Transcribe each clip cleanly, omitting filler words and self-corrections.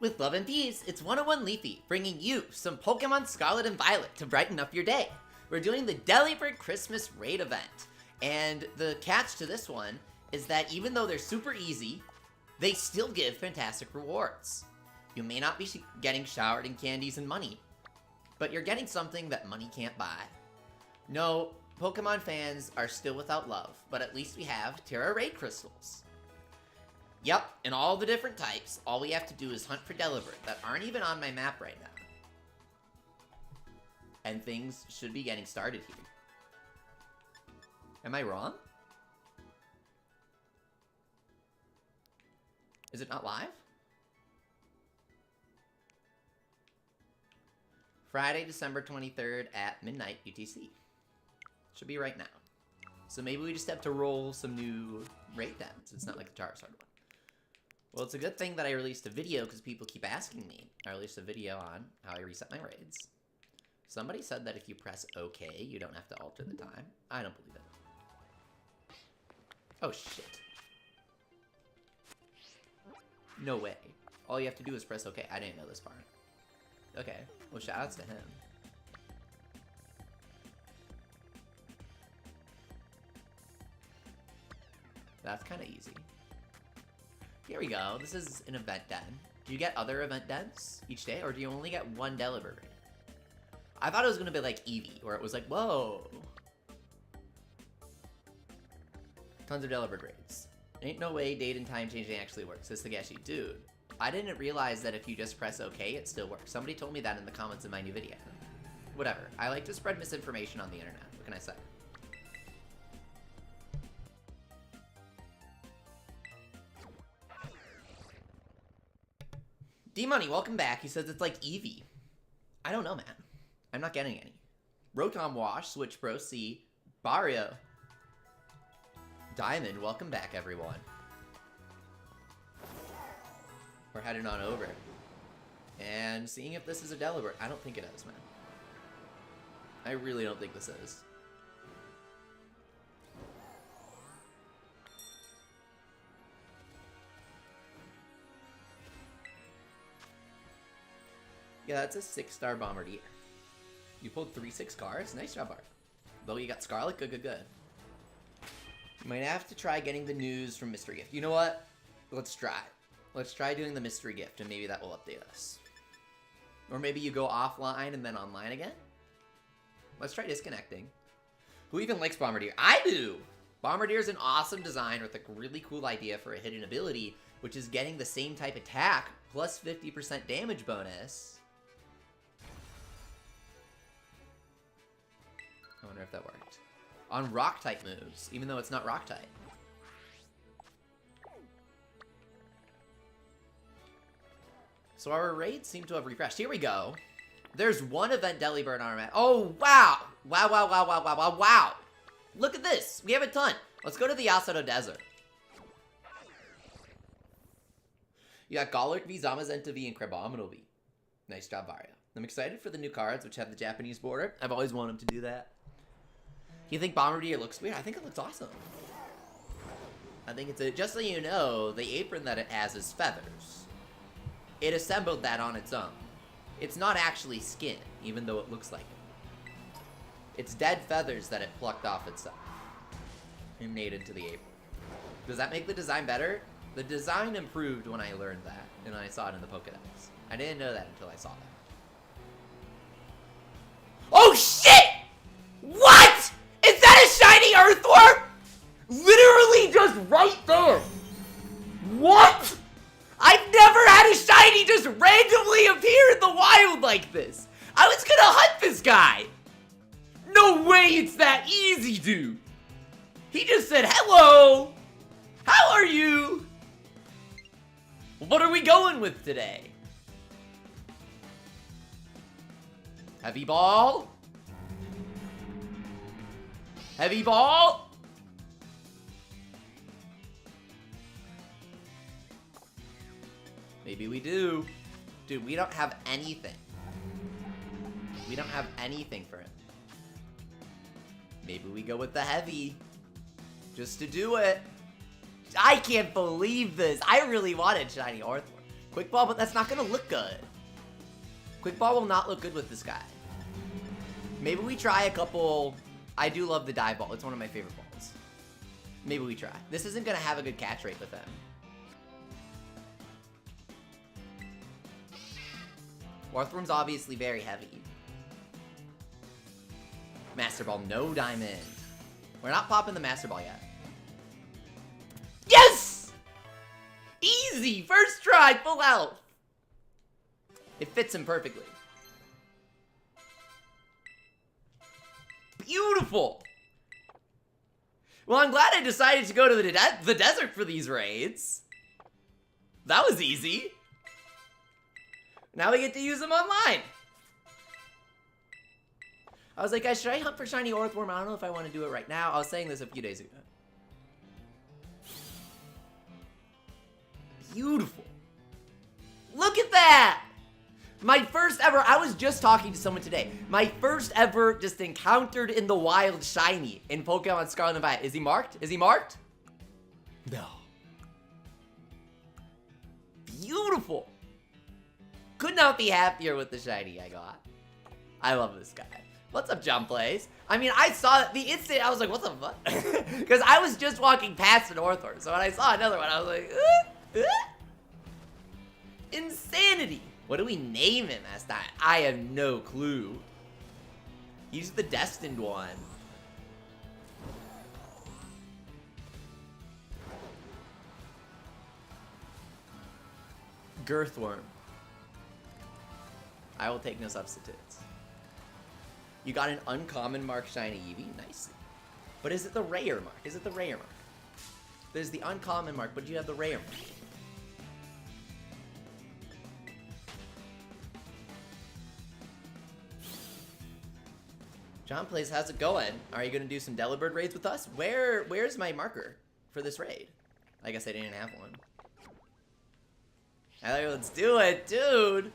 With love and peace, it's 101 Leafy, bringing you some Pokemon Scarlet and Violet to brighten up your day. We're doing the Delibird Christmas Raid event, and the catch to this one is that even though they're super easy, they still give fantastic rewards. You may not be getting showered in candies and money, but you're getting something that money can't buy. No, Pokemon fans are still without love, but at least we have Tera Raid Crystals. Yep, in all the different types, all we have to do is hunt for Delibird that aren't even on my map right now. And things should be getting started here. Am I wrong? Is it not live? Friday, December 23rd at midnight UTC. Should be right now. So maybe we just have to roll some new raid dens. It's not like the Charizard one. Well, it's a good thing that I released a video because people keep asking me. I released a video on how I reset my raids. Somebody said that if you press OK, you don't have to alter the time. I don't believe it. Oh, shit. No way. All you have to do is press OK. I didn't know this part. Okay. Well, shoutouts to him. That's kind of easy. Here we go. This is an event den. Do you get other event dens each day, or do you only get one Delibird? I thought it was going to be like Eevee, where it was like, whoa. Tons of Delibird raids. Ain't no way date and time changing actually works. This is the Gashi. Dude, I didn't realize that if you just press OK, it still works. Somebody told me that in the comments of my new video. Whatever. I like to spread misinformation on the internet. What can I say? D-Money, welcome back. He says it's like Eevee. I don't know, man. I'm not getting any. Rotom Wash, Switch Pro C, Barrio. Diamond, welcome back, everyone. We're heading on over. And seeing if this is a Delibird. I don't think it is, man. I really don't think this is. Yeah, that's a 6-star Bombardier. You pulled 3 6 cards. Nice job, Bart. Though you got Scarlet, good. You might have to try getting the news from Mystery Gift. You know what? Let's try. Let's try doing the Mystery Gift, and maybe that will update us. Or maybe you go offline and then online again? Let's try disconnecting. Who even likes Bombardier? I do! Bombardier is an awesome design with a really cool idea for a hidden ability, which is getting the same type attack plus 50% damage bonus. I wonder if that worked. On Rock-type moves, even though it's not Rock-type. So our raids seem to have refreshed. Here we go. There's one event Delibird on our map. Oh, wow! Wow. Look at this. We have a ton. Let's go to the Yasuto Desert. You got Galarian V, Zamazenta V, and Crabominal V. Nice job, Vario. I'm excited for the new cards, which have the Japanese border. I've always wanted them to do that. You think Bombardier looks weird? I think it looks awesome. I think it's a... Just so you know, the apron that it has is feathers. It assembled that on its own. It's not actually skin, even though it looks like it. It's dead feathers that it plucked off itself and made into the apron. Does that make the design better? The design improved when I learned that, and I saw it in the Pokédex. I didn't know that until I saw that. Oh shit! What? Is that a shiny earthworm? Literally just right there. What? I've never had a shiny just randomly appear in the wild like this. I was gonna hunt this guy. No way it's that easy, dude. He just said, hello. How are you? What are we going with today? Heavy ball? Heavy ball? Maybe we do. Dude, we don't have anything. We don't have anything for him. Maybe we go with the heavy. Just to do it. I can't believe this. I really wanted shiny Orthworm. Quick Ball, but that's not gonna look good. Quick Ball will not look good with this guy. Maybe we try a couple... I do love the dive ball. It's one of my favorite balls. Maybe we try. This isn't gonna have a good catch rate with him. Warthroom's obviously very heavy. Master Ball, no diamond. We're not popping the Master Ball yet. Yes! Easy! First try, full health. It fits him perfectly. Beautiful! Well, I'm glad I decided to go to the desert for these raids. That was easy. Now we get to use them online. I was like, guys, should I hunt for shiny Orthworm? I don't know if I want to do it right now. I was saying this a few days ago. Beautiful. Look at that! My first ever, I was just talking to someone today. My first ever just encountered in the wild shiny in Pokemon Scarlet and Violet. Is he marked? Is he marked? No. Beautiful. Could not be happier with the shiny I got. I love this guy. What's up, John Plays? I mean, I saw the instant, I was like, what the fuck? Because I was just walking past an Orthworm, so when I saw another one, I was like, Insanity! What do we name him as that? I have no clue. He's the destined one. Girthworm. I will take no substitutes. You got an uncommon mark shiny Eevee. Nice. But is it the rare mark? Is it the rare mark? There's the uncommon mark, but you have the rare mark. John Plays, how's it going? Are you gonna do some Delibird raids with us? Where's my marker for this raid? I guess I didn't have one. Let's do it, dude!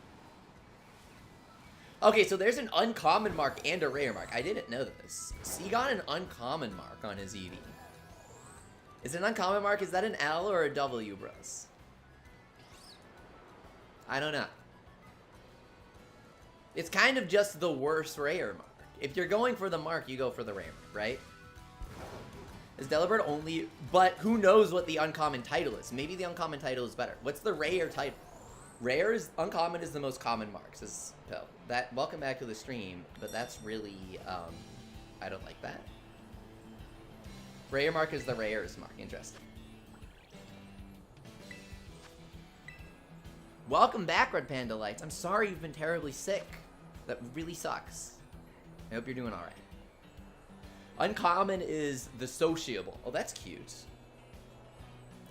Okay, so there's an uncommon mark and a rare mark. I didn't know this. So he got an uncommon mark on his Eevee. Is it an uncommon mark? Is that an L or a W, bros? I don't know. It's kind of just the worst rare mark. If you're going for the mark, you go for the rare mark, right? Is Delibird only... But who knows what the uncommon title is? Maybe the uncommon title is better. What's the rare title? Rare is... Uncommon is the most common mark, says Pill. That... Welcome back to the stream, but that's really... I don't like that. Rare mark is the rarest mark. Interesting. Welcome back, Red Panda Lights. I'm sorry you've been terribly sick. That really sucks. I hope you're doing alright. Uncommon is the sociable. Oh, that's cute.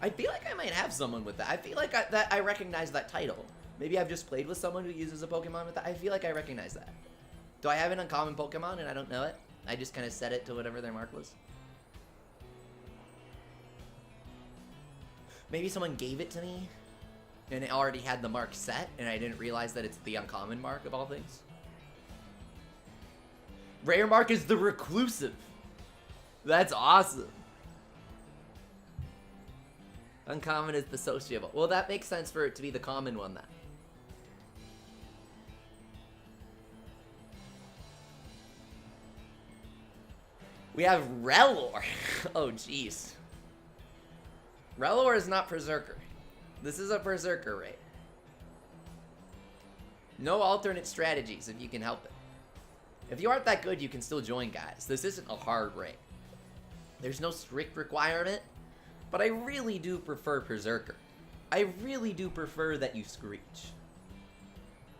I feel like I might have someone with that. I feel like I recognize that title. Maybe I've just played with someone who uses a Pokemon with that. I feel like I recognize that. Do I have an uncommon Pokemon and I don't know it? I just kind of set it to whatever their mark was. Maybe someone gave it to me and it already had the mark set and I didn't realize that it's the uncommon mark of all things. Rare mark is the reclusive. That's awesome. Uncommon is the sociable. Well, that makes sense for it to be the common one then. We have Relor. Oh, jeez. Relor is not Perrserker. This is a Berserker raid. No alternate strategies if you can help it. If you aren't that good, you can still join, guys. This isn't a hard raid. There's no strict requirement, but I really do prefer Berserker. I really do prefer that you screech.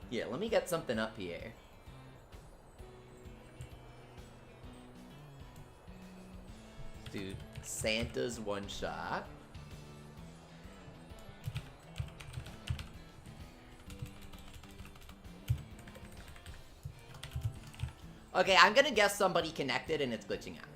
Yeah, let me get something up here. Dude, Santa's one shot. Okay, I'm gonna guess somebody connected and it's glitching out.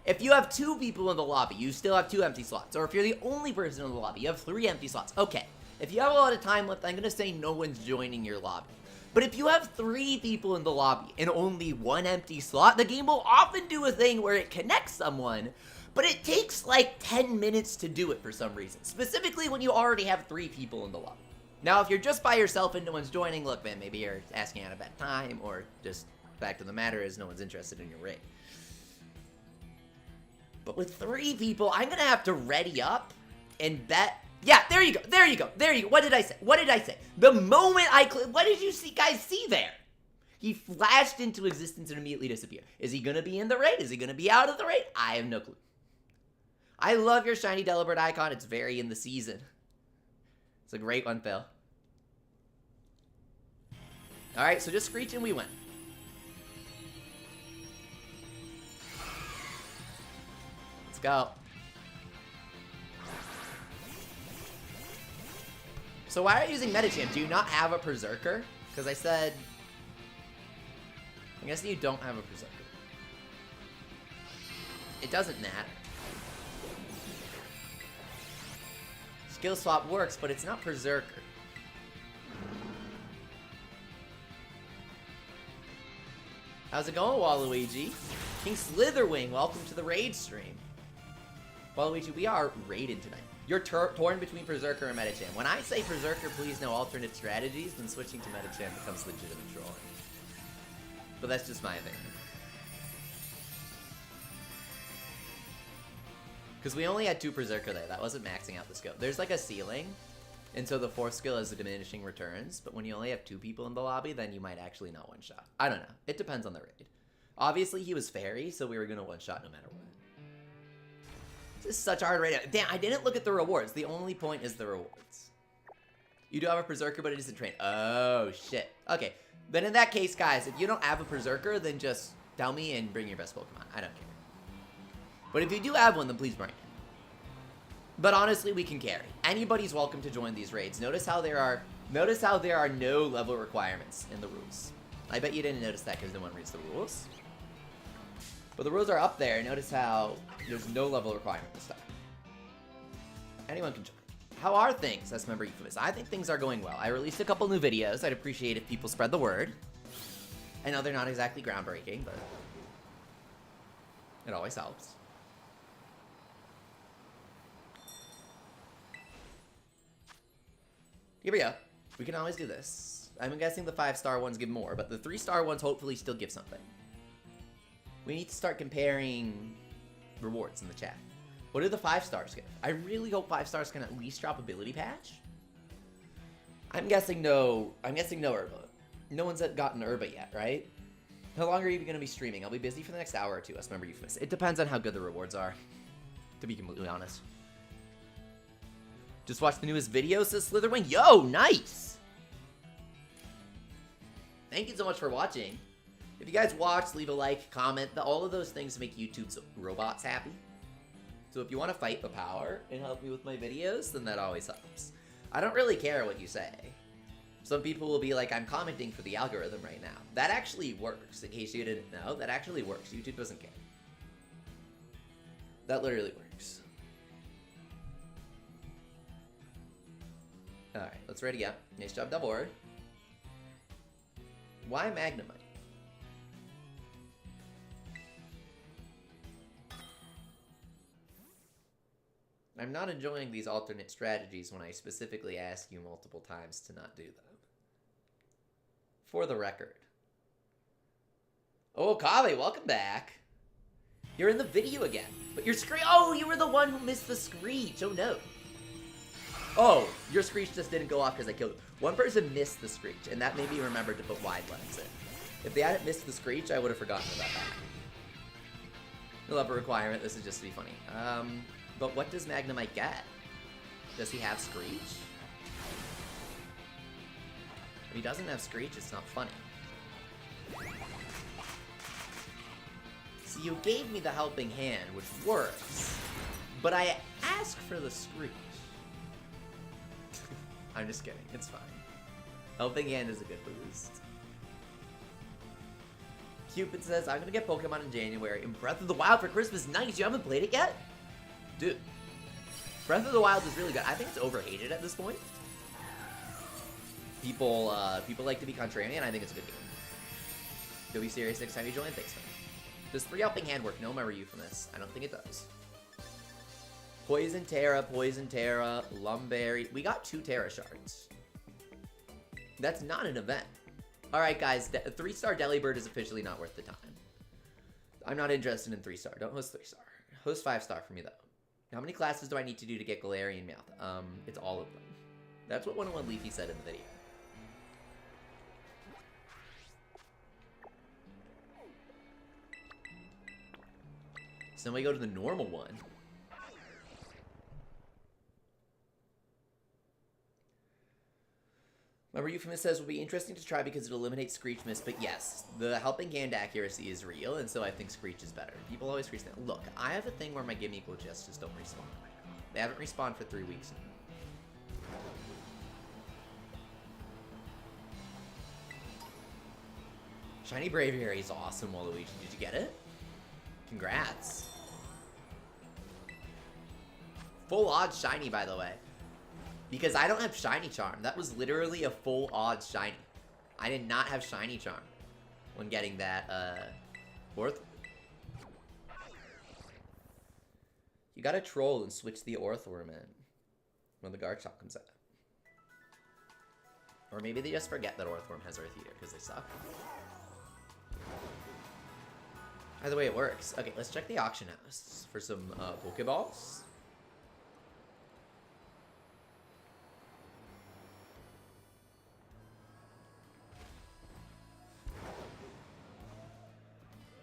If you have 2 people in the lobby, you still have 2 empty slots. Or if you're the only person in the lobby, you have 3 empty slots. Okay, if you have a lot of time left, I'm gonna say no one's joining your lobby. But if you have 3 people in the lobby and only 1 empty slot, the game will often do a thing where it connects someone, But it takes like 10 minutes to do it for some reason. Specifically when you already have 3 people in the lobby. Now, if you're just by yourself and no one's joining, look, man, maybe you're asking out of bad time, or just fact of the matter is no one's interested in your raid. But with 3 people, I'm gonna have to ready up and bet. Yeah, there you go, there you go, there you go. What did I say? What did I say? The moment I click, what did you guys see there? He flashed into existence and immediately disappeared. Is he gonna be in the raid? Is he gonna be out of the raid? I have no clue. I love your shiny Delibird icon. It's very in the season. It's a great one, Phil. Alright, so just Screech and we win. Let's go. So why are you using Metachamp? Do you not have a Berserker? Because I said... I guess you don't have a Berserker. It doesn't matter. Skill swap works, but it's not Berserker. How's it going, Waluigi? King Slitherwing, welcome to the raid stream. Waluigi, we are raided tonight. You're torn between Perrserker and Metachamp. When I say Perrserker, please no alternate strategies, then switching to Metachamp becomes legitimate trolling. But that's just my opinion. Because we only had 2 Perrserker there. That wasn't maxing out the scope. There's like a ceiling, and so the 4th skill is the diminishing returns, but when you only have 2 people in the lobby, then you might actually not one-shot. I don't know. It depends on the raid. Obviously, he was fairy, so we were going to one-shot no matter what. This is such a hard raid. Damn, I didn't look at the rewards. The only point is the rewards. You do have a Perrserker, but it isn't trained. Oh, shit. Okay. Then in that case, guys, if you don't have a Perrserker, then just tell me and bring your best Pokemon. I don't care. But if you do have one, then please bring it. But honestly, we can carry. Anybody's welcome to join these raids. Notice how there are no level requirements in the rules. I bet you didn't notice that because no one reads the rules. But the rules are up there. Notice how there's no level requirement this time. Anyone can join. How are things? That's member Euphemus. I think things are going well. I released a couple new videos. I'd appreciate if people spread the word. I know they're not exactly groundbreaking, but it always helps. Here we go. We can always do this. I'm guessing the 5-star ones give more, but the 3-star ones hopefully still give something. We need to start comparing rewards in the chat. What do the 5-stars give? I really hope 5-stars can at least drop ability patch. I'm guessing no Herba. No one's gotten Herba yet, right? How long are you going to be streaming? I'll be busy for the next hour or 2, us member Euphemus. It depends on how good the rewards are, to be completely honest. Just watched the newest video, says Slitherwing. Yo, nice! Thank you so much for watching. If you guys watch, leave a like, comment. All of those things make YouTube's robots happy. So if you want to fight the power and help me with my videos, then that always helps. I don't really care what you say. Some people will be like, I'm commenting for the algorithm right now. That actually works, in case you didn't know. That actually works. YouTube doesn't care. That literally works. Alright, let's ready up. Nice job, Delibird. Why Magnemite? I'm not enjoying these alternate strategies when I specifically ask you multiple times to not do them. For the record. Oh, Kave, welcome back. You're in the video again. But your screech. Oh, you were the one who missed the screech. Oh, no. Oh, your screech just didn't go off because I killed him. One person missed the screech, and that made me remember to put wide lens in. If they hadn't missed the screech, I would have forgotten about that. No level requirement. This is just to be funny. But what does Magnemite get? Does he have Screech? If he doesn't have Screech, it's not funny. So you gave me the Helping Hand, which works, but I asked for the Screech. I'm just kidding, it's fine. Helping Hand is a good boost. Cupid says, I'm gonna get Pokemon in January, and Breath of the Wild for Christmas. Nice, you haven't played it yet? Dude, Breath of the Wild is really good. I think it's overhated at this point. People like to be contrarian. I think it's a good game. You'll be serious next time you join. Thanks, man. Does 3 Helping Hand work? No, my Euphemus. I don't think it does. Poison Tera, Lumberry. We got 2 Tera shards. That's not an event. Alright, guys. 3-star Delibird is officially not worth the time. I'm not interested in 3-star. Don't host 3-star. Host 5-star for me, though. How many classes do I need to do to get Galarian Meowth? It's all of them. That's what 101 Leafy said in the video. So then we go to the normal one. Remember, Euphemus says, will be interesting to try because it eliminates Screech Miss, but yes, the helping hand accuracy is real, and so I think Screech is better. People always Screech that. Look, I have a thing where my Gimme Equal just don't respawn. They haven't respawned for 3 weeks now. Shiny Braviary is awesome, Waluigi. Did you get it? Congrats. Full odds shiny, by the way. Because I don't have Shiny Charm. That was literally a full odds shiny. I did not have Shiny Charm when getting that, fourth. You gotta troll and switch the Orthworm in when the Garchomp comes out. Or maybe they just forget that Orthworm has Earth Eater because they suck. Either way, it works. Okay, let's check the auction house for some Pokeballs.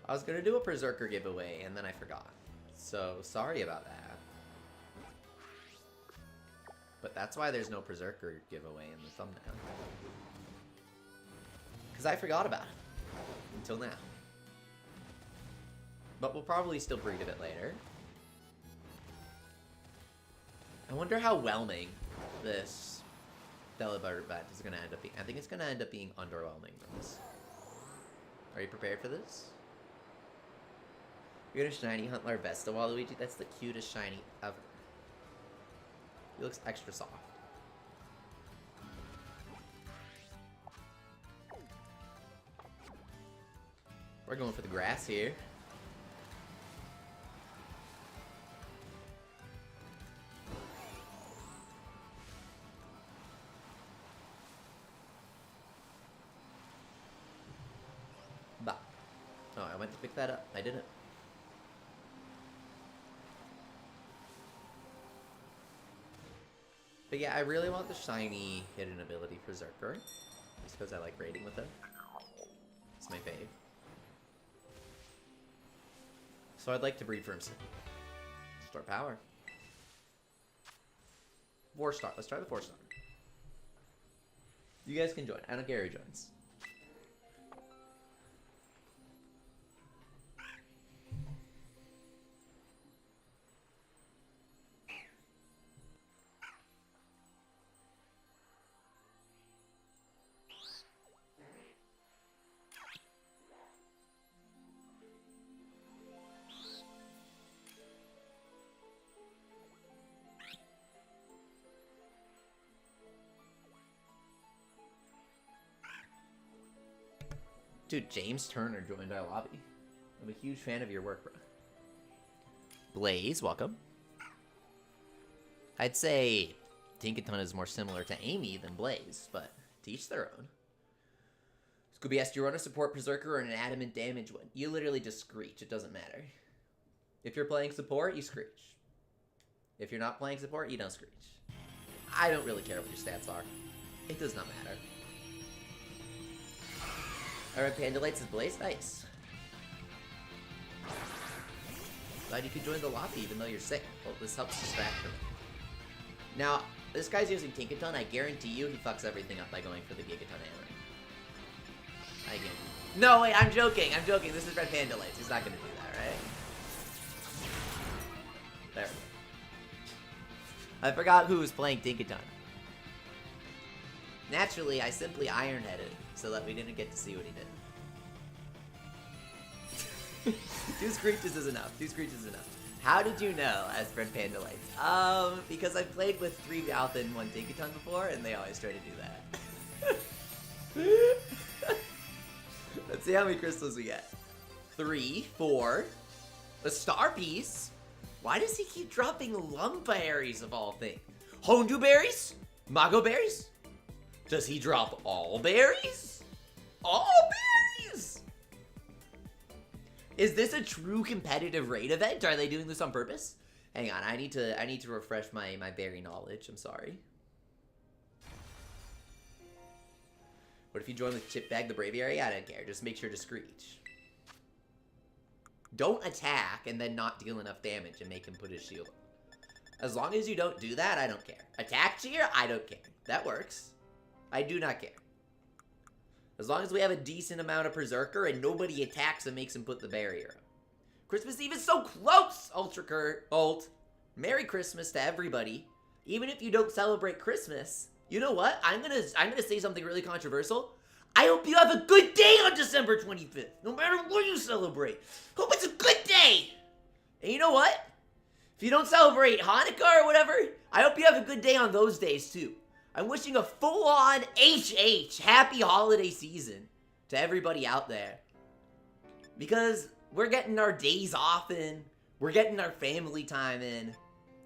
I was gonna do a Berserker giveaway and then I forgot. So sorry about that. But that's why there's no Berserker giveaway in the thumbnail. Because I forgot about it. Until now. But we'll probably still breed a bit later. I wonder how whelming this Delibird bet is going to end up being. I think it's going to end up being underwhelming for this. Are you prepared for this? You're gonna shiny hunt Larvesta, Waluigi. That's the cutest shiny ever. He looks extra soft. We're going for the grass here. Bah. Oh, I went to pick that up. I didn't. But yeah, I really want the shiny hidden ability Perrserker. Just because I like raiding with it. It's my fave. So I'd like to breed for him soon. Store power. 4-star. Let's try the 4-star. You guys can join. I don't care who joins. Dude, James Turner joined our lobby. I'm a huge fan of your work, bro. Blaze, welcome. I'd say Tinkaton is more similar to Amy than Blaze, but to each their own. Scooby asked, do you run a support Berserker or an adamant damage one? You literally just Screech, it doesn't matter. If you're playing support, you Screech. If you're not playing support, you don't Screech. I don't really care what your stats are. It does not matter. Alright, Panda Lights is Blaze? Nice. Glad you could join the lobby even though you're sick. Well, this helps distract him. Now, this guy's using Tinkaton. I guarantee you he fucks everything up by going for the Gigaton Hammer. I get it. No, wait, I'm joking. I'm joking. This is Red Panda Lights. He's not going to do that, right? There. I forgot who was playing Tinkaton. Naturally, I simply iron-headed so that we didn't get to see what he did. 2 Screeches is enough. 2 Screeches is enough. How did you know, as Red Panda Lights? Because I've played with 3 Meowth and 1 Tinkaton before, and they always try to do that. Let's see how many crystals we get. 3, 4, a star piece. Why does he keep dropping Lumberries of all things? Hondu berries? Mago berries? Does he drop all berries? All berries? Is this a true competitive raid event? Are they doing this on purpose? Hang on, I need to refresh my berry knowledge. I'm sorry. What if you join with Chip Bag the Braviary? I don't care. Just make sure to screech. Don't attack and then not deal enough damage and make him put his shield up. As long as you don't do that, I don't care. Attack cheer? I don't care. That works. I do not care. As long as we have a decent amount of Perrserker and nobody attacks and makes him put the barrier up. Christmas Eve is so close, Ult. Merry Christmas to everybody. Even if you don't celebrate Christmas, you know what? I'm gonna say something really controversial. I hope you have a good day on December 25th, no matter what you celebrate. Hope it's a good day. And you know what? If you don't celebrate Hanukkah or whatever, I hope you have a good day on those days too. I'm wishing a full-on HH happy holiday season to everybody out there. Because we're getting our days off in, we're getting our family time in,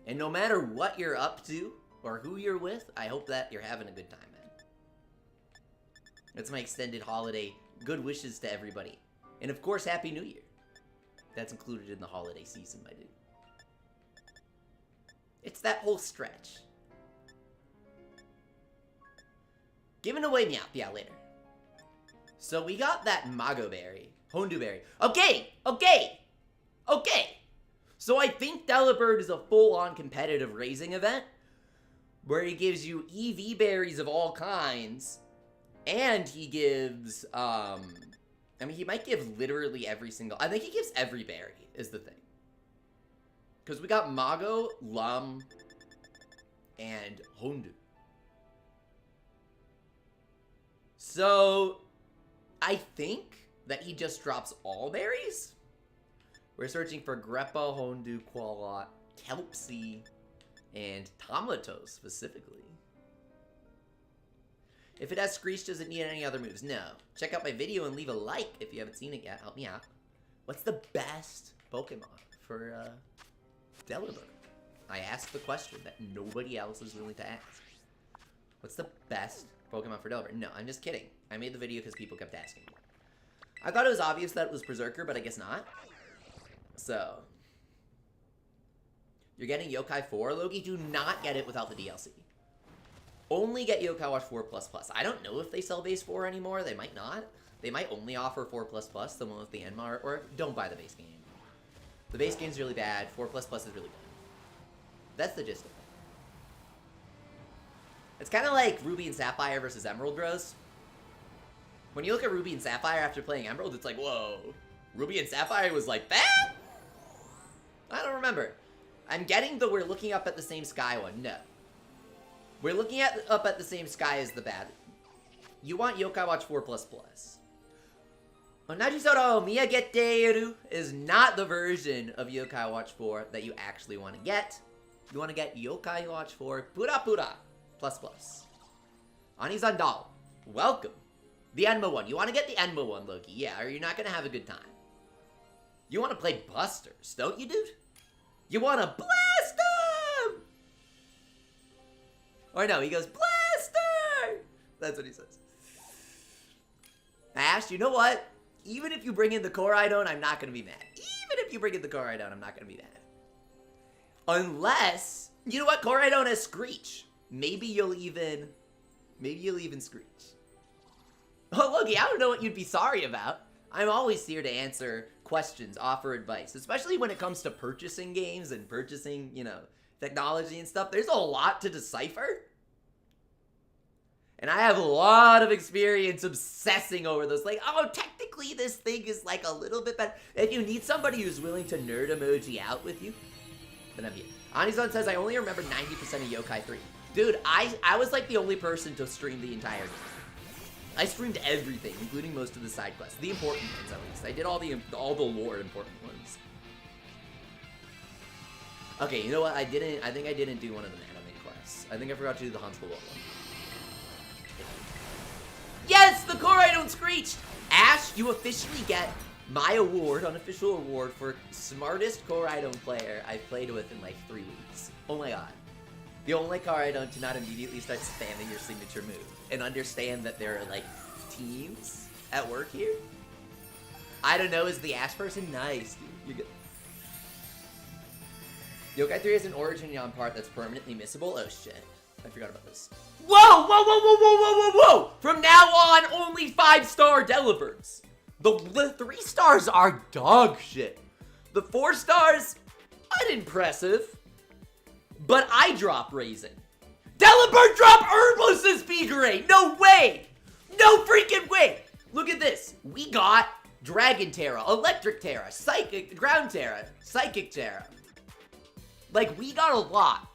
and no matter what you're up to or who you're with, I hope that you're having a good time, man. That's my extended holiday good wishes to everybody. And of course, Happy New Year. That's included in the holiday season, my dude. It's that whole stretch. Giving away Meowth, yeah, later. So we got that Mago Berry, Hondu Berry. Okay. So I think Delibird is a full-on competitive raising event where he gives you EV berries of all kinds, and he gives, I mean, he might give literally every single, I think he gives every berry, is the thing. Because we got Mago, Lum, and Hondu. So, I think that he just drops all berries. We're searching for Greppa, Hondu, Qualot, Kelpsy, and Tomato specifically. If it has Screech, does it need any other moves? No. Check out my video and leave a like if you haven't seen it yet. Help me out. What's the best Pokemon for Delibird? I asked the question that nobody else is willing to ask. What's the best Pokemon for Delibird? No, I'm just kidding. I made the video because people kept asking. I thought it was obvious that it was Berserker, but I guess not. So, you're getting Yokai 4, Loki. Do not get it without the DLC. Only get Yokai Watch 4++. I don't know if they sell base 4 anymore. They might not. They might only offer 4++, the one with the Enma artwork. Don't buy the base game. The base game's really bad. 4++ is really good. That's the gist of it. It's kind of like Ruby and Sapphire versus Emerald Bros. When you look at Ruby and Sapphire after playing Emerald, it's like, whoa. Ruby and Sapphire was like that? I don't remember. I'm getting the we're looking up at the same sky one. No. We're looking up at the same sky as the bad. You want Yokai Watch 4++. Onajisoro Miyageteru is not the version of Yokai Watch 4 that you actually want to get. You want to get Yokai Watch 4 Pura Pura ++. Anizandal, welcome. The Enma one. You want to get the Enma one, Loki. Yeah, or you're not going to have a good time. You want to play Busters, don't you, dude? You want to blast him! Or no, he goes, Blaster! That's what he says. Ash, you know what? Even if you bring in the Koraidon, I'm not going to be mad. Even if you bring in the Koraidon, I'm not going to be mad. Unless, you know what? Koraidon has Screech. Maybe you'll even Screech. Oh, Loki, I don't know what you'd be sorry about. I'm always here to answer questions, offer advice, especially when it comes to purchasing games and purchasing, you know, technology and stuff. There's a lot to decipher. And I have a lot of experience obsessing over those. Like, oh, technically this thing is like a little bit better. If you need somebody who's willing to nerd emoji out with you, then I'm here. Anizan says, I only remember 90% of Yokai 3. Dude, I was like the only person to stream the entire game. I streamed everything, including most of the side quests. The important ones, at least. I did all the lore important ones. Okay, you know what? I think I didn't do one of the anime quests. I think I forgot to do the Huntsville one. Yes! The Koraidon screeched! Ash, you officially get My award, unofficial award for smartest Koraidon player I've played with in like 3 weeks. Oh my god. The only Koraidon to not immediately start spamming your signature move and understand that there are like teams at work here. I don't know, is the ass person? Nice, dude. You're good. Yokai 3 has an origin yon part that's permanently missable? Oh shit. I forgot about this. Whoa! Whoa, whoa, whoa, whoa, whoa, whoa, whoa! From now on, only 5-star Delibirds. The 3 stars are dog shit. The 4 stars, unimpressive. But I drop raising. Delibird drop Herbalist's Speakerate! No way! No freaking way! Look at this. We got Dragon Tera, Electric Tera, Psychic, Ground Tera, Psychic Tera. Like, we got a lot.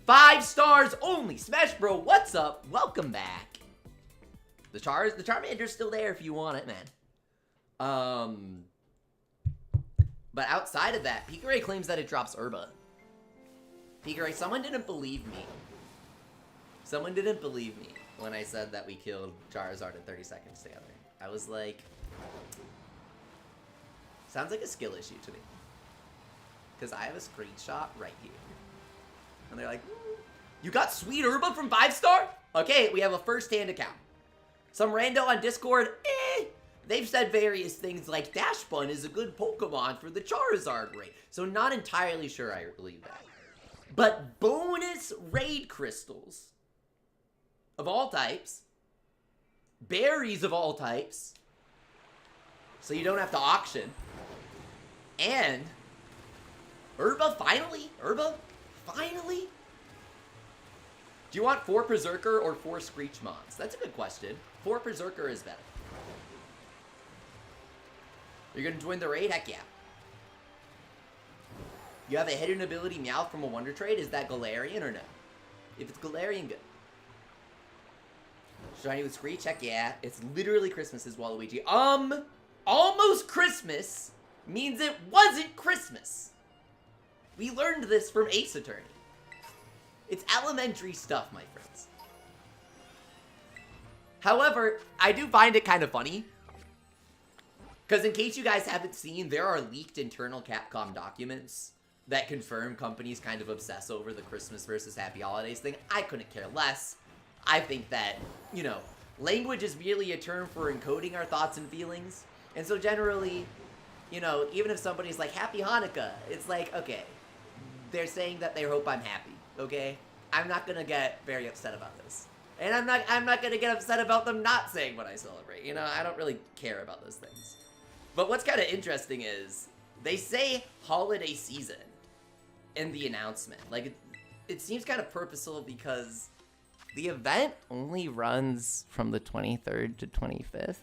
5 stars only. Smash Bro, what's up? Welcome back. The Charmander's still there if you want it, man. But outside of that, Pikaray claims that it drops Herba. Pikaray, someone didn't believe me. Someone didn't believe me when I said that we killed Charizard in 30 seconds together. I was like, sounds like a skill issue to me. Because I have a screenshot right here. And they're like, you got sweet Herba from 5-star? Okay, we have a first-hand account. Some rando on Discord, they've said various things like Dash Bun is a good Pokemon for the Charizard raid. So not entirely sure I believe that. But bonus raid crystals of all types, berries of all types, so you don't have to auction, and Herba finally? Herba finally? Do you want 4 Perrserker or 4 Screechmons? That's a good question. 4 Perrserker is better. You're gonna join the raid? Heck yeah. You have a hidden ability Meowth from a Wonder Trade? Is that Galarian or no? If it's Galarian, good. Shiny with Screech? Heck yeah. It's literally Christmas's Waluigi. Almost Christmas means it wasn't Christmas. We learned this from Ace Attorney. It's elementary stuff, my friends. However, I do find it kind of funny. Because in case you guys haven't seen, there are leaked internal Capcom documents that confirm companies kind of obsess over the Christmas versus Happy Holidays thing. I couldn't care less. I think that, you know, language is merely a term for encoding our thoughts and feelings. And so generally, you know, even if somebody's like, Happy Hanukkah, it's like, okay, they're saying that they hope I'm happy, okay? I'm not gonna get very upset about this. And I'm not gonna get upset about them not saying what I celebrate. You know, I don't really care about those things. But what's kind of interesting is, they say holiday season in the announcement. Like, it seems kind of purposeful because the event only runs from the 23rd to 25th,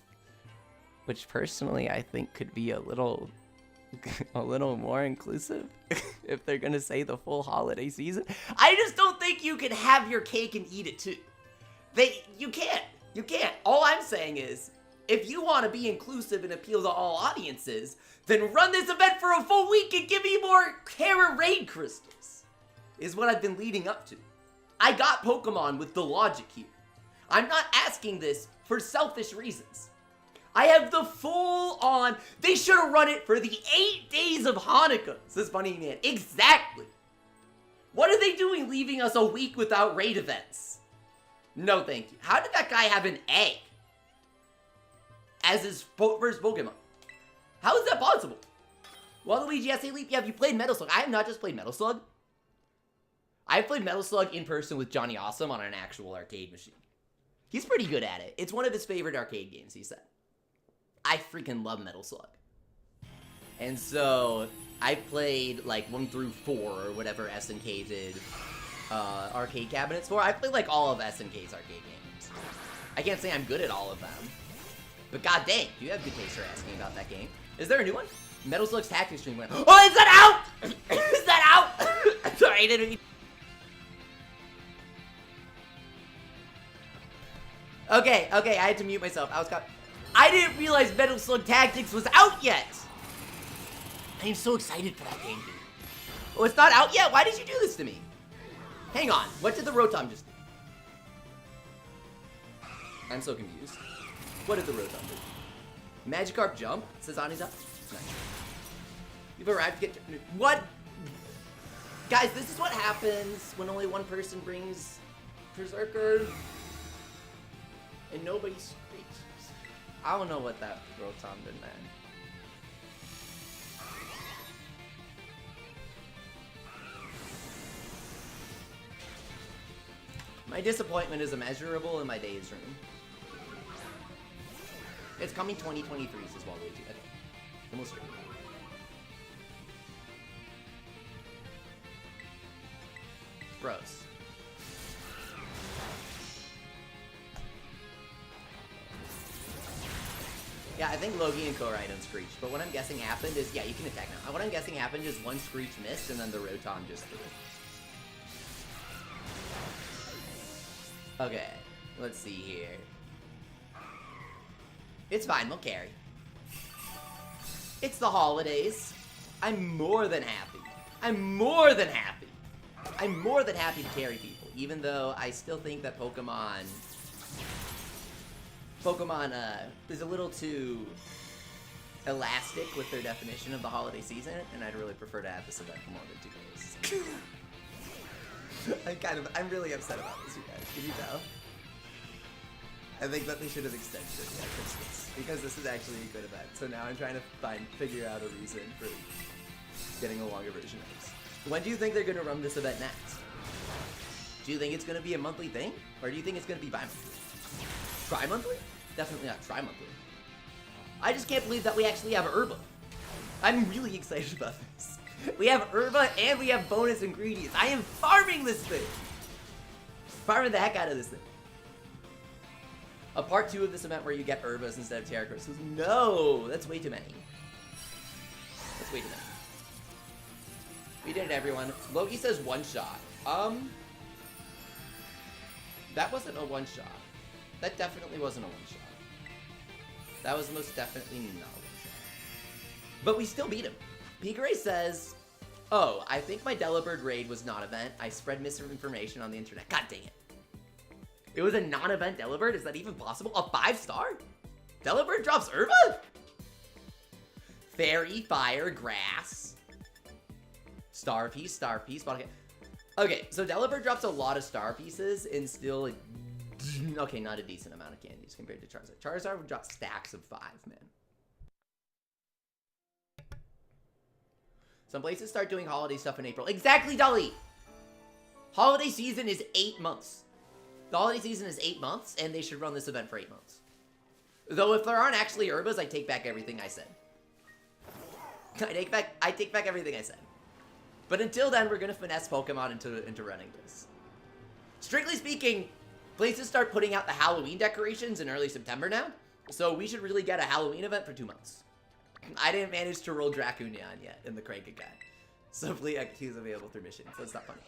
which personally I think could be a little more inclusive if they're gonna say the full holiday season. I just don't think you can have your cake and eat it too. You can't. All I'm saying is, if you want to be inclusive and appeal to all audiences, then run this event for a full week and give me more Tera raid crystals, is what I've been leading up to. I got Pokemon with the logic here. I'm not asking this for selfish reasons. I have the full-on, they should have run it for the 8 days of Hanukkah, says Bunny Man. Exactly. What are they doing leaving us a week without raid events? No thank you. How did that guy have an egg as his first Pokemon? How is that possible? Waluigi, yes, hey Leap, yeah, have you played Metal Slug? I have not just played Metal Slug. I've played Metal Slug in person with Johnny Awesome on an actual arcade machine. He's pretty good at it. It's one of his favorite arcade games, he said. I freaking love Metal Slug. And so, I played like 1 through 4 or whatever SNK did arcade cabinets for. I played like all of SNK's arcade games. I can't say I'm good at all of them. But god dang, you have good taste for asking about that game. Is there a new one? Metal Slug's Tactics Stream went, oh, is that out? Is that out? Sorry, I didn't mean... Okay, I had to mute myself. I didn't realize Metal Slug Tactics was out yet. I am so excited for that game, dude. Oh, it's not out yet? Why did you do this to me? Hang on, what did the Rotom just do? I'm so confused. What did the Rotom do? Magikarp jump? Says Aniza. Nice. You've arrived to get... What? Guys, this is what happens when only one person brings Perrserker and nobody screeches. I don't know what that Rotom did, man. My disappointment is immeasurable in my days room. It's coming 2023, says Waluigi. Okay. Almost straight. Gross. Yeah, I think Logi and Korai don't Screech, but what I'm guessing happened is, yeah, you can attack now. What I'm guessing happened is one Screech missed, and then the Rotom just threw. Okay, let's see here. It's fine, we'll carry. It's the holidays. I'm more than happy. I'm more than happy. I'm more than happy to carry people, even though I still think that Pokemon is a little too elastic with their definition of the holiday season, and I'd really prefer to have this event for more than 2 days. I'm really upset about this, you guys. Can you tell? I think that they should have extended it at Christmas, because this is actually a good event. So now I'm trying to figure out a reason for getting a longer version of this. When do you think they're going to run this event next? Do you think it's going to be a monthly thing? Or do you think it's going to be bi-monthly? Tri-monthly? Definitely not tri-monthly. I just can't believe that we actually have Herba. I'm really excited about this. We have Herba and we have bonus ingredients. I am farming this thing! Farming the heck out of this thing. A part 2 of this event where you get Herbas instead of Tera crystals. No! That's way too many. That's way too many. We did it, everyone. Loki says one shot. That wasn't a one shot. That definitely wasn't a one shot. That was most definitely not a one shot. But we still beat him. Pigray says, oh, I think my Delibird raid was non-event. I spread misinformation on the internet. God dang it. It was a non-event Delibird? Is that even possible? A 5-star? Delibird drops Herba? Fairy, fire, grass. Star piece, okay, so Delibird drops a lot of star pieces and still, okay, not a decent amount of candies compared to Charizard. Charizard would drop stacks of 5, man. Some places start doing holiday stuff in April. Exactly, Deli! Holiday season is 8 months. The holiday season is 8 months, and they should run this event for 8 months. Though if there aren't actually Herbas, I take back everything I said. I take back everything I said. But until then, we're gonna finesse Pokemon into running this. Strictly speaking, places start putting out the Halloween decorations in early September now, so we should really get a Halloween event for 2 months. I didn't manage to roll Draconion yet in the Crank again. So please, he's available through missions, so it's not funny.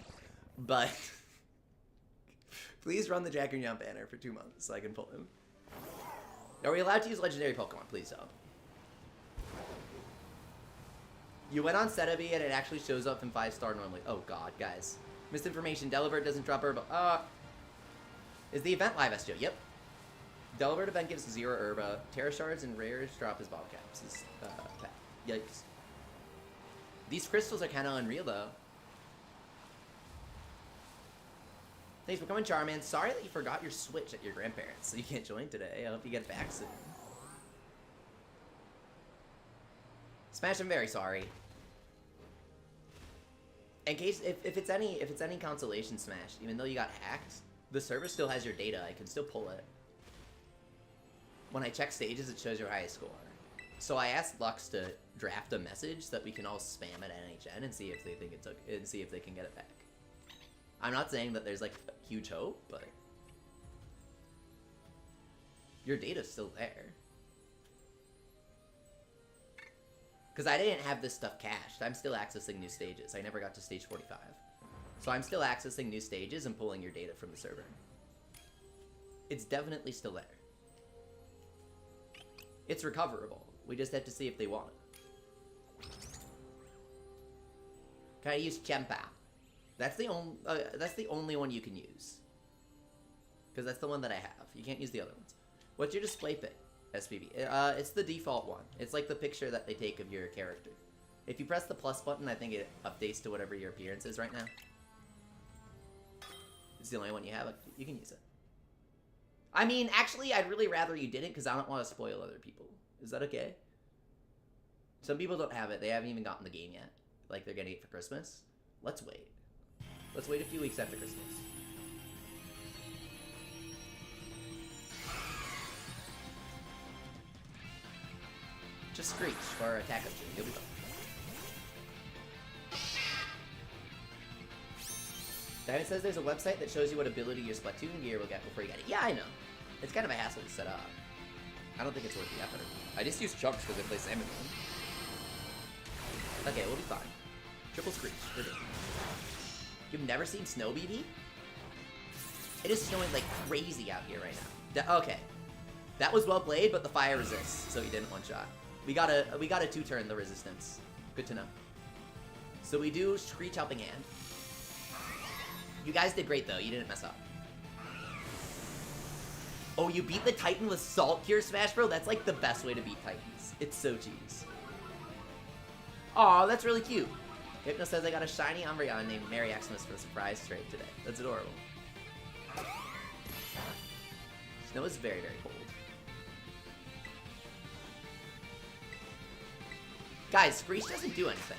But please run the Draconion banner for 2 months so I can pull him. Are we allowed to use legendary Pokemon? Please don't. You went on Cetabi and it actually shows up in 5-star normally. Oh god, guys. Misinformation. Delibird doesn't drop Herba. Is the event live, SJ? Yep. Delibird event gives 0 Herba. Tera shards and rares drop his bottle caps. His, yikes. These crystals are kind of unreal, though. Thanks for coming, Charman. Sorry that you forgot your Switch at your grandparents', so you can't join today. I hope you get it back soon. Smash, I'm very sorry. In case, if it's any consolation, Smash, even though you got hacked, the server still has your data. I can still pull it. When I check stages, it shows your highest score. So I asked Lux to draft a message that we can all spam at NHN and see if they think and see if they can get it back. I'm not saying that there's like huge hope, but your data's still there. Because I didn't have this stuff cached. I'm still accessing new stages. I never got to stage 45. So I'm still accessing new stages and pulling your data from the server. It's definitely still there. It's recoverable. We just have to see if they want it. Can I use Chempa? That's the only one you can use. Because that's the one that I have. You can't use the other ones. What's your display pic, SPB. It's the default one. It's like the picture that they take of your character. If you press the plus button, I think it updates to whatever your appearance is right now. It's the only one you have. You can use it. I mean, actually, I'd really rather you didn't because I don't want to spoil other people. Is that okay? Some people don't have it. They haven't even gotten the game yet. Like, they're getting it for Christmas. Let's wait. Let's wait a few weeks after Christmas. Just Screech or attack us. You'll be fine. Diamond says there's a website that shows you what ability your Splatoon gear will get before you get it. Yeah, I know. It's kind of a hassle to set up. I don't think it's worth the effort. I just use chunks because I play Salmon Moon. Okay, we'll be fine. Triple Screech. We're good. You've never seen Snow BB? It is snowing like crazy out here right now. Okay. That was well played, but the fire resists, so he didn't one-shot. We got a two-turn the resistance. Good to know. So we do Screech Helping Hand. You guys did great, though. You didn't mess up. Oh, you beat the Titan with Salt Cure Smash, bro? That's, like, the best way to beat Titans. It's so cheese. Aw, that's really cute. Hypno says I got a shiny Umbreon named Mary Xmas for a surprise trade today. That's adorable. Snow is very, very cold. Guys, Screech doesn't do anything.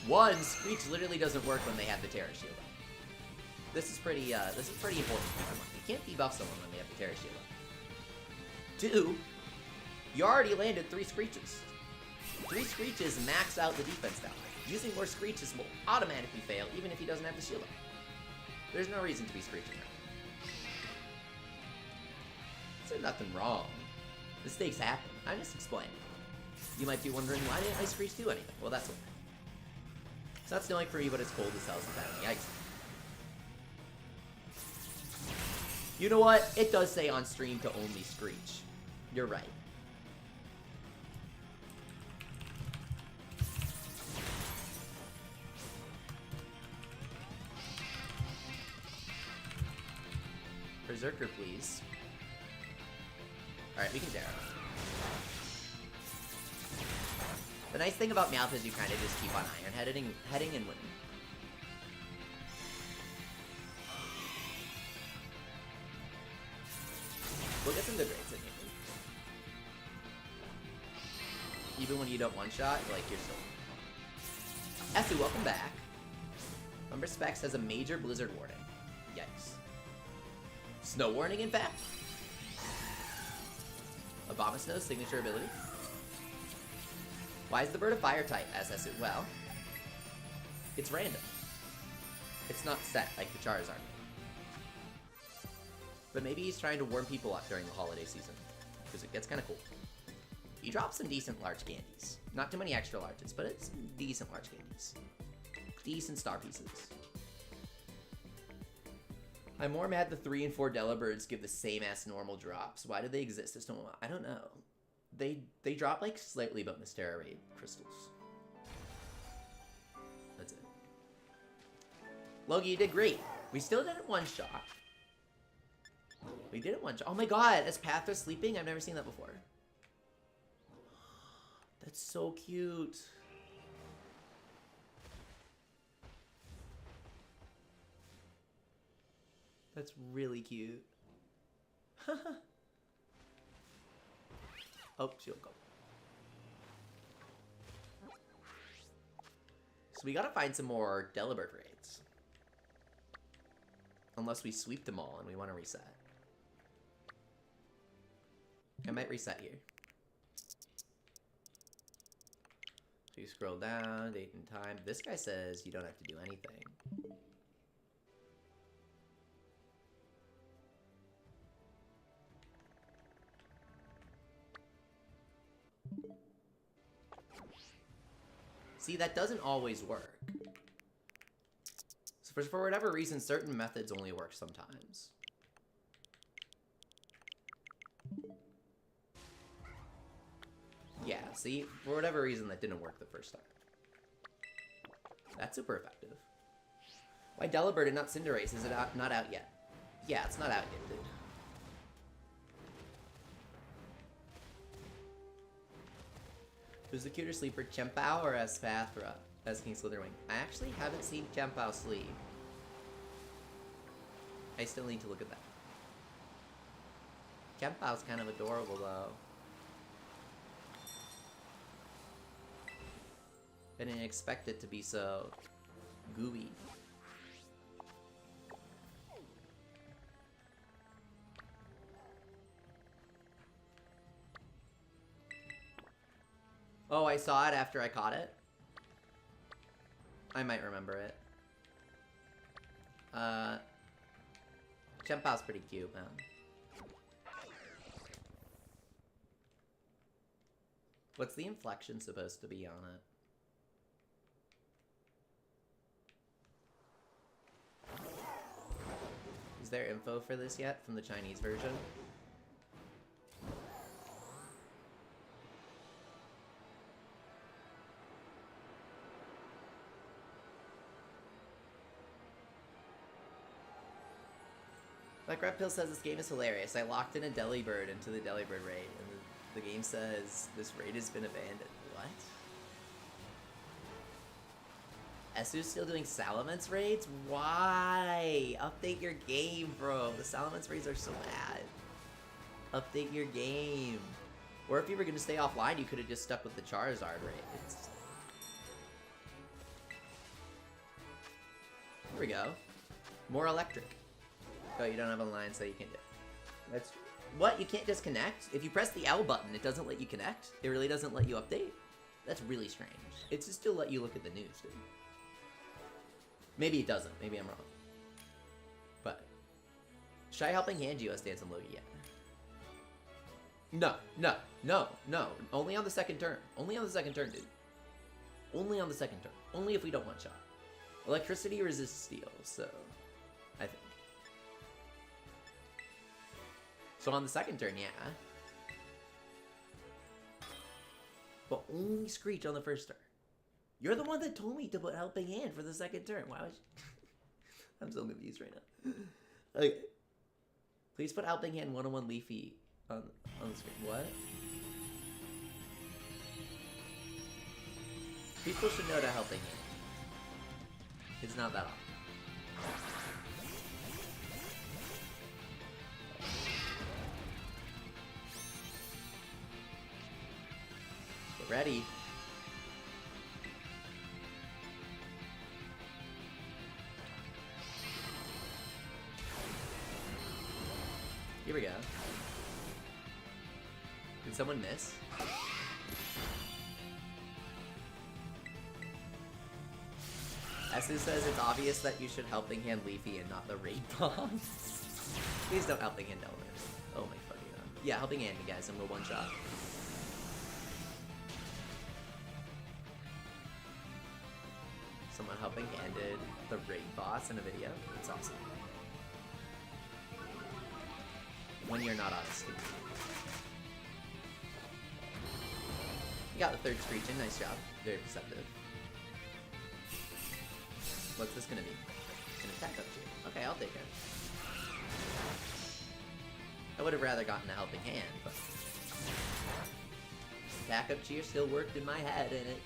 One, Screech literally doesn't work when they have the Tera shield up. This is pretty important to keep in mind. You can't debuff someone when they have the Tera shield up. Two, you already landed 3 Screeches. 3 Screeches max out the defense down. Using more Screeches will automatically fail even if he doesn't have the shield up. There's no reason to be Screeching her. There's nothing wrong. Mistakes happen. I'm just explaining. You might be wondering, why didn't my Screech do anything? Well, that's what. It's not snowing for me, but it's cold as hell without any ice. You know what? It does say on stream to only Screech. You're right. Berserker, please. Alright, we can Tera. The nice thing about Meowth is you kind of just keep on iron heading and winning. We'll get some good rates in here. Even when you don't one-shot, like, you're still... Esu, welcome back. Remember Specs has a major blizzard warning. Yikes. Snow warning, in fact. Abomasnow's signature ability. Why is the bird a fire type, as Esu? Well, it's random. It's not set like the Charizard. But maybe he's trying to warm people up during the holiday season, because it gets kind of cool. He drops some decent large candies. Not too many extra larges, but it's decent large candies. Decent star pieces. I'm more mad the 3 and 4 Delibirds give the same ass normal drops. Why do they exist as normal? I don't know. They drop like slightly bonus Tera Raid crystals. That's it. Logie, you did great. We still didn't one-shot. We didn't one-shot. Oh my god, is Pathra sleeping? I've never seen that before. That's so cute. That's really cute. Oh, she'll go. So we gotta find some more Delibird raids. Unless we sweep them all and we want to reset. I might reset here. So you scroll down, date and time. This guy says you don't have to do anything. See, that doesn't always work. So for whatever reason, certain methods only work sometimes. Yeah, see? For whatever reason, that didn't work the first time. That's super effective. Why Delibird and not Cinderace? Is it not out yet? Yeah, it's not out yet, dude. Who's the cuter sleeper, Chempao or Espathra as King Slitherwing? I actually haven't seen Chempao sleep. I still need to look at that. Chempao's kind of adorable though. I didn't expect it to be so gooey. Oh, I saw it after I caught it? I might remember it. Chempao's pretty cute, man. What's the inflection supposed to be on it? Is there info for this yet from the Chinese version? Like Red Pill says, this game is hilarious. I locked in a Delibird into the Delibird raid, and the game says this raid has been abandoned. What? Esu's still doing Salamence raids? Why? Update your game, bro. The Salamence raids are so bad. Update your game. Or if you were going to stay offline, you could have just stuck with the Charizard raids. Here we go. More electric. Oh, you don't have online, so you can't do it. That's true. What? You can't disconnect? If you press the L button, it doesn't let you connect? It really doesn't let you update? That's really strange. It's just still let you look at the news, dude. Maybe it doesn't. Maybe I'm wrong. But should I helping hand you us dance and Logi yet? No, no, no, no. Only on the second turn. Only on the second turn, dude. Only on the second turn. Only if we don't one-shot. Electricity resists steel, so I think. So on the second turn, yeah. But only Screech on the first turn. You're the one that told me to put Helping Hand for the second turn. Why would you? I'm so confused right now. Okay. Please put Helping Hand 101 Leafy on the screen. What? People should know to Helping Hand. It's not that often. Get ready. Here we go. Did someone miss? Esu says it's obvious that you should Helping Hand Leafy and not the Raid Bomb. Please don't Helping Hand Delibird. Oh my fucking god. Yeah, Helping Hand me, guys, and we'll one shot. Someone Helping Handed the Raid Boss in a video. It's awesome. When you're not on Steam. You got the third Screech in. Nice job. Very perceptive. What's this gonna be? An attack up to you. Okay, I'll take it. I would have rather gotten a Helping Hand, but attack up cheer still worked in my head, and it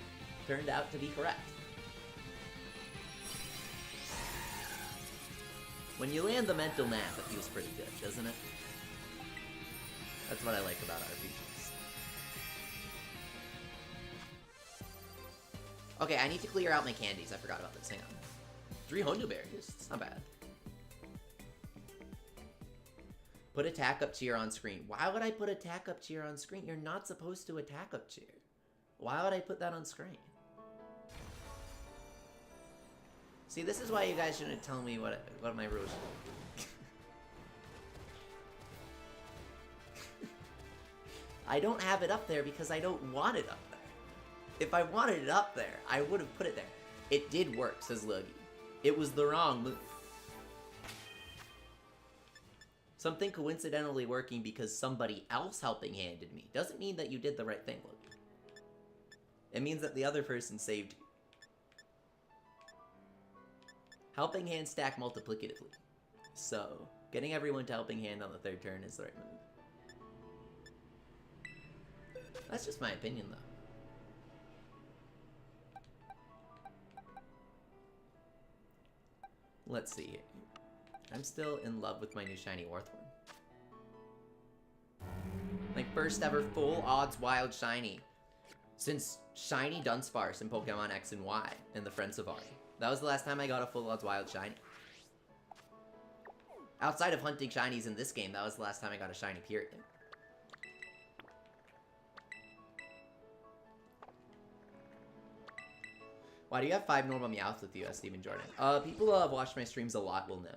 turned out to be correct. When you land the mental math, it feels pretty good, doesn't it? That's what I like about RPGs. Okay, I need to clear out my candies. I forgot about this. Hang on. 3 Hondo berries. It's not bad. Put attack up cheer on screen. Why would I put attack up cheer on screen? You're not supposed to attack up cheer. Why would I put that on screen? See, this is why you guys shouldn't tell me what my rules are. I don't have it up there because I don't want it up there. If I wanted it up there, I would have put it there. It did work, says Logie. It was the wrong move. Something coincidentally working because somebody else Helping Handed me doesn't mean that you did the right thing, Logie. It means that the other person saved you. Helping Hand stack multiplicatively. So, getting everyone to Helping Hand on the third turn is the right move. That's just my opinion, though. Let's see. I'm still in love with my new shiny Orthworm. My first ever full odds wild shiny. Since shiny Dunsparce in Pokemon X and Y and the Friend Safari. That was the last time I got a full odds wild shiny. Outside of hunting shinies in this game, that was the last time I got a shiny, period. Why do you have 5 normal Meowth with you, Steven Jordan? People who have watched my streams a lot will know.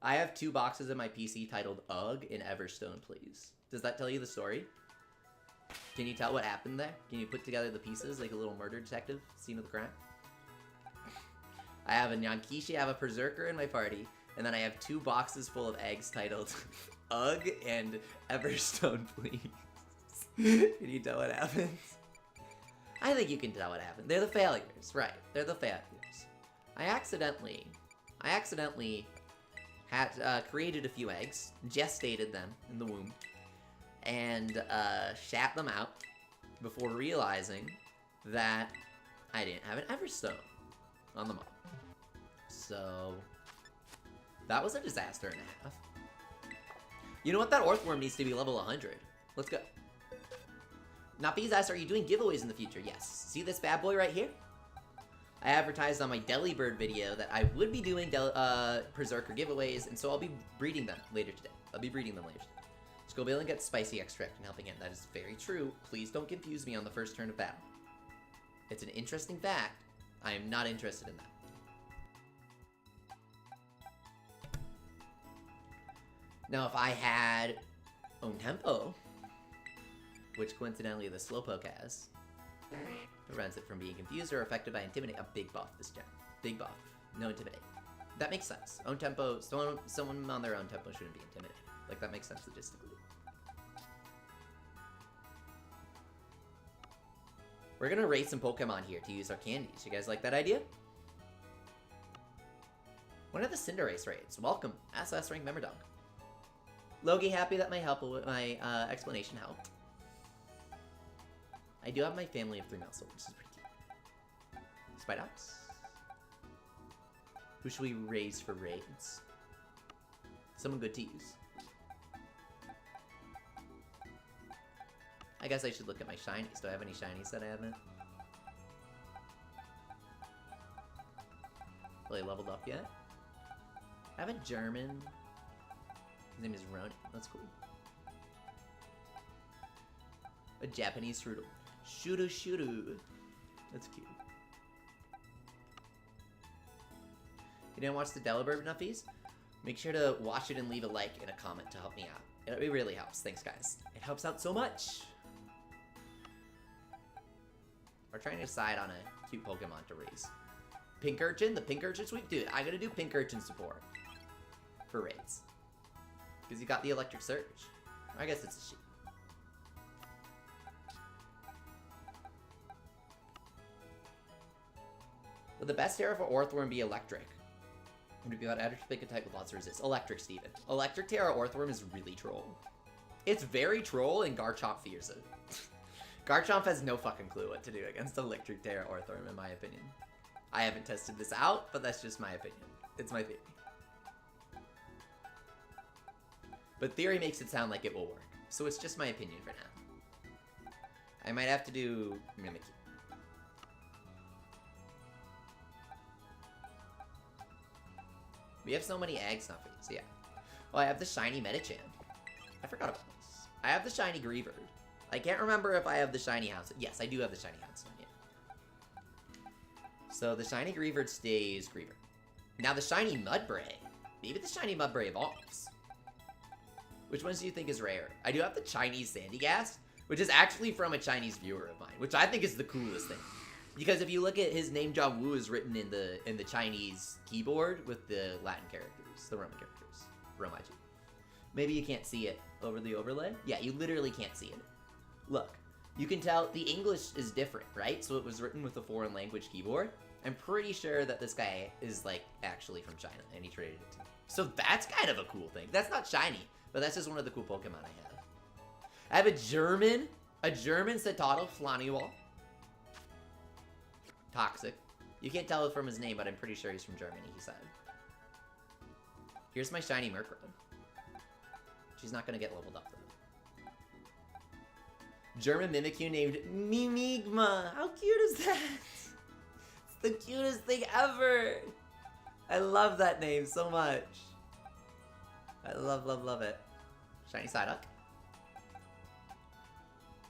I have 2 boxes in my PC titled Ugh in Everstone, please. Does that tell you the story? Can you tell what happened there? Can you put together the pieces like a little murder detective scene of the crime? I have a Nyankishi, I have a Perrserker in my party, and then I have 2 boxes full of eggs titled Ugh and Everstone, please. Can you tell what happens? I think you can tell what happened. They're the failures, right? They're the failures. I accidentally had created a few eggs, gestated them in the womb, and shat them out before realizing that I didn't have an Everstone on the model. So that was a disaster and a half. You know what? That Orthworm needs to be level 100. Let's go. Nafiz asks, are you doing giveaways in the future? Yes. See this bad boy right here? I advertised on my Delibird video that I would be doing Berserker giveaways, and so I'll be breeding them later today. Just go Bill and get spicy extract and helping him. That is very true. Please don't confuse me on the first turn of battle. It's an interesting fact. I am not interested in that. Now, if I had Own Tempo, which coincidentally the Slowpoke has, prevents it from being confused or affected by Intimidate. A big buff this gen. Big buff. No Intimidate. That makes sense. Own Tempo, someone on their own tempo shouldn't be intimidated. Like, that makes sense logistically. We're gonna raise some Pokemon here to use our candies. You guys like that idea? When are the Cinderace raids? Welcome. SS rank member dog. Logie, happy that my explanation helped. I do have my family of 3 mouse, which is pretty cute. Spidops. Who should we raise for raids? Someone good to use. I guess I should look at my shinies. Do I have any shinies that I haven't really leveled up yet? I have a German. His name is Ronan. That's cool. A Japanese Strudel. Shuru. That's cute. You didn't watch the Delibird Nuffies? Make sure to watch it and leave a like and a comment to help me out. It really helps. Thanks, guys. It helps out so much. We're trying to decide on a cute Pokemon to raise. Pink Urchin? The Pink Urchin sweep? Dude, I gotta do Pink Urchin support for raids. Because you got the Electric Surge. I guess it's a sheep. Would the best Tera for Orthworm be electric? Would it be about to pick a type with lots of resist? Electric, Steven. Electric Tera Orthworm is really troll. It's very troll, and Garchomp fears it. Garchomp has no fucking clue what to do against Electric Tera Orthworm, in my opinion. I haven't tested this out, but that's just my opinion. It's my theory. But theory makes it sound like it will work. So it's just my opinion for now. I might have to do Mimikyu. We have so many eggs nuffies, yeah. Oh, I have the shiny Medicham. I forgot about this. I have the shiny Greavard. I can't remember if I have the shiny Hounds. Yes, I do have the shiny Houndsman, yeah. So the shiny Greavard stays Greavard. Now the shiny Mudbray. Maybe the shiny Mudbray evolves. Which ones do you think is rare? I do have the Chinese Sandygast, which is actually from a Chinese viewer of mine, which I think is the coolest thing. Because if you look at his name, John Woo is written in the Chinese keyboard with the Latin characters, the Roman characters, Romaji. Maybe you can't see it over the overlay. Yeah, you literally can't see it. Look, you can tell the English is different, right? So it was written with a foreign language keyboard. I'm pretty sure that this guy is like actually from China and he traded it to me. So that's kind of a cool thing. That's not shiny, but that's just one of the cool Pokemon I have. I have a German Cetadel Flaniwall. Toxic. You can't tell from his name, but I'm pretty sure he's from Germany, he said. Here's my shiny Murkrow. She's not gonna get leveled up, though. German Mimikyu named Mimigma. How cute is that? It's the cutest thing ever. I love that name so much. I love it. Shiny Psyduck.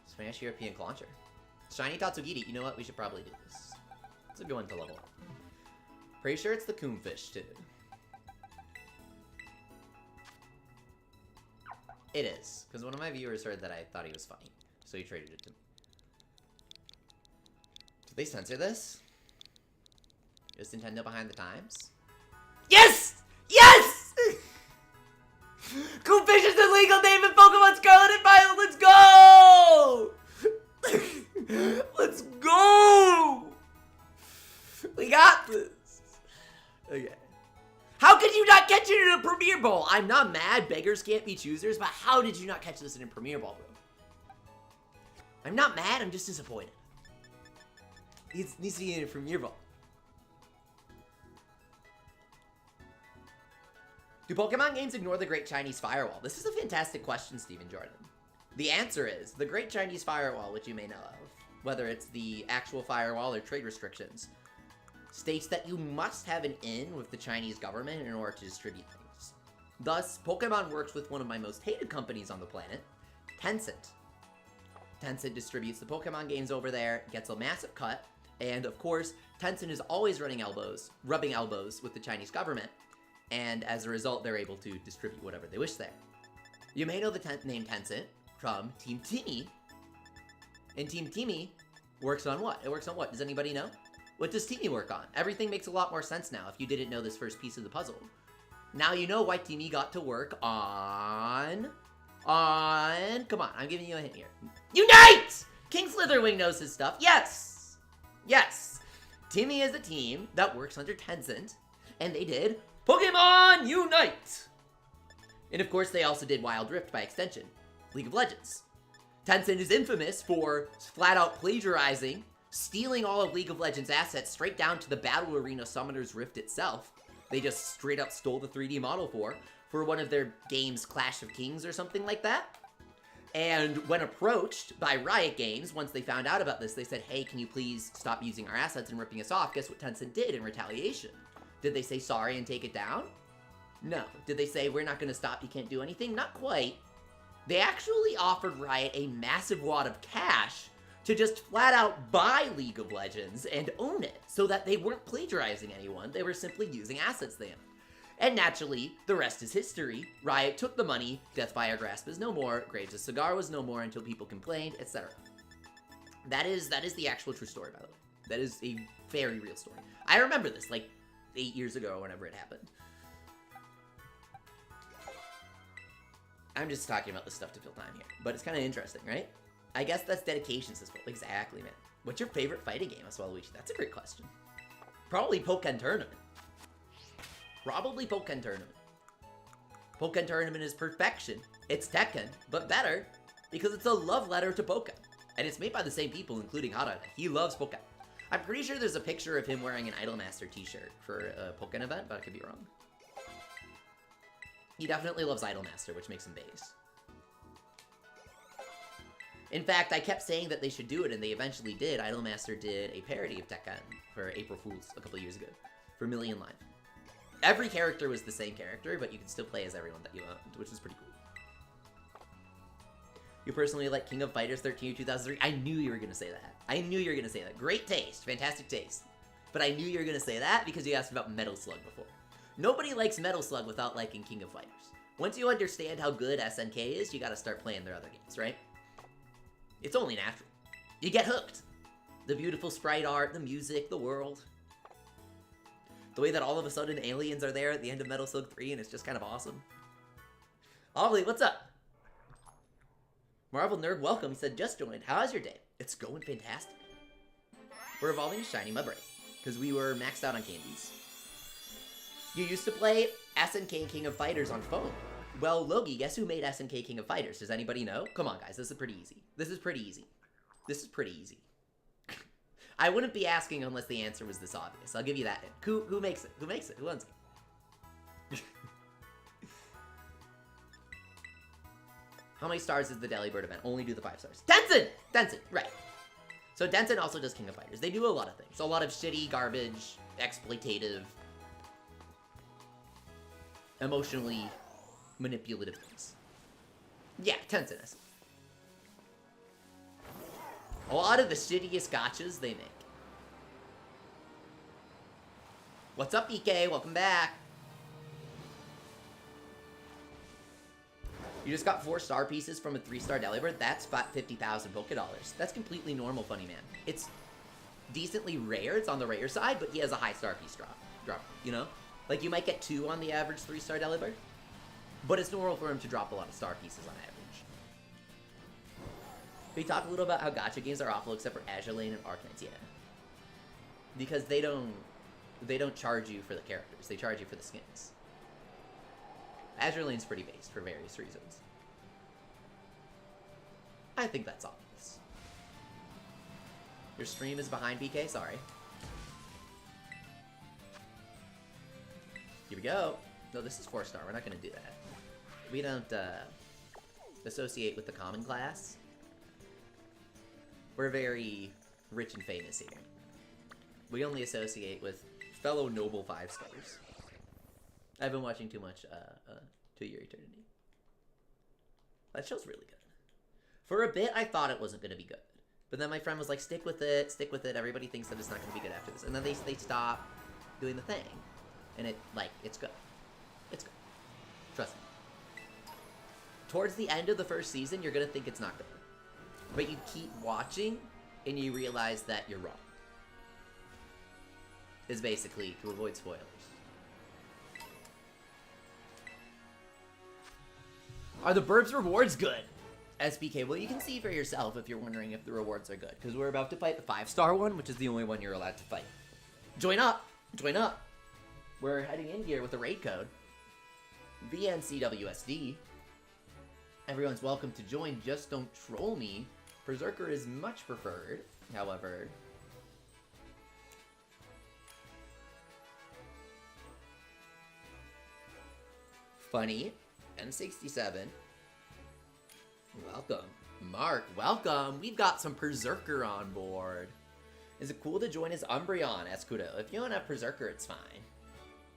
Smash European Clauncher. Shiny Tatsugiri. You know what? We should probably do this. It's a good one to level up. Pretty sure it's the Coomfish, too. It is. Because one of my viewers heard that I thought he was funny. So he traded it to me. Did they censor this? Is Nintendo behind the times? Yes! Yes! Coomfish is the legal name in Pokemon Scarlet and Violet. Let's go! Let's go! We got this. Okay. How could you not catch it in a Premier Bowl? I'm not mad. Beggars can't be choosers, but how did you not catch this in a Premier Bowl, bro? I'm not mad. I'm just disappointed. It needs to be in a Premier Bowl. Do Pokemon games ignore the Great Chinese Firewall? This is a fantastic question, Stephen Jordan. The answer is, the Great Chinese Firewall, which you may know of, whether it's the actual firewall or trade restrictions, states that you must have an in with the Chinese government in order to distribute things. Thus, Pokemon works with one of my most hated companies on the planet, Tencent. Tencent distributes the Pokemon games over there, gets a massive cut, and of course, Tencent is always rubbing elbows with the Chinese government, and as a result, they're able to distribute whatever they wish there. You may know the name Tencent from Team Timmy, and Team Timmy works on what? It works on what? Does anybody know? What does Timmy work on? Everything makes a lot more sense now if you didn't know this first piece of the puzzle. Now you know why Timmy got to work on... Come on, I'm giving you a hint here. Unite! King Slitherwing knows his stuff. Yes! Yes! Timmy is a team that works under Tencent, and they did Pokemon Unite! And of course, they also did Wild Rift by extension, League of Legends. Tencent is infamous for flat-out plagiarizing, stealing all of League of Legends assets straight down to the Battle Arena Summoner's Rift itself. They just straight up stole the 3D model for one of their games, Clash of Kings or something like that. And when approached by Riot Games, once they found out about this, they said, hey, can you please stop using our assets and ripping us off? Guess what Tencent did in retaliation? Did they say sorry and take it down? No. Did they say, we're not going to stop, you can't do anything? Not quite. They actually offered Riot a massive wad of cash to just flat out buy League of Legends and own it, so that they weren't plagiarizing anyone, they were simply using assets they owned. And naturally, the rest is history. Riot took the money, Death by Our Grasp is no more, Graves' a Cigar was no more until people complained, etc. That is the actual true story, by the way. That is a very real story. I remember this, like, 8 years ago or whenever it happened. I'm just talking about this stuff to fill time here, but it's kind of interesting, right? I guess that's dedication system. Exactly, man. What's your favorite fighting game, Waluigi? That's a great question. Probably Pokken Tournament. Probably Pokken Tournament. Pokken Tournament is perfection. It's Tekken, but better, because it's a love letter to Pokken. And it's made by the same people, including Harada. He loves Pokken. I'm pretty sure there's a picture of him wearing an Idolmaster t-shirt for a Pokken event, but I could be wrong. He definitely loves Idolmaster, which makes him base. In fact, I kept saying that they should do it, and they eventually did. Idolmaster did a parody of Tekken for April Fools a couple years ago for Million Live. Every character was the same character, but you can still play as everyone that you owned, which is pretty cool. You personally like King of Fighters 13 or 2003? I knew you were going to say that. I knew you were going to say that. Great taste. Fantastic taste. But I knew you were going to say that because you asked about Metal Slug before. Nobody likes Metal Slug without liking King of Fighters. Once you understand how good SNK is, you got to start playing their other games, right? It's only natural. You get hooked. The beautiful sprite art, the music, the world. The way that all of a sudden aliens are there at the end of Metal Slug 3 and it's just kind of awesome. Ollie, what's up? Marvel Nerd, welcome. He said, just joined. How's your day? It's going fantastic. We're evolving Shiny Mudbray because we were maxed out on candies. You used to play SNK King of Fighters on phone. Well, Logie, guess who made SNK King of Fighters? Does anybody know? Come on, guys. This is pretty easy. This is pretty easy. This is pretty easy. I wouldn't be asking unless the answer was this obvious. I'll give you that. Who makes it? Who makes it? Who owns it? How many stars is the Delibird event? Only do the 5 stars. Denson! Denson, right. So Denson also does King of Fighters. They do a lot of things. So a lot of shitty, garbage, exploitative, emotionally manipulative things. Yeah, Denson is. A lot of the shittiest gotchas they make. What's up, EK? Welcome back. You just got 4 star pieces from a 3-star Delibird. That's 50,000 Poké Dollars. That's completely normal, funny man. It's decently rare. It's on the rare side, but he has a high star piece drop. You know, like you might get 2 on the average 3-star Delibird, but it's normal for him to drop a lot of star pieces on average. Can you talk a little about how gacha games are awful except for Azure Lane and Arcanines? Yeah, because they don't charge you for the characters. They charge you for the skins. Azure Lane's pretty based for various reasons. I think that's obvious. Your stream is behind, BK? Sorry. Here we go. No, this is 4-star. We're not going to do that. We don't associate with the common class. We're very rich and famous here. We only associate with fellow noble 5-stars. I've been watching too much To Your Eternity. That show's really good. For a bit, I thought it wasn't going to be good. But then my friend was like, stick with it, stick with it. Everybody thinks that it's not going to be good after this. And then they stop doing the thing. And it's good. It's good. Trust me. Towards the end of the first season, you're going to think it's not good. But you keep watching, and you realize that you're wrong. Is basically to avoid spoilers. Are the Burbs rewards good? SBK, well, you can see for yourself if you're wondering if the rewards are good. Because we're about to fight the 5-star one, which is the only one you're allowed to fight. Join up! Join up! We're heading in here with the raid code. VNCWSD. Everyone's welcome to join, just don't troll me. Berserker is much preferred, however. Funny. N67. Welcome. Mark, welcome. We've got some Perrserker on board. Is it cool to join as Umbreon, Escudo? If you don't have Perrserker, it's fine.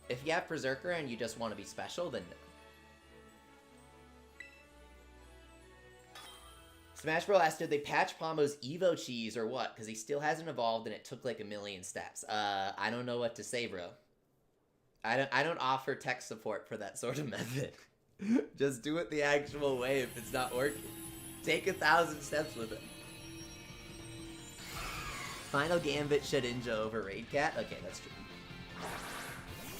If you have Perrserker and you just want to be special, then no. Smash Bros. Asked, did they patch Pombo's Evo cheese or what? Because he still hasn't evolved and it took like 1,000,000 steps. I don't know what to say, bro. I don't offer tech support for that sort of method. Just do it the actual way if it's not working. Take 1,000 steps with it. Final Gambit Shedinja over Raid Cat? Okay, that's true.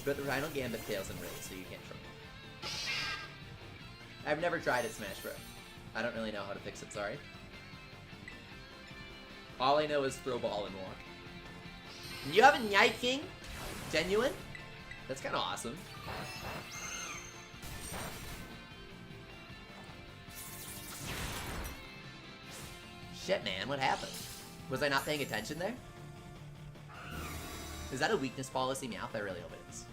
But the Final Gambit fails in Raid, so you can't try it. I've never tried it, Smash Bro. I don't really know how to fix it, sorry. All I know is throw ball and walk. You have a Night King? Genuine? That's kind of awesome. Shit, man, what happened? Was I not paying attention there? Is that a weakness policy, Meowth? I really hope it is.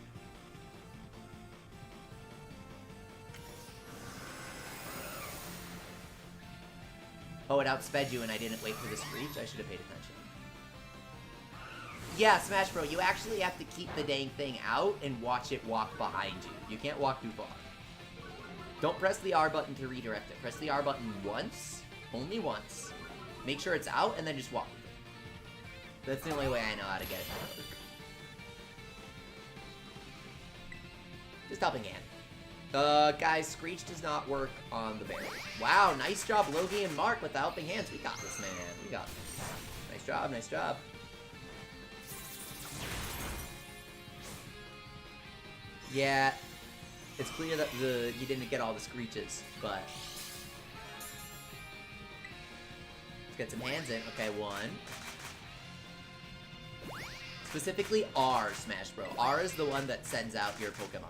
Oh, it outsped you and I didn't wait for the screech? I should have paid attention. Yeah, Smash Bro, you actually have to keep the dang thing out and watch it walk behind you. You can't walk too far. Don't press the R button to redirect it. Press the R button once, only once. Make sure it's out and then just walk with it. That's the only way I know how to get it to work. Just helping hand. Guys, Screech does not work on the bear. Wow, nice job, Logie and Mark with the helping hands. We got this, man. We got this. Nice job, nice job. Yeah, it's clear that you didn't get all the Screeches, but let's get some hands in. Okay, 1. Specifically R, Smash Bro. R is the one that sends out your Pokemon.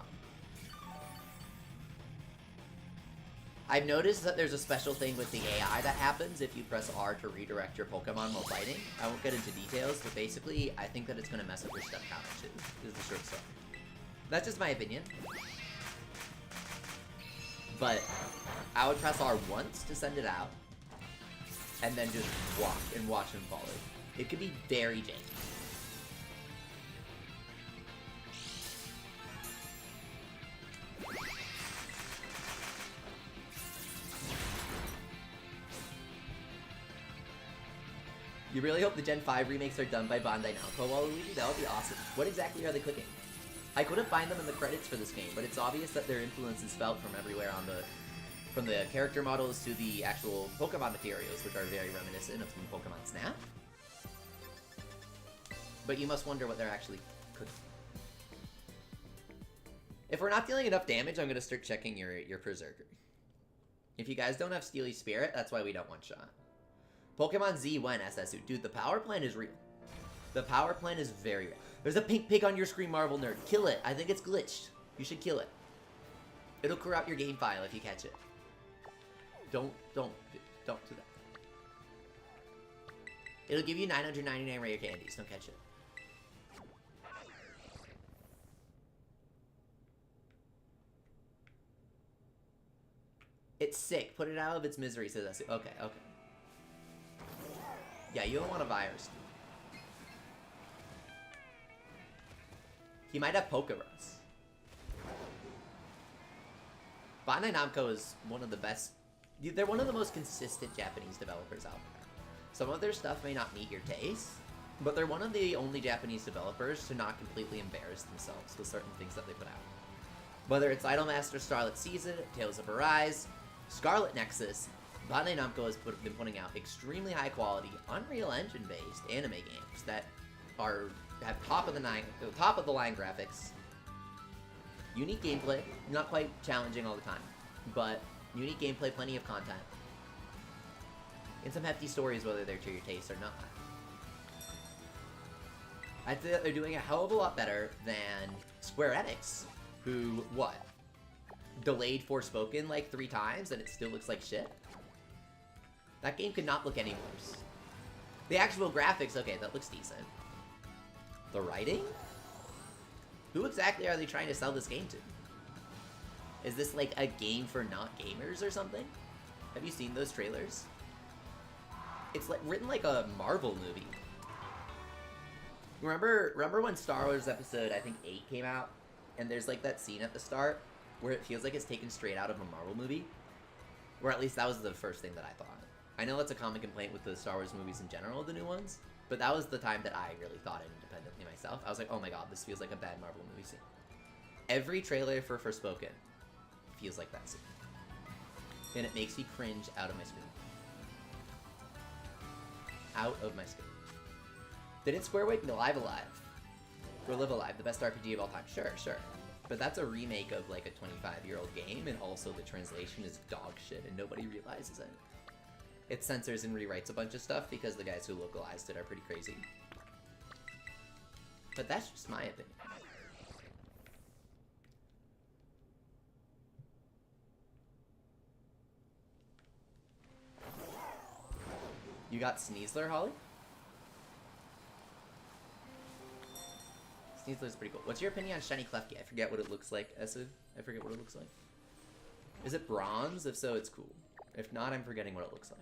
I've noticed that there's a special thing with the AI that happens if you press R to redirect your Pokemon while fighting. I won't get into details, but basically, I think that it's going to mess up your step count too, is the short story. That's just my opinion. But I would press R once to send it out, and then just walk and watch him follow. It could be very janky. You really hope the Gen 5 remakes are done by Bandai Namco, Waluigi? That would be awesome. What exactly are they cooking? I couldn't find them in the credits for this game, but it's obvious that their influence is felt from everywhere on the... From the character models to the actual Pokemon materials, which are very reminiscent of some Pokemon Snap. But you must wonder what they're actually cooking. If we're not dealing enough damage, I'm going to start checking your Perrserker. If you guys don't have Steely Spirit, that's why we don't one-shot. Pokemon Z when SSU. Dude, the power plant is real. The power plant is very real. There's a pink pig on your screen, Marvel Nerd. Kill it. I think it's glitched. You should kill it. It'll corrupt your game file if you catch it. Don't do that. It'll give you 999 rare candies. Don't catch it. It's sick. Put it out of its misery, says SSU. Okay, okay. Yeah, you don't want a virus. He might have Pokerus. Bandai Namco is one of the best... They're one of the most consistent Japanese developers out there. Some of their stuff may not meet your taste, but they're one of the only Japanese developers to not completely embarrass themselves with certain things that they put out. Whether it's Idolmaster Scarlet Season, Tales of Arise, Scarlet Nexus, Bandai Namco has been putting out extremely high quality, Unreal Engine based anime games that have top of the line graphics, unique gameplay, not quite challenging all the time, but unique gameplay, plenty of content, and some hefty stories, whether they're to your taste or not. I'd say that they're doing a hell of a lot better than Square Enix, who, delayed Forspoken like 3 times and it still looks like shit? That game could not look any worse. The actual graphics, okay, that looks decent. The writing? Who exactly are they trying to sell this game to? Is this like a game for not gamers or something? Have you seen those trailers? It's like written like a Marvel movie. Remember when Star Wars Episode, I think 8 came out? And there's like that scene at the start where it feels like it's taken straight out of a Marvel movie? Or at least that was the first thing that I thought. I know that's a common complaint with the Star Wars movies in general, the new ones, but that was the time that I really thought it independently myself. I was like, oh my god, this feels like a bad Marvel movie scene. Every trailer for Forspoken feels like that scene. And it makes me cringe out of my skin. Out of my skin. Didn't Square make Live Alive? Or Live Alive, the best RPG of all time? Sure, sure. But that's a remake of like a 25-year-old game, and also the translation is dog shit, and nobody realizes it. It censors and rewrites a bunch of stuff because the guys who localized it are pretty crazy. But that's just my opinion. You got Sneasler, Holly? Sneasler's pretty cool. What's your opinion on Shiny Klefki? I forget what it looks like, Esu. I forget what it looks like. Is it bronze? If so, it's cool. If not, I'm forgetting what it looks like.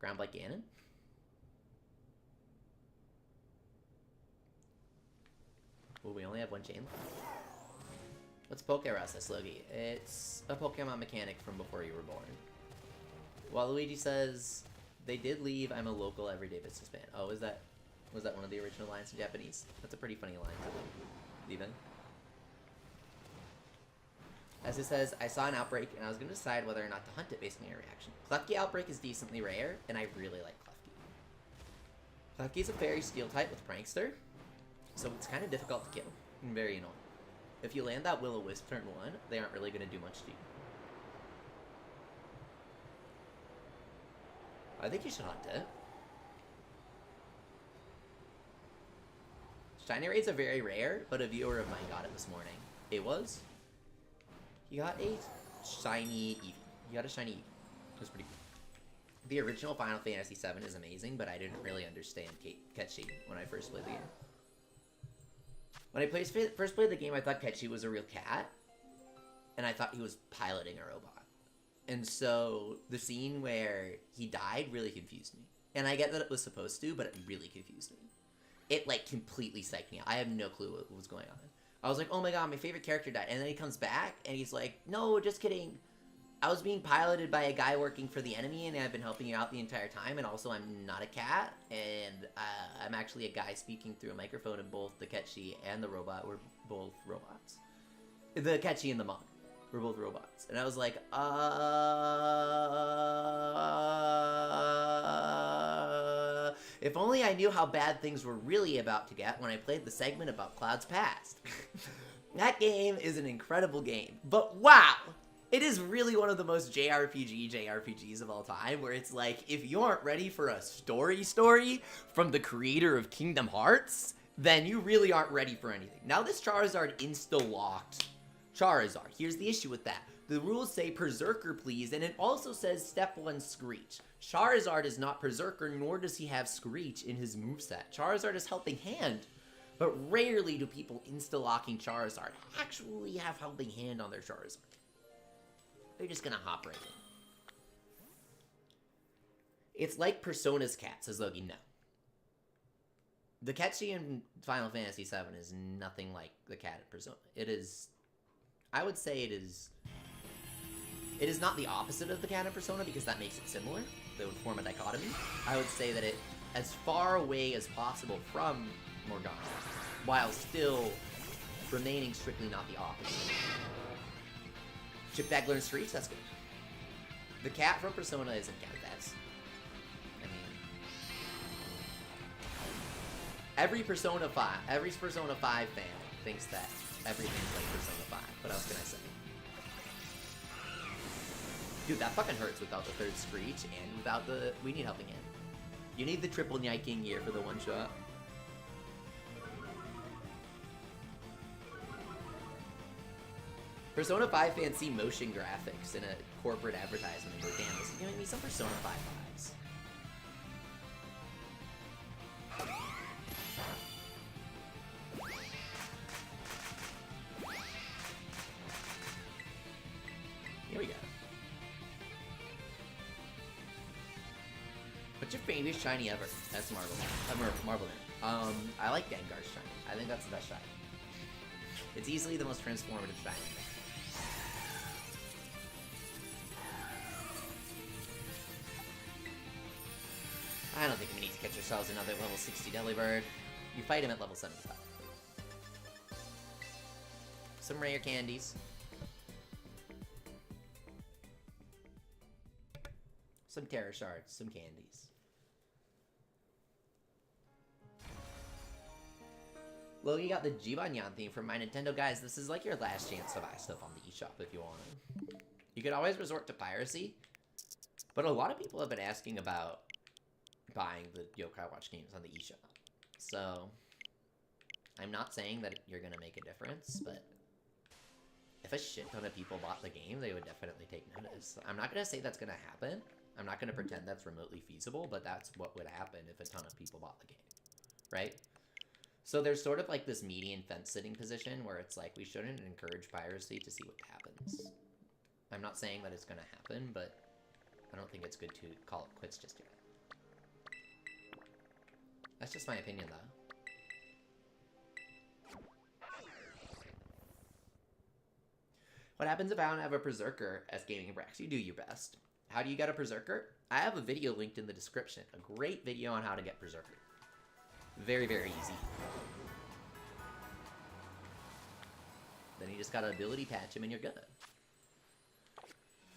Ground like Ganon? Well, we only have one chain left. What's Pokerus, Logie? It's a Pokemon mechanic from before you were born. Waluigi says, they did leave, I'm a local everyday businessman. Oh, was that one of the original lines in Japanese? That's a pretty funny line to leave in. As it says, I saw an outbreak and I was going to decide whether or not to hunt it based on your reaction. Klefki outbreak is decently rare, and I really like Klefki. Klefki is a fairy steel type with Prankster, so it's kind of difficult to kill and very annoying. If you land that Will-O-Wisp turn 1, they aren't really going to do much to you. I think you should hunt it. Shiny raids are very rare, but a viewer of mine got it this morning. It was? He got a shiny Eevee. He got a shiny Eevee. It was pretty cool. The original Final Fantasy VII is amazing, but I didn't really understand Ketchi when I first played the game. When I first played the game, I thought Ketchi was a real cat, and I thought he was piloting a robot. And so the scene where he died really confused me. And I get that it was supposed to, but it really confused me. It, like, completely psyched me out. I have no clue what was going on. I was like, oh my god, my favorite character died. And then he comes back, and he's like, no, just kidding. I was being piloted by a guy working for the enemy, and I've been helping you out the entire time, and also I'm not a cat, and I'm actually a guy speaking through a microphone, and both the Ketchi and the robot were both robots. The Ketchi and the monk were both robots. And I was like, if only I knew how bad things were really about to get when I played the segment about Cloud's past. That game is an incredible game. But wow! It is really one of the most JRPGs of all time, where it's like, if you aren't ready for a story from the creator of Kingdom Hearts, then you really aren't ready for anything. Now this Charizard insta-locked Charizard. Here's the issue with that. The rules say Berserker, please, and it also says Step 1 Screech. Charizard is not Berserker, nor does he have Screech in his moveset. Charizard is Helping Hand, but rarely do people insta-locking Charizard actually have Helping Hand on their Charizard. They're just gonna hop right in. It's like Persona's cat, says Logie. No. The Ketchi in Final Fantasy VII is nothing like the cat in Persona. It is... I would say it is not the opposite of the cat in Persona, because that makes it similar. They would form a dichotomy. I would say that it as far away as possible from Morgana, while still remaining strictly not the opposite. Chipbag learns Screech? That's good. The cat from Persona isn't cat, that's... I mean... Every Persona 5 fan thinks that everything's like Persona 5. What else can I say? Dude, that fucking hurts without the third Screech and without the... We need Helping Hand. You need the triple Nyiking year for the one-shot. Persona 5 fans see motion graphics in a corporate advertisement and go, damn, this is giving me some Persona 5 vibes. Here we go. What's your favorite shiny ever? That's Marvel. I like Gengar's shiny. I think that's the best shiny. It's easily the most transformative shiny. I don't think we need to catch ourselves another level 60 Delibird. You fight him at level 75. Some rare candies. Some Tera shards, some candies. Logie got the Jibanyan theme from my Nintendo. Guys, this is like your last chance to buy stuff on the eShop if you want. You could always resort to piracy, but a lot of people have been asking about buying the Yokai Watch games on the eShop. So, I'm not saying that you're going to make a difference, but if a shit ton of people bought the game, they would definitely take notice. I'm not going to say that's going to happen. I'm not going to pretend that's remotely feasible, but that's what would happen if a ton of people bought the game, right? So there's sort of like this median fence-sitting position where it's like we shouldn't encourage piracy to see what happens. I'm not saying that it's going to happen, but I don't think it's good to call it quits just yet. That's just my opinion, though. What happens if I don't have a Berserker as gaming Brax? You do your best. How do you get a Berserker? I have a video linked in the description. A great video on how to get Berserker. Very, very easy. Then you just gotta ability patch him and you're good.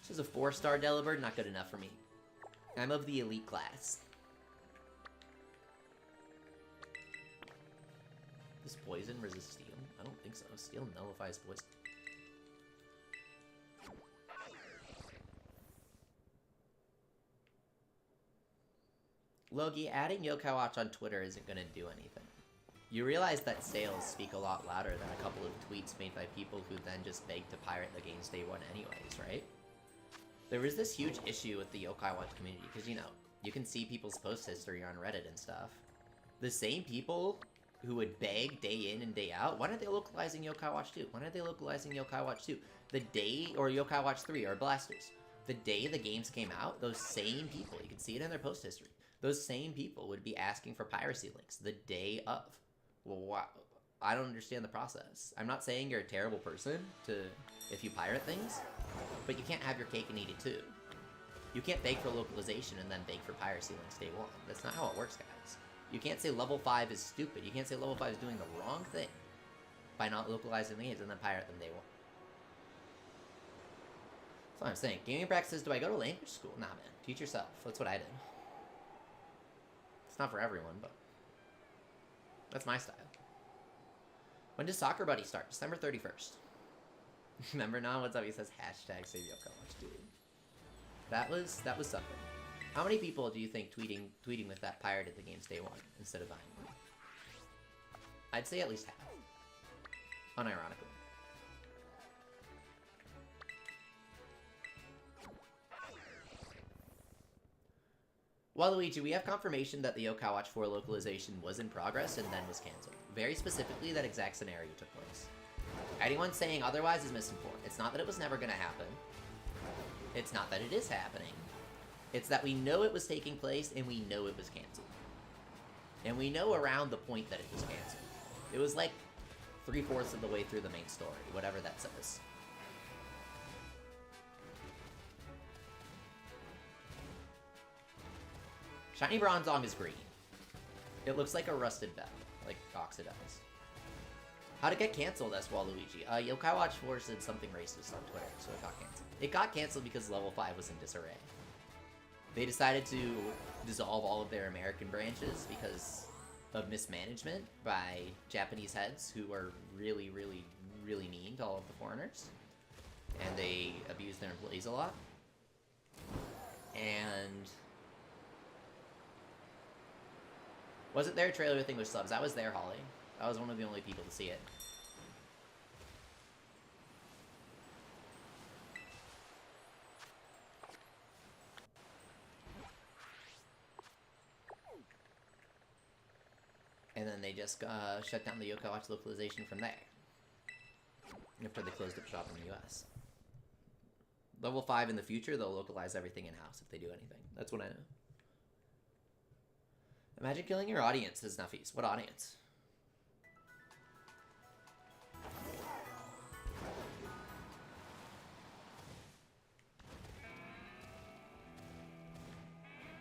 This is a 4-star Delibird, not good enough for me. I'm of the elite class. Does poison resist steel? I don't think so. Steel nullifies poison. Logie, adding Yokai Watch on Twitter isn't gonna do anything. You realize that sales speak a lot louder than a couple of tweets made by people who then just beg to pirate the games day one anyways, right? There was this huge issue with the Yokai Watch community, because, you know, you can see people's post history on Reddit and stuff. The same people who would beg day in and day out, why aren't they localizing Yokai Watch 2? Why aren't they localizing Yokai Watch 2? The day, or Yokai Watch 3, or Blasters. The day the games came out, those same people, you can see it in their post history, those same people would be asking for piracy links the day of. Well, wow. I don't understand the process. I'm not saying you're a terrible person if you pirate things, but you can't have your cake and eat it too. You can't beg for localization and then beg for piracy links day one. That's not how it works, guys. You can't say level 5 is stupid. You can't say level 5 is doing the wrong thing by not localizing the games and then pirate them day one. That's what I'm saying. Gaming Brack says, do I go to language school? Nah, man. Teach yourself. That's what I did. It's not for everyone, but that's my style. When does Soccer Buddy start? December 31st. Remember now? What's up? He says hashtag save Yokai Watch, dude. That was something. How many people do you think tweeting with that pirated the games day one instead of buying one? I'd say at least half. Unironically. Waluigi, we have confirmation that the Yokai Watch 4 localization was in progress and then was cancelled. Very specifically, that exact scenario took place. Anyone saying otherwise is misinformed. It's not that it was never going to happen. It's not that it is happening. It's that we know it was taking place and we know it was cancelled. And we know around the point that it was cancelled. It was like 3/4 of the way through the main story, whatever that says. Shiny Bronzong is green. It looks like a rusted bell, like oxidized. How to get canceled, that's Waluigi. Yokai Watch 4 said something racist on Twitter, so it got canceled. It got canceled because level 5 was in disarray. They decided to dissolve all of their American branches because of mismanagement by Japanese heads who are really, really, really mean to all of the foreigners. And they abuse their employees a lot. And wasn't there a trailer with English subs? I was there, Holly. I was one of the only people to see it. And then they just shut down the Yokai Watch localization from there. After they closed up shop in the US. Level 5 in the future, they'll localize everything in-house if they do anything. That's what I know. Imagine killing your audience, says Nuffies. What audience?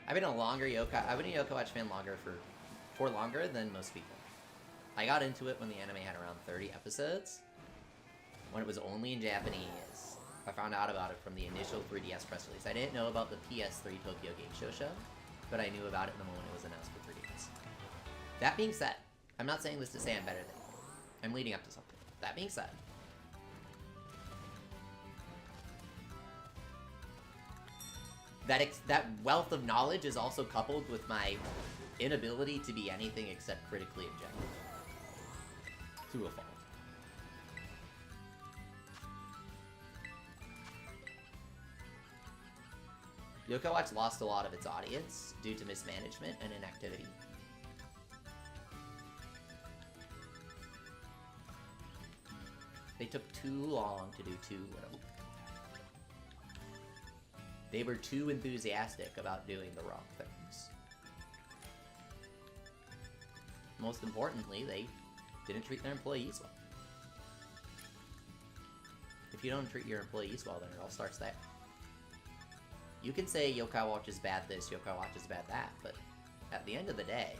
I've been a Yokai Watch fan for longer than most people. I got into it when the anime had around 30 episodes, when it was only in Japanese. I found out about it from the initial 3DS press release. I didn't know about the PS3 Tokyo Game Show, but I knew about it the moment it was announced for 3DS. That being said, I'm not saying this to say I'm better than you. I'm leading up to something. That being said, that wealth of knowledge is also coupled with my inability to be anything except critically objective. To a fault. Yokai Watch lost a lot of its audience due to mismanagement and inactivity. They took too long to do too little. They were too enthusiastic about doing the wrong things. Most importantly, they didn't treat their employees well. If you don't treat your employees well, then it all starts there. You can say Yokai Watch is bad this, Yokai Watch is bad that, but at the end of the day,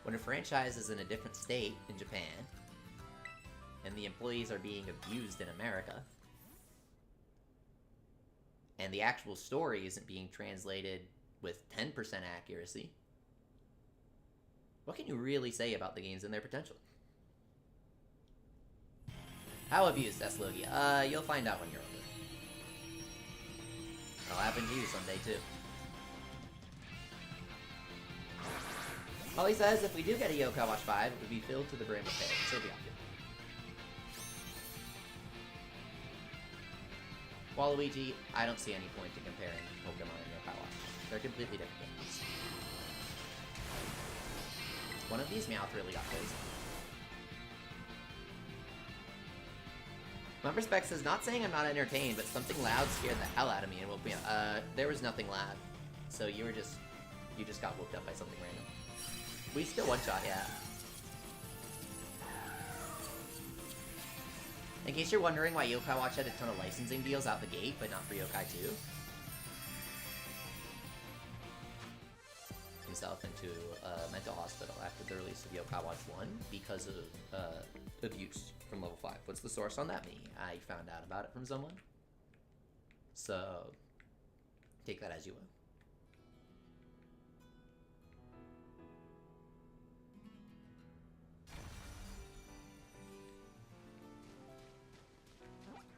when a franchise is in a different state in Japan, and the employees are being abused in America, and the actual story isn't being translated with 10% accuracy, what can you really say about the games and their potential? How abused, Eslogia? You'll find out when you're older. It'll happen to you someday, too. All he says, if we do get a Yokai Watch 5, it would be filled to the brim with hay. So be obvious. Waluigi, I don't see any point in comparing Pokemon and Yokai Watch. They're completely different games. One of these Meowth really got poisoned. Mum Respect says, not saying I'm not entertained, but something loud scared the hell out of me and woke me up. There was nothing loud. So you just got woke up by something random. We still one-shot, yeah. In case you're wondering why Yokai Watch had a ton of licensing deals out the gate, but not for Yokai 2. Himself into a mental hospital after the release of Yokai Watch 1 because of abuse from level 5. What's the source on that? Me. I found out about it from someone. So, take that as you will.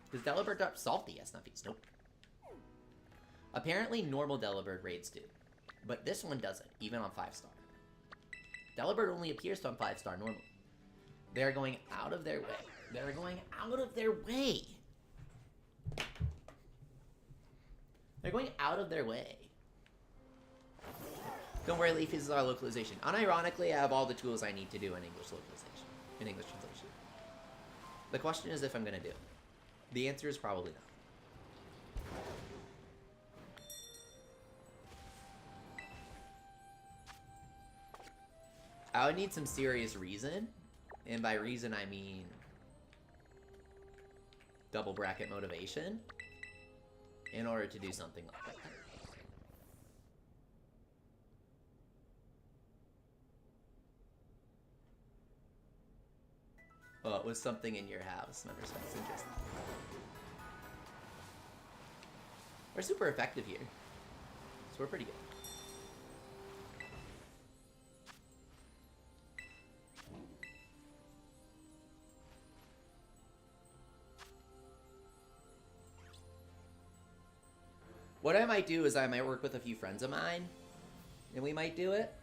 Does Delibird drop salty? Yes, not feast. Nope. Apparently, normal Delibird raids do. But this one doesn't, even on 5-star. Delibird only appears on 5-star normally. They're going out of their way. They're going out of their way. They're going out of their way. Don't worry, Leaf, this is our localization. Unironically, I have all the tools I need to do in English localization. In English translation. The question is if I'm going to do it. The answer is probably not. I would need some serious reason, and by reason I mean double bracket motivation, in order to do something like that. Oh, it was something in your house. My respect's interesting. We're super effective here, so we're pretty good. What I might do is I might work with a few friends of mine, and we might do it,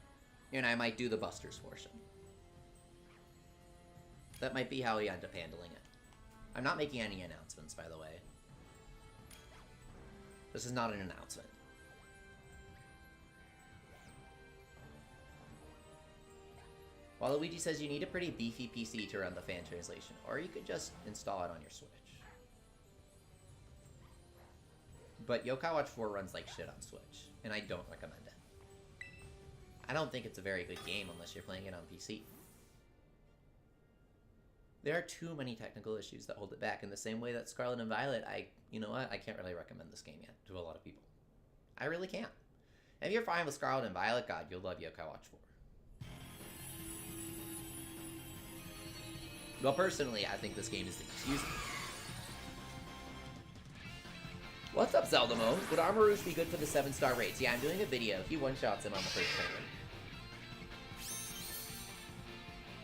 and I might do the Busters portion. That might be how we end up handling it. I'm not making any announcements, by the way. This is not an announcement. Waluigi says you need a pretty beefy PC to run the fan translation, or you could just install it on your Switch. But Yokai Watch 4 runs like shit on Switch, and I don't recommend it. I don't think it's a very good game unless you're playing it on PC. There are too many technical issues that hold it back, in the same way that Scarlet and Violet, you know what, I can't really recommend this game yet to a lot of people. I really can't. If you're fine with Scarlet and Violet, God, you'll love Yokai Watch 4. Well, personally, I think this game is the confusing. What's up, Zeldamo? Would Armarouge be good for the 7-star rates? Yeah, I'm doing a video. He one-shots him on the first turn.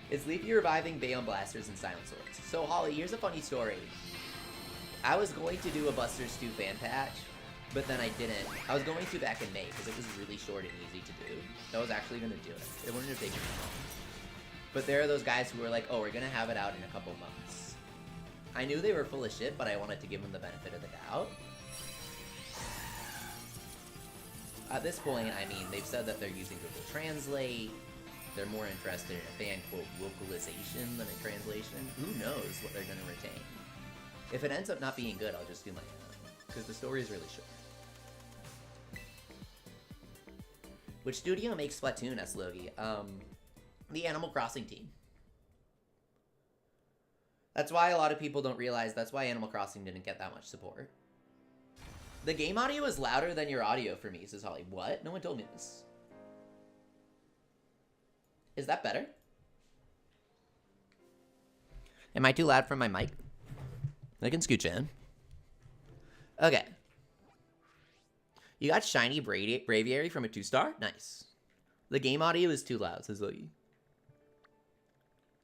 Is Leafy reviving Bayon Blasters and Silent Swords? So, Holly, here's a funny story. I was going to do a Busters 2 fan patch, but then I didn't. I was going to back in May, because it was really short and easy to do. I was actually going to do it. It wouldn't have taken me long. But there are those guys who were like, oh, we're going to have it out in a couple months. I knew they were full of shit, but I wanted to give them the benefit of the doubt. At this point, I mean, they've said that they're using Google Translate. They're more interested in a fan, quote, localization than a translation. Who knows what they're going to retain? If it ends up not being good, I'll just do my own, because the story is really short. Which studio makes Splatoon, S-Logi? The Animal Crossing team. That's why a lot of people don't realize that's why Animal Crossing didn't get that much support. The game audio is louder than your audio for me, says Holly. What? No one told me this. Is that better? Am I too loud from my mic? I can scooch in. Okay. You got Shiny Braviary from a 2-star? Nice. The game audio is too loud, says Logie.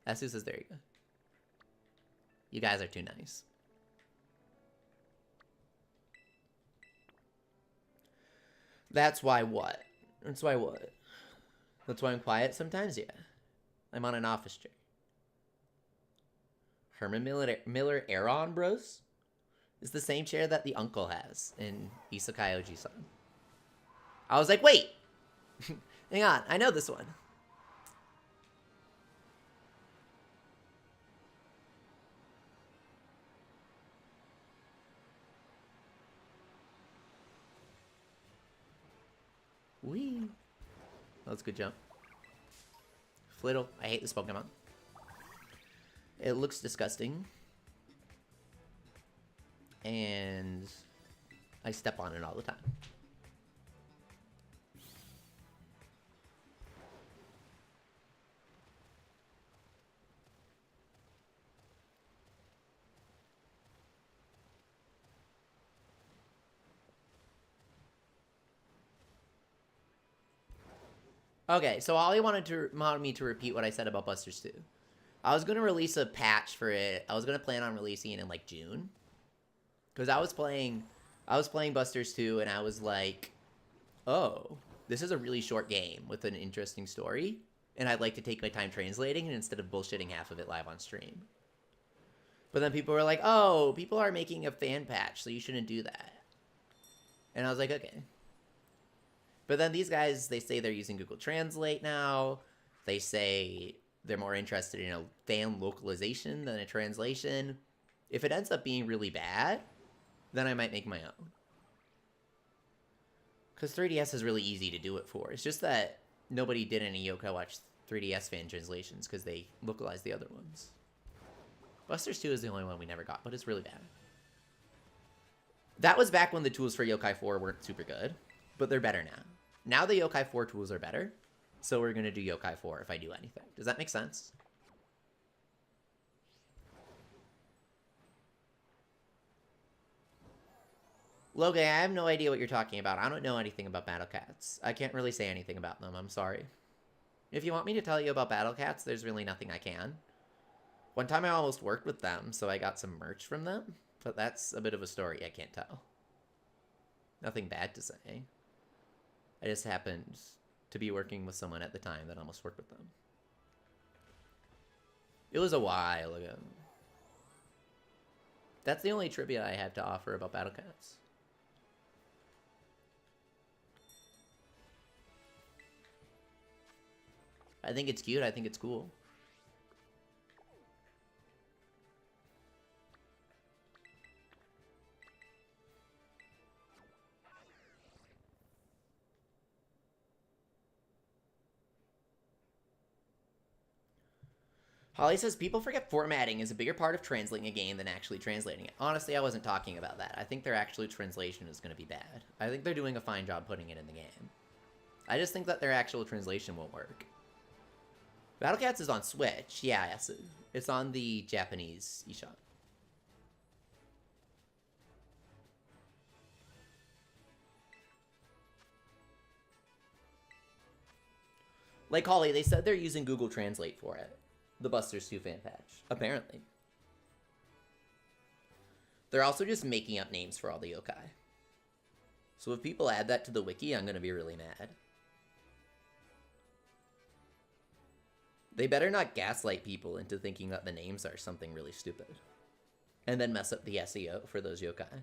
Esu says, there you go. You guys are too nice. That's why what? That's why what? That's why I'm quiet sometimes, yeah. I'm on an office chair. Herman Miller Aeron Bros? Is the same chair that the uncle has in Isekai Oji-san. I was like, wait! Hang on, I know this one. Whee! That was a good jump. Flittle. I hate this Pokemon. It looks disgusting. And I step on it all the time. Okay, so Ollie wanted me to repeat what I said about Busters 2. I was going to release a patch for it. I was going to plan on releasing it in, like, June. Because I was playing Busters 2, and I was like, oh, this is a really short game with an interesting story. And I'd like to take my time translating it instead of bullshitting half of it live on stream. But then people were like, oh, people are making a fan patch, so you shouldn't do that. And I was like, okay. But then these guys, they say they're using Google Translate now. They say they're more interested in a fan localization than a translation. If it ends up being really bad, then I might make my own. Because 3DS is really easy to do it for. It's just that nobody did any Yokai Watch 3DS fan translations because they localized the other ones. Busters 2 is the only one we never got, but it's really bad. That was back when the tools for Yokai 4 weren't super good, but they're better now. Now the Yokai 4 tools are better, so we're going to do Yokai 4 if I do anything. Does that make sense? Logan, I have no idea what you're talking about. I don't know anything about Battle Cats. I can't really say anything about them. I'm sorry. If you want me to tell you about Battle Cats, there's really nothing I can. One time I almost worked with them, so I got some merch from them. But that's a bit of a story I can't tell. Nothing bad to say. I just happened to be working with someone at the time that almost worked with them. It was a while ago. That's the only trivia I have to offer about Battle Cats. I think it's cute. I think it's cool. Holly says, people forget formatting is a bigger part of translating a game than actually translating it. Honestly, I wasn't talking about that. I think their actual translation is going to be bad. I think they're doing a fine job putting it in the game. I just think that their actual translation won't work. Battle Cats is on Switch. Yeah, yes. It's on the Japanese eShop. Like Holly, they said they're using Google Translate for it. The Busters 2 fan patch. Apparently. They're also just making up names for all the yokai. So if people add that to the wiki, I'm going to be really mad. They better not gaslight people into thinking that the names are something really stupid. And then mess up the SEO for those yokai.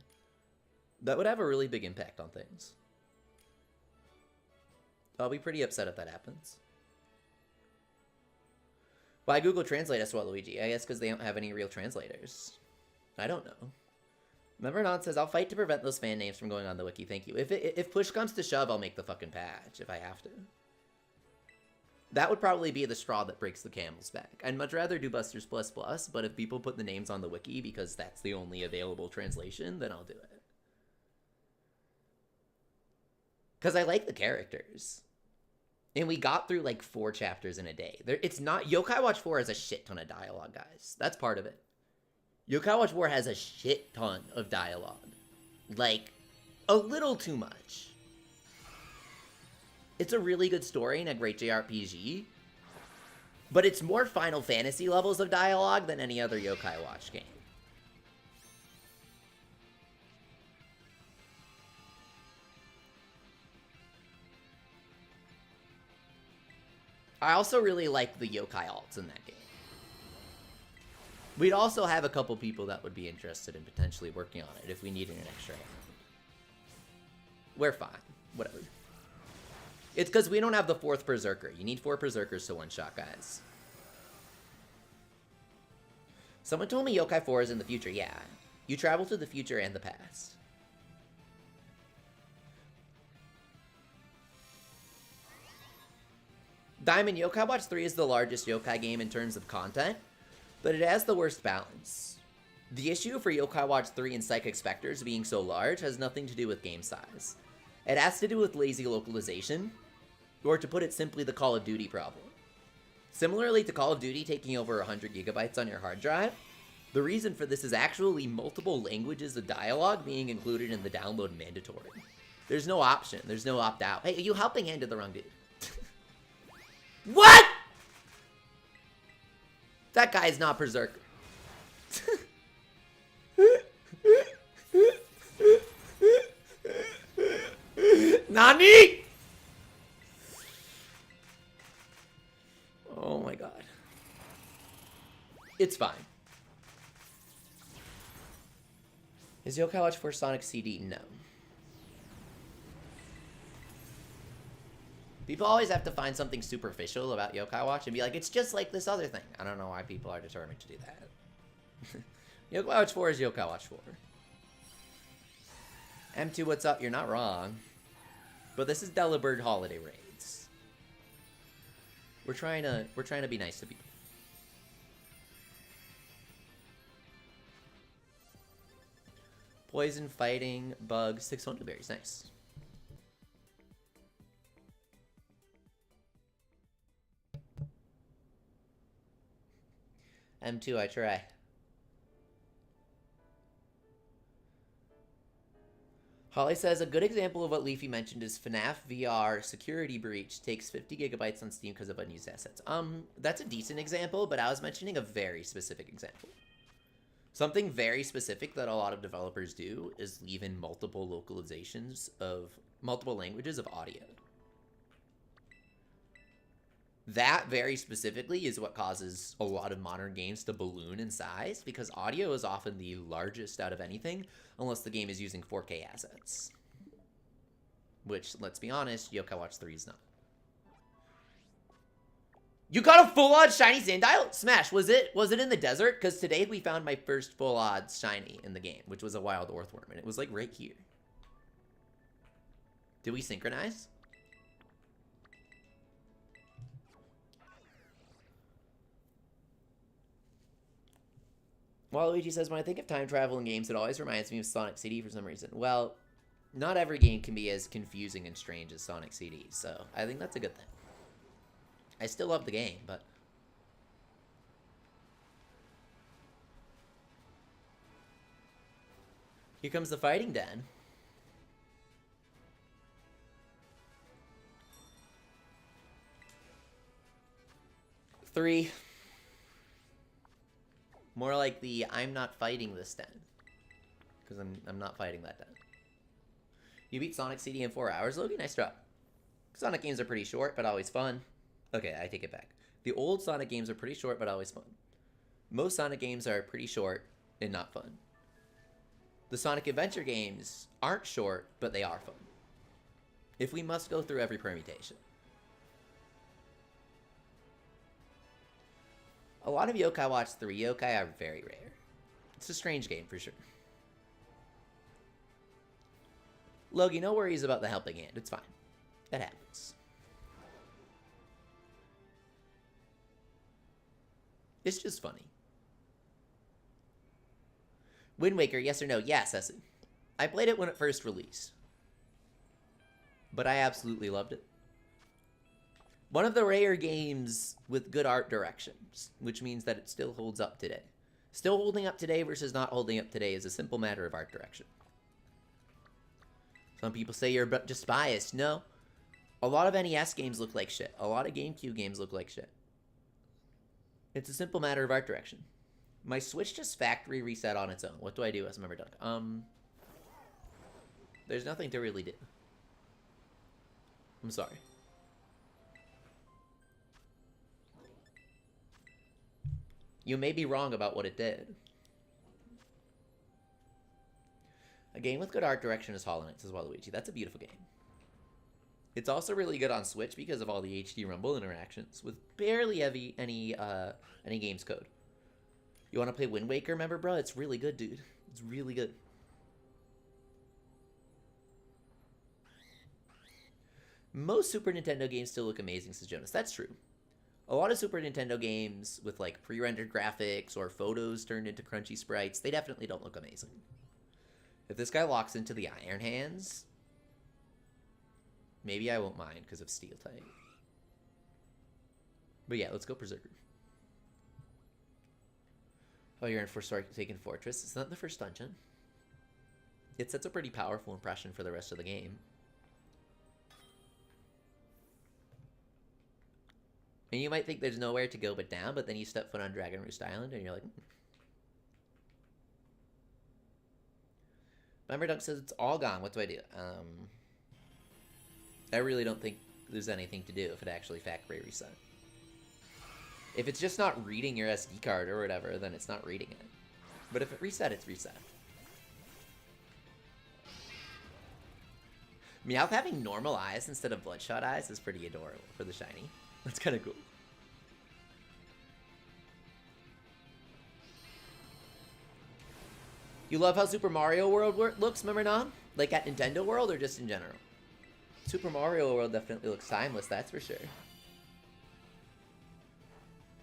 That would have a really big impact on things. I'll be pretty upset if that happens. Why Google Translate as well, Luigi? I guess because they don't have any real translators. I don't know. Remember, Non says, I'll fight to prevent those fan names from going on the wiki. Thank you. If push comes to shove, I'll make the fucking patch if I have to. That would probably be the straw that breaks the camel's back. I'd much rather do Busters++, but if people put the names on the wiki because that's the only available translation, then I'll do it. Because I like the characters. And we got through like 4 chapters in a day. It's not... Yokai Watch 4 has a shit ton of dialogue, guys. That's part of it. Yokai Watch 4 has a shit ton of dialogue. Like, a little too much. It's a really good story and a great JRPG. But it's more Final Fantasy levels of dialogue than any other Yokai Watch game. I also really like the yokai alts in that game. We'd also have a couple people that would be interested in potentially working on it if we needed an extra hand. We're fine. Whatever. It's because we don't have the 4th Berserker. You need 4 Berserkers to one-shot, guys. Someone told me Yokai 4 is in the future. Yeah. You travel to the future and the past. Diamond, Yokai Watch 3 is the largest yokai game in terms of content, but it has the worst balance. The issue for Yokai Watch 3 and Psychic Specters being so large has nothing to do with game size. It has to do with lazy localization, or to put it simply, the Call of Duty problem. Similarly to Call of Duty taking over 100 gigabytes on your hard drive, the reason for this is actually multiple languages of dialogue being included in the download mandatory. There's no option, there's no opt-out. Hey, are you helping handed the wrong dude? What?! That guy is not Berserker. Nani?! Oh my god. It's fine. Is Yokai Watch 4 Sonic CD? No. People always have to find something superficial about Yokai Watch and be like, it's just like this other thing. I don't know why people are determined to do that. Yokai Watch 4 is Yokai Watch 4. M2, what's up? You're not wrong. But this is Delibird holiday raids. We're trying to be nice to people. Poison, fighting, bug, 6 honey berries. Nice. M2, I try. Holly says, a good example of what Leafy mentioned is FNAF VR Security Breach takes 50 gigabytes on Steam because of unused assets. That's a decent example, but I was mentioning a very specific example. Something very specific that a lot of developers do is leave in multiple localizations of multiple languages of audio. That very specifically is what causes a lot of modern games to balloon in size, because audio is often the largest out of anything, unless the game is using 4K assets. Which, let's be honest, Yokai Watch 3 is not. You got a full odds shiny Sandile? Smash, was it in the desert? Because today we found my first full odds shiny in the game, which was a wild Orthworm, and it was like right here. Did we synchronize? Waluigi says, when I think of time travel in games, it always reminds me of Sonic CD for some reason. Well, not every game can be as confusing and strange as Sonic CD, so I think that's a good thing. I still love the game, but... Here comes the fighting den. Three. More like the I'm not fighting this den. Because I'm not fighting that den. You beat Sonic CD in 4 hours, Logan? Nice job. Sonic games are pretty short, but always fun. Okay, I take it back. The old Sonic games are pretty short, but always fun. Most Sonic games are pretty short and not fun. The Sonic Adventure games aren't short, but they are fun. If we must go through every permutation. A lot of Yokai Watch 3 yokai are very rare. It's a strange game for sure. Logie, no worries about the helping hand. It's fine. That happens. It's just funny. Wind Waker, yes or no? Yes, Essen. I played it when it first released. But I absolutely loved it. One of the rare games with good art directions, which means that it still holds up today. Still holding up today versus not holding up today is a simple matter of art direction. Some people say you're just biased. No. A lot of NES games look like shit. A lot of GameCube games look like shit. It's a simple matter of art direction. My Switch just factory reset on its own. What do I do as a member duck? There's nothing to really do. I'm sorry. You may be wrong about what it did. A game with good art direction is Hollow Knight, says Waluigi. That's a beautiful game. It's also really good on Switch because of all the HD Rumble interactions with barely any games code. You want to play Wind Waker, remember, bro? It's really good, dude. It's really good. Most Super Nintendo games still look amazing, says Jonas. That's true. A lot of Super Nintendo games with like pre-rendered graphics or photos turned into crunchy sprites, they definitely don't look amazing. If this guy locks into the Iron Hands, maybe I won't mind because of Steel type. But yeah, let's go Berserker. Oh, you're in Forsaken Fortress. It's not the first dungeon. It sets a pretty powerful impression for the rest of the game. And you might think there's nowhere to go but down, but then you step foot on Dragon Roost Island and you're like, Member Dunk says it's all gone. What do I do? I really don't think there's anything to do if it actually factory reset. If it's just not reading your SD card or whatever, then it's not reading it. But if it reset, it's reset. Meowth having normal eyes instead of bloodshot eyes is pretty adorable for the shiny. That's kind of cool. You love how Super Mario World looks, remember, Nom? Like at Nintendo World or just in general? Super Mario World definitely looks timeless, that's for sure.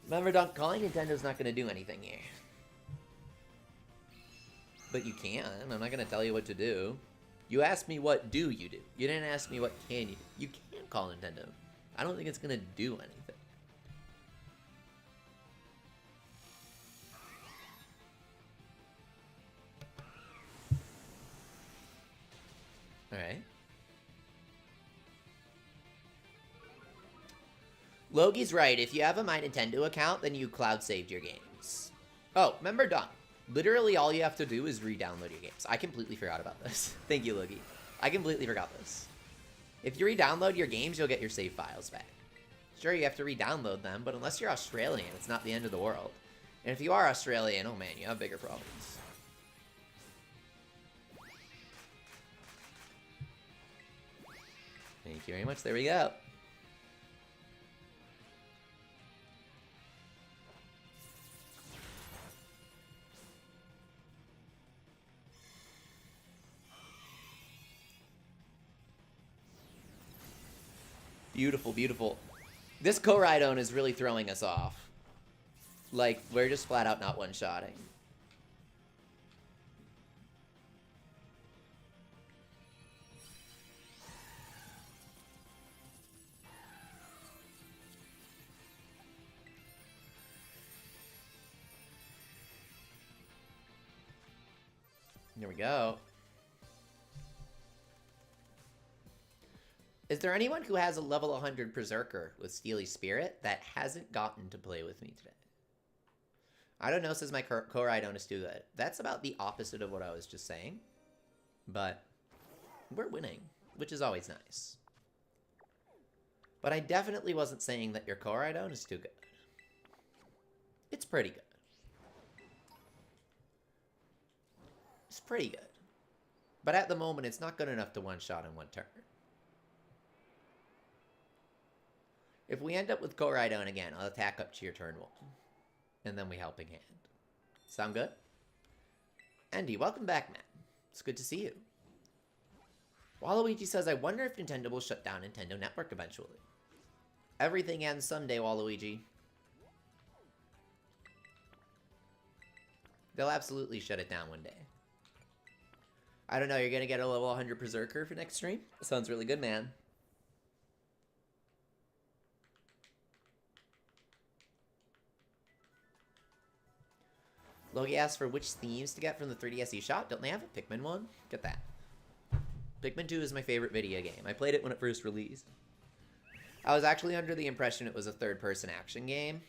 Remember, Dunk, calling Nintendo's not going to do anything here. But you can. I'm not going to tell you what to do. You asked me what do you do. You didn't ask me what can you do. You can call Nintendo. I don't think it's going to do anything. Alright. Logi's right. If you have a My Nintendo account, then you cloud saved your games. Oh, remember, Don. Literally all you have to do is re-download your games. I completely forgot about this. Thank you, Logi. I completely forgot this. If you re-download your games, you'll get your save files back. Sure, you have to re-download them, but unless you're Australian, it's not the end of the world. And if you are Australian, oh man, you have bigger problems. Thank you very much. There we go. Beautiful, beautiful. This Koraidon is really throwing us off. Like, we're just flat out not one-shotting. There we go. Is there anyone who has a level 100 Perrserker with Steely Spirit that hasn't gotten to play with me today? I don't know, says my Koraidon is too good. That's about the opposite of what I was just saying. But we're winning, which is always nice. But I definitely wasn't saying that your Koraidon is too good. It's pretty good. It's pretty good. But at the moment, it's not good enough to one-shot in one turn. If we end up with Koraidon again, I'll attack up to your turn 1. And then we helping hand. Sound good? Andy, welcome back, man. It's good to see you. Waluigi says, I wonder if Nintendo will shut down Nintendo Network eventually. Everything ends someday, Waluigi. They'll absolutely shut it down one day. I don't know, you're gonna get a level 100 Berserker for next stream? Sounds really good, man. Logi asks for which themes to get from the 3DS eShop. Don't they have a Pikmin one? Get that. Pikmin 2 is my favorite video game. I played it when it first released. I was actually under the impression it was a third-person action game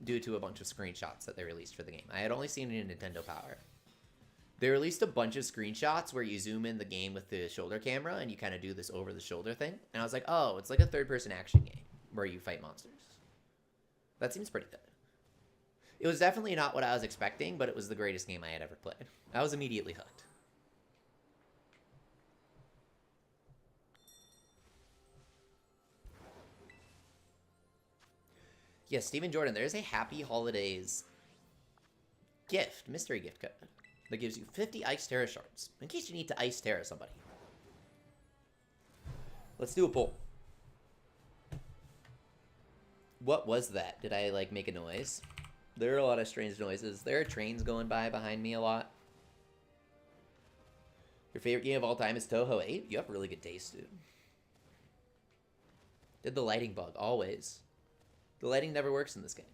due to a bunch of screenshots that they released for the game. I had only seen it in Nintendo Power. They released a bunch of screenshots where you zoom in the game with the shoulder camera and you kind of do this over-the-shoulder thing. And I was like, oh, it's like a third-person action game where you fight monsters. That seems pretty good. It was definitely not what I was expecting, but it was the greatest game I had ever played. I was immediately hooked. Yes, Stephen Jordan, there's a Happy Holidays gift, mystery gift code, that gives you 50 Ice Tera shards, in case you need to Ice Tera somebody. Let's do a poll. What was that? Did I, like, make a noise? There are a lot of strange noises. There are trains going by behind me a lot. Your favorite game of all time is Touhou 8? You have really good taste, dude. Did the lighting bug? Always. The lighting never works in this game.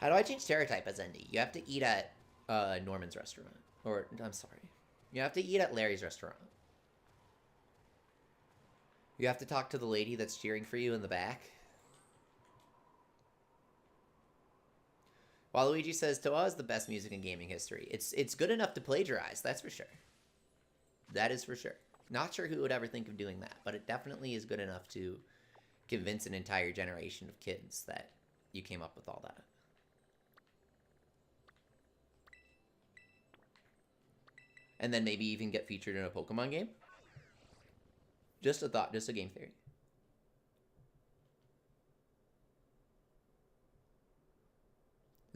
How do I change Tera type as ND? You have to eat at Norman's restaurant. Or, I'm sorry. You have to eat at Larry's restaurant. You have to talk to the lady that's cheering for you in the back. Waluigi says, Toa is the best music in gaming history. It's good enough to plagiarize, that's for sure. That is for sure. Not sure who would ever think of doing that, but it definitely is good enough to convince an entire generation of kids that you came up with all that. And then maybe even get featured in a Pokemon game. Just a thought, just a game theory.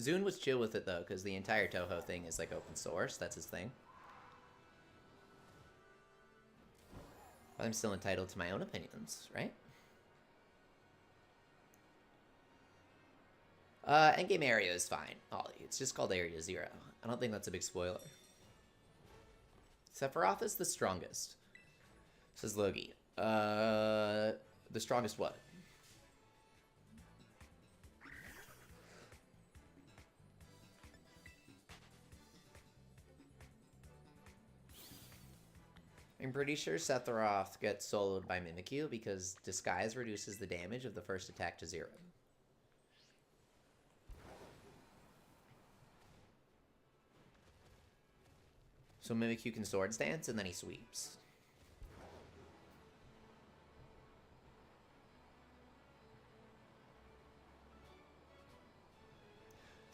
Zune was chill with it, though, because the entire Touhou thing is, like, open source. That's his thing. But I'm still entitled to my own opinions, right? Endgame area is fine, Ollie. It's just called Area 0. I don't think that's a big spoiler. Sephiroth is the strongest, says Logie. The strongest what? I'm pretty sure Sephiroth gets soloed by Mimikyu because Disguise reduces the damage of the first attack to 0. So Mimikyu can Swords Dance and then he sweeps.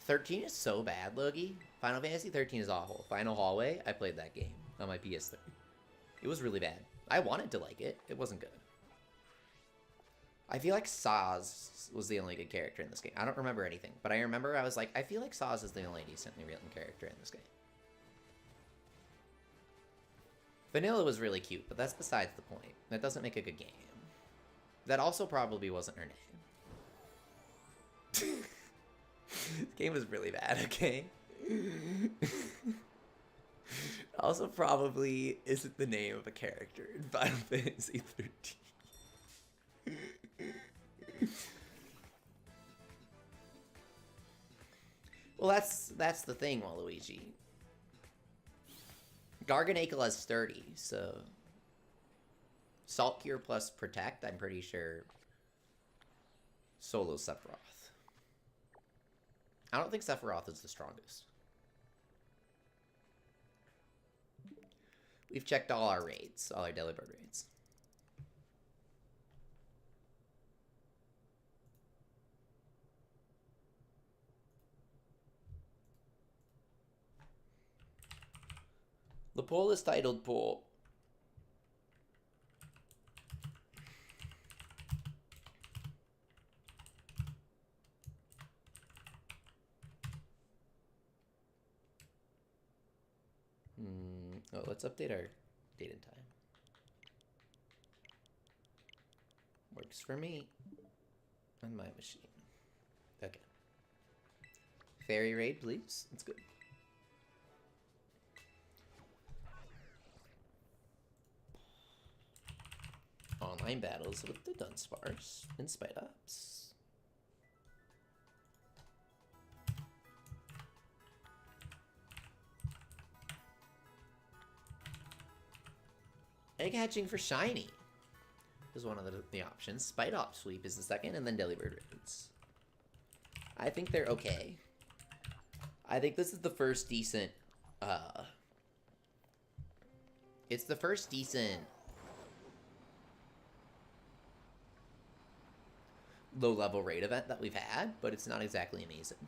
"13 is so bad, Logie. Final Fantasy 13 is awful. Final Hallway, I played that game on my PS3. It was really bad. I wanted to like it. It wasn't good. I feel like Saz was the only good character in this game. I don't remember anything, but I remember I was like, I feel like Saz is the only decently written character in this game. Vanilla was really cute, but that's besides the point. That doesn't make a good game. That also probably wasn't her name. This game was really bad, okay? Also probably isn't the name of a character in Final Fantasy 13. Well, that's the thing, Waluigi. Garganacl has 30, so... Salt Cure plus Protect, I'm pretty sure... Solo Sephiroth. I don't think Sephiroth is the strongest. We've checked all our raids, all our Delibird raids. The poll is titled Poll. Oh, let's update our date and time. Works for me on my machine. Okay. Fairy raid, please. That's good. Online battles with the Dunsparce and Spite Ups. Egg hatching for shiny is one of the options. Spite Op sweep is the second, and then Delibird raids. I think they're okay. I think this is the first decent, it's the first decent low-level raid event that we've had, but it's not exactly amazing.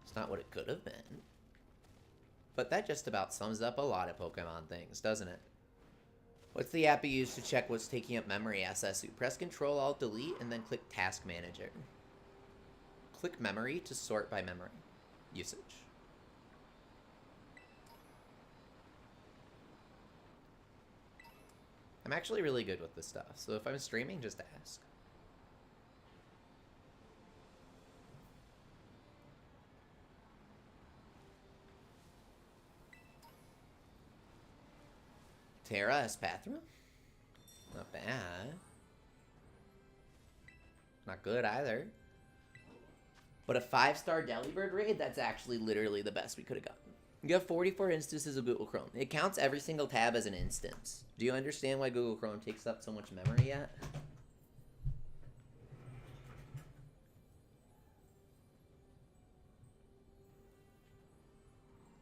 It's not what it could have been. But that just about sums up a lot of Pokemon things, doesn't it? What's the app you use to check what's taking up memory? SSU. Press Control Alt Delete and then click Task Manager. Click Memory to sort by memory usage. I'm actually really good with this stuff, so if I'm streaming, just ask. Tera Espathra? Not bad. Not good either. But a 5-star Delibird raid, that's actually literally the best we could have gotten. You have 44 instances of Google Chrome. It counts every single tab as an instance. Do you understand why Google Chrome takes up so much memory yet?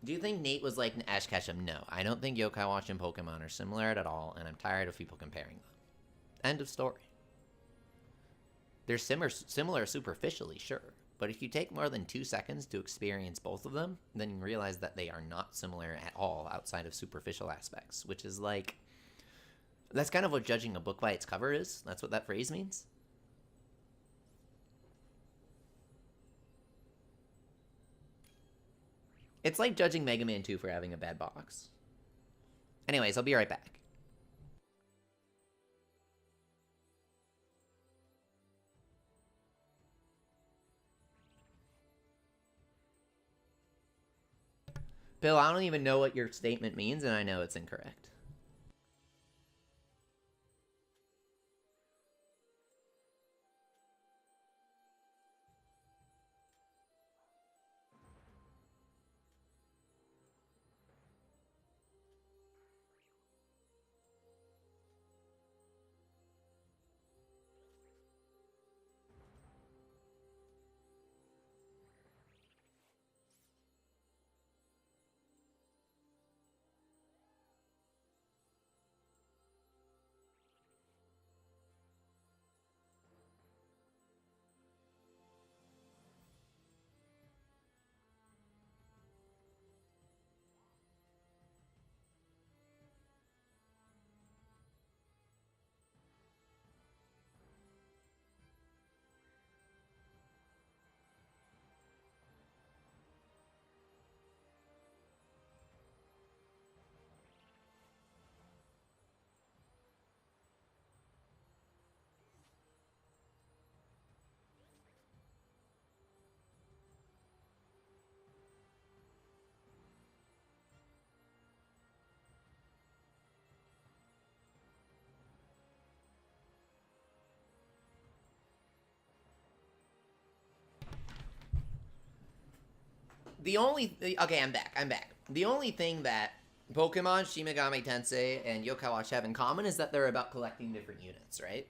Do you think Nate was like an Ash Ketchum? No, I don't think Yokai Watch and Pokemon are similar at all, and I'm tired of people comparing them. End of story. They're similar superficially, sure, but if you take more than 2 seconds to experience both of them, then you realize that they are not similar at all outside of superficial aspects, which is like, that's kind of what judging a book by its cover is. That's what that phrase means. It's like judging Mega Man 2 for having a bad box. Anyways, I'll be right back. Bill, I don't even know what your statement means, and I know it's incorrect. Okay, I'm back. The only thing that Pokemon, Shin Megami Tensei, and Yokai Watch have in common is that they're about collecting different units, right?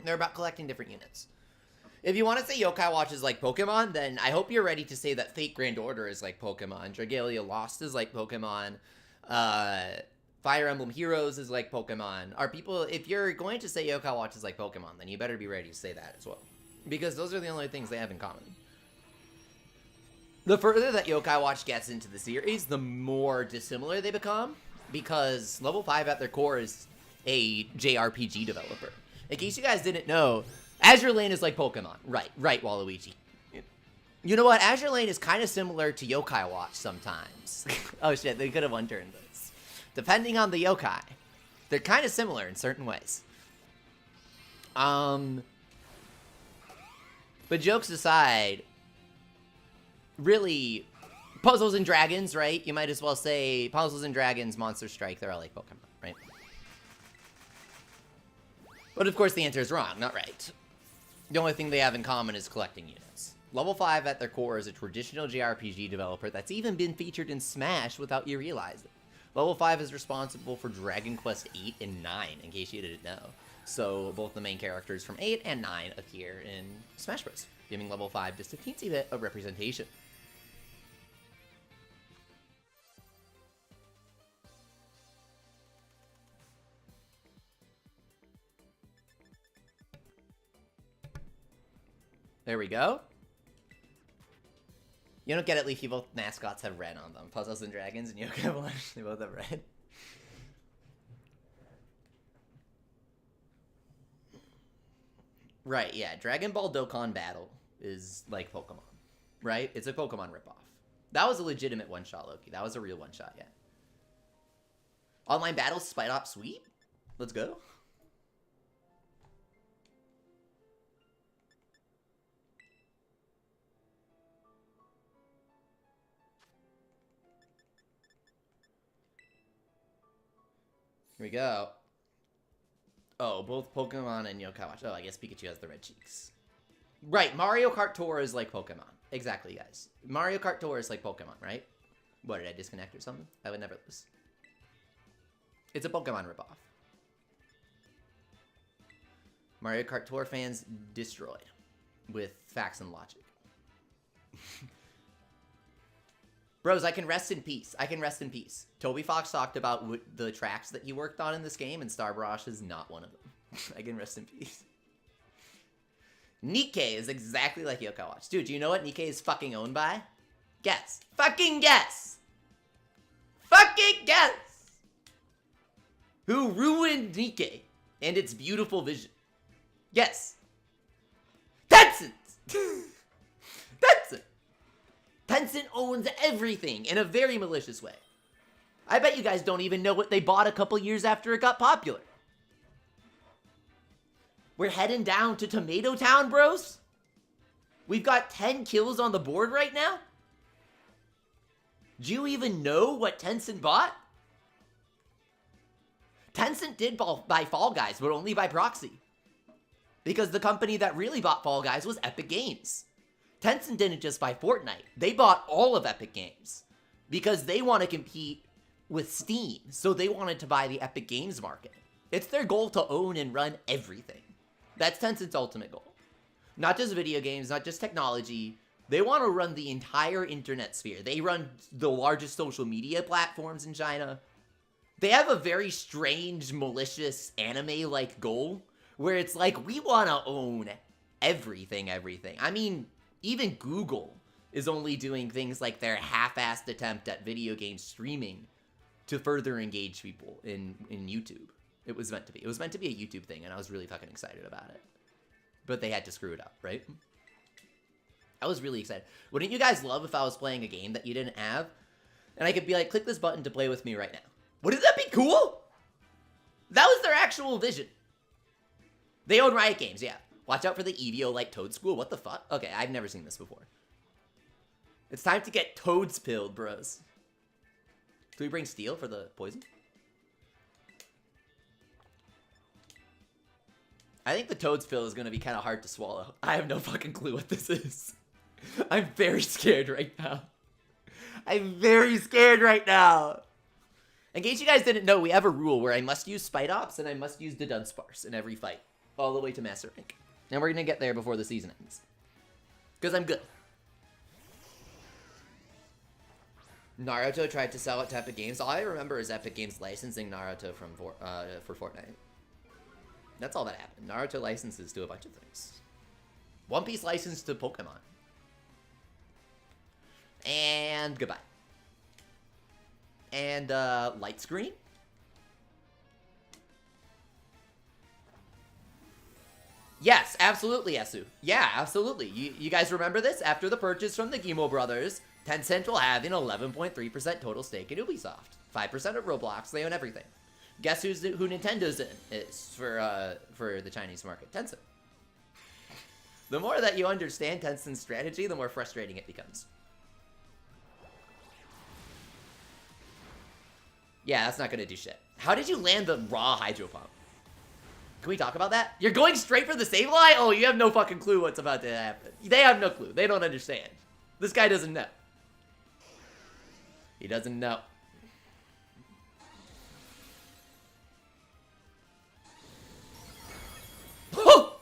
They're about collecting different units. If you want to say Yokai Watch is like Pokemon, then I hope you're ready to say that Fate Grand Order is like Pokemon, Dragalia Lost is like Pokemon, Fire Emblem Heroes is like Pokemon. If you're going to say Yokai Watch is like Pokemon, then you better be ready to say that as well. Because those are the only things they have in common. The further that Yokai Watch gets into the series, the more dissimilar they become, because Level 5 at their core is a JRPG developer. In case you guys didn't know, Azure Lane is like Pokemon. Right, Waluigi. You know what? Azure Lane is kind of similar to Yokai Watch sometimes. Oh shit, they could have one-turned this. Depending on the yokai, they're kind of similar in certain ways. But jokes aside, really, Puzzles and Dragons, right? You might as well say Puzzles and Dragons, Monster Strike, they're all like Pokemon, right? But of course the answer is wrong, not right. The only thing they have in common is collecting units. Level 5 at their core is a traditional JRPG developer that's even been featured in Smash without you realizing. Level 5 is responsible for Dragon Quest 8 and 9, in case you didn't know. So both the main characters from 8 and 9 appear in Smash Bros., giving Level 5 just a teensy bit of representation. There we go. You don't get it, Leafy. Both mascots have red on them. Puzzles and Dragons and Yokai Watch, they both have red. Right, yeah. Dragon Ball Dokkan Battle is like Pokemon, right? It's a Pokemon ripoff. That was a legitimate one-shot, Loki. That was a real one-shot, yeah. Online battles, Spite Op Sweep? Let's go. Here we go. Oh, both Pokemon and Yokai Watch. Oh, I guess Pikachu has the red cheeks. Right, Mario Kart Tour is like Pokemon. Exactly, guys. Mario Kart Tour is like Pokemon, right? What, did I disconnect or something? I would never lose. It's a Pokemon ripoff. Mario Kart Tour fans destroyed with facts and logic. Bros, I can rest in peace. I can rest in peace. Toby Fox talked about the tracks that he worked on in this game, and Star Barrage is not one of them. I can rest in peace. Nikkei is exactly like Yokai Watch. Dude, do you know what Nikkei is fucking owned by? Guess. Fucking guess! Fucking guess! Who ruined Nikkei and its beautiful vision? Guess. Tencent! Tencent! Tencent owns everything in a very malicious way. I bet you guys don't even know what they bought a couple years after it got popular. We're heading down to Tomato Town, bros. We've got 10 kills on the board right now. Do you even know what Tencent bought? Tencent did buy Fall Guys, but only by proxy. Because the company that really bought Fall Guys was Epic Games. Tencent didn't just buy Fortnite. They bought all of Epic Games. Because they want to compete with Steam. So they wanted to buy the Epic Games market. It's their goal to own and run everything. That's Tencent's ultimate goal. Not just video games, not just technology. They want to run the entire internet sphere. They run the largest social media platforms in China. They have a very strange, malicious, anime-like goal. Where it's like, we want to own everything. I mean, even Google is only doing things like their half-assed attempt at video game streaming to further engage people in YouTube. It was meant to be. It was meant to be a YouTube thing, and I was really fucking excited about it. But they had to screw it up, right? I was really excited. Wouldn't you guys love if I was playing a game that you didn't have? And I could be like, click this button to play with me right now. Wouldn't that be cool? That was their actual vision. They own Riot Games, yeah. Watch out for the EVO like Toad School. What the fuck? Okay, I've never seen this before. It's time to get Toads pilled, bros. Do we bring steel for the poison? I think the Toad's pill is going to be kind of hard to swallow. I have no fucking clue what this is. I'm very scared right now. I'm very scared right now. In case you guys didn't know, we have a rule where I must use Spite Ops and I must use the Dunsparce in every fight. All the way to Master Rank. And we're going to get there before the season ends. Because I'm good. Naruto tried to sell it to Epic Games. All I remember is Epic Games licensing Naruto for Fortnite. That's all that happened. Naruto licenses to a bunch of things. One Piece licensed to Pokemon. And goodbye. And light screen. Yes, absolutely, Esu. Yeah, absolutely. You guys remember this? After the purchase from the Gimo brothers, Tencent will have an 11.3% total stake in Ubisoft. 5% of Roblox. They own everything. Guess who Nintendo's in is for the Chinese market? Tencent. The more that you understand Tencent's strategy, the more frustrating it becomes. Yeah, that's not gonna do shit. How did you land the raw Hydro Pump? Can we talk about that? You're going straight for the save line? Oh, you have no fucking clue what's about to happen. They have no clue. They don't understand. This guy doesn't know. He doesn't know. Oh!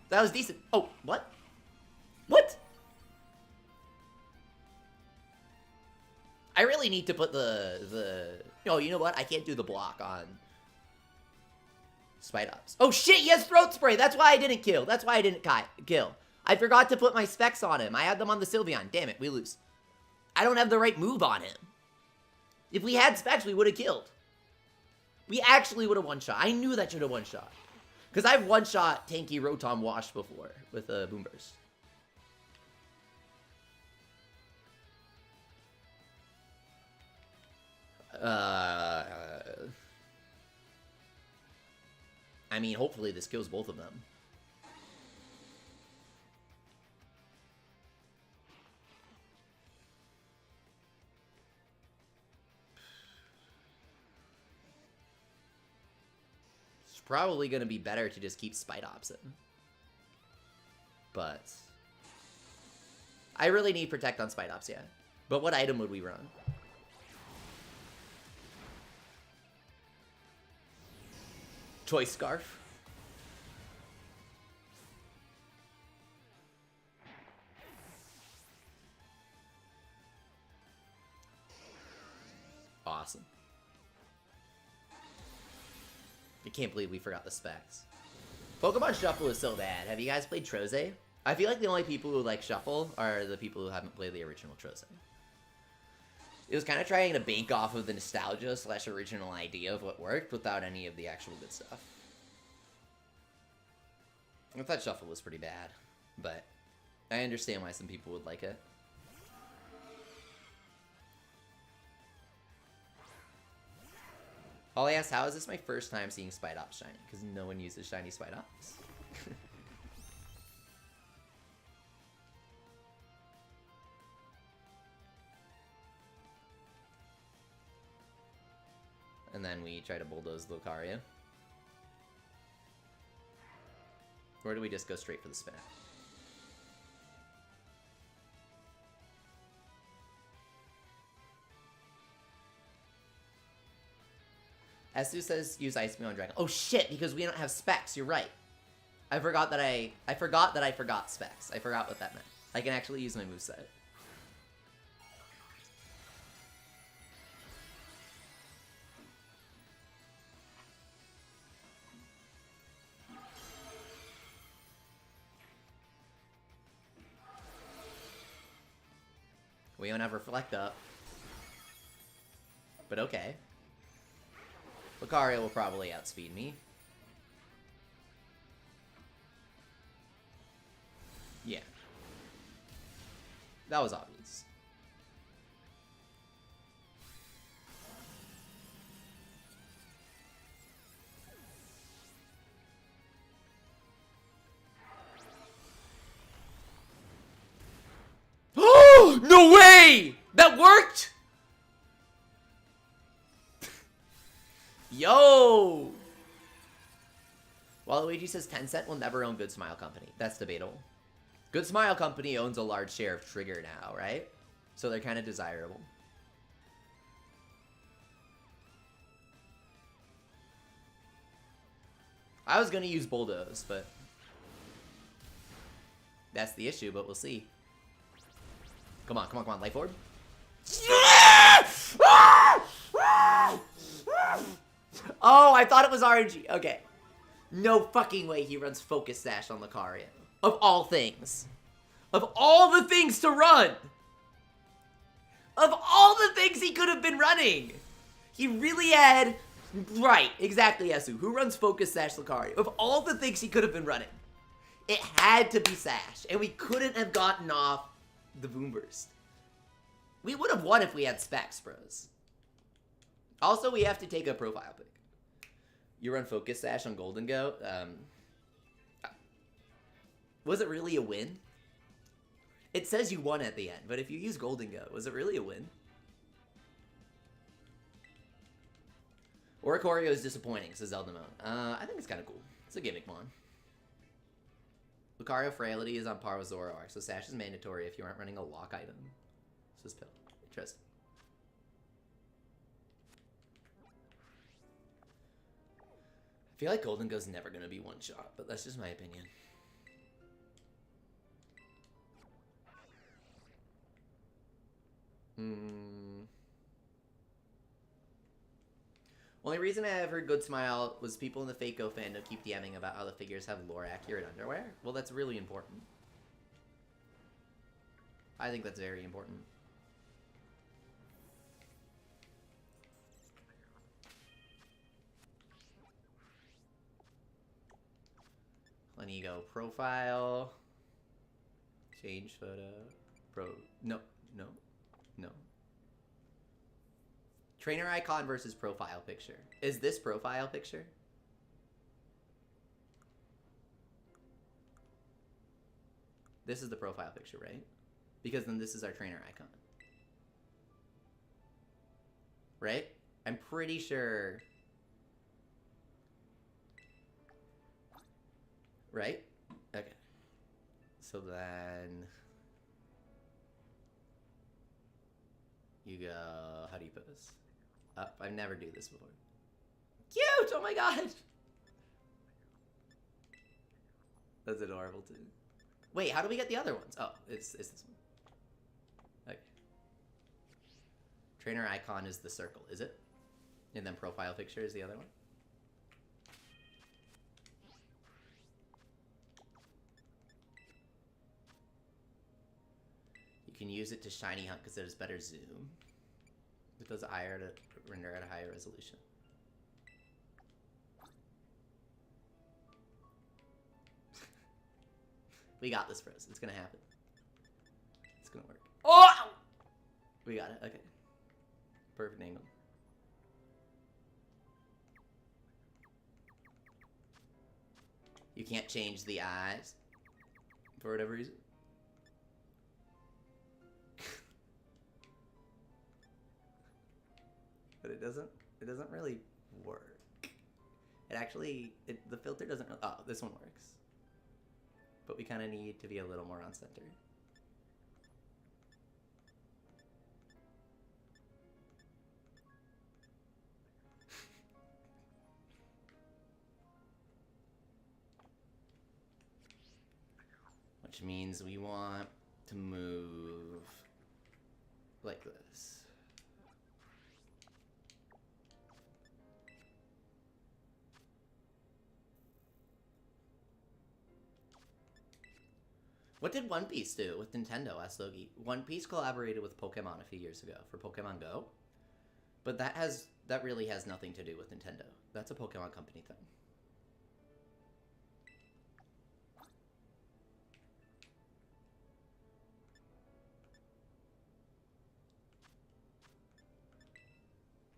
That was decent. Oh, what? What? I really need to put the... Oh, you know what? I can't do the block on Spite Ops. Oh shit, he has Throat Spray! That's why I didn't kill. That's why I didn't kill. I forgot to put my specs on him. I had them on the Sylveon. Damn it, we lose. I don't have the right move on him. If we had specs, we would have killed. We actually would have one-shot. I knew that should have one-shot. Because I've one-shot tanky Rotom Wash before with a Boom Burst. I mean, hopefully this kills both of them. It's probably going to be better to just keep Spite Ops in. But I really need Protect on Spite Ops, yeah. But what item would we run? Choice Scarf. Awesome. I can't believe we forgot the specs. Pokemon Shuffle is so bad. Have you guys played Troze? I feel like the only people who like Shuffle are the people who haven't played the original Troze. It was kind of trying to bank off of the nostalgia / original idea of what worked without any of the actual good stuff. I thought Shuffle was pretty bad, but I understand why some people would like it. Holly asks, how is this my first time seeing Spite Ops shiny? Because no one uses shiny Spite Ops. And then we try to bulldoze Lucario. Or do we just go straight for the spin? Esu says use Ice Beam on Dragon. Oh shit, because we don't have specs, you're right. I forgot that I forgot specs. I forgot what that meant. I can actually use my moveset. We don't have Reflect Up. But okay. Lucario will probably outspeed me. Yeah. That was obvious. Oh, no way! That worked! Yo! Waluigi says Tencent will never own Good Smile Company. That's debatable. Good Smile Company owns a large share of Trigger now, right? So they're kind of desirable. I was gonna use Bulldoze, but that's the issue, but we'll see. Come on, come on, come on, Life Orb. Oh, I thought it was RNG. Okay. No fucking way he runs Focus Sash on Lucario. Of all things. Of all the things to run. Of all the things he could have been running. He really had... Right, exactly, Esu. Who runs Focus Sash Lucario? Of all the things he could have been running, it had to be Sash. And we couldn't have gotten off the Boom Burst. We would have won if we had specs, bros. Also, we have to take a profile pic. You run Focus Sash on Golden Goat. Was it really a win? It says you won at the end, but if you use Golden Goat, was it really a win? Oricorio is disappointing, says Eldamon. I think it's kind of cool. It's a gimmick mon. Lucario Frailty is on par with Zoroark, so Sash is mandatory if you aren't running a lock item. This is Pill. Interesting. I feel like Golden Go's never going to be one shot, but that's just my opinion. Only reason I ever heard Good Smile was people in the Fako fandom keep DMing about how the figures have lore accurate underwear. Well, that's really important. I think that's very important. Let me go profile. Change photo. No. Trainer icon versus profile picture. Is this profile picture? This is the profile picture, right? Because then this is our trainer icon. Right? I'm pretty sure. Right? Okay. So then you go, how do you pose? Up. I've never do this before. Cute! Oh my god! That's adorable too. Wait, how do we get the other ones? Oh, it's this one. Okay. Trainer icon is the circle, is it? And then profile picture is the other one? You can use it to shiny hunt because it has better zoom. It does IR to render at a higher resolution. We got this, bros. It's gonna happen. It's gonna work. Oh! We got it. Okay. Perfect angle. You can't change the eyes for whatever reason. But it doesn't really work. It actually, the filter doesn't, oh, this one works. But we kind of need to be a little more on center. Which means we want to move like this. What did One Piece do with Nintendo? Asked Logie. One Piece collaborated with Pokemon a few years ago for Pokemon Go, but that really has nothing to do with Nintendo. That's a Pokemon company thing.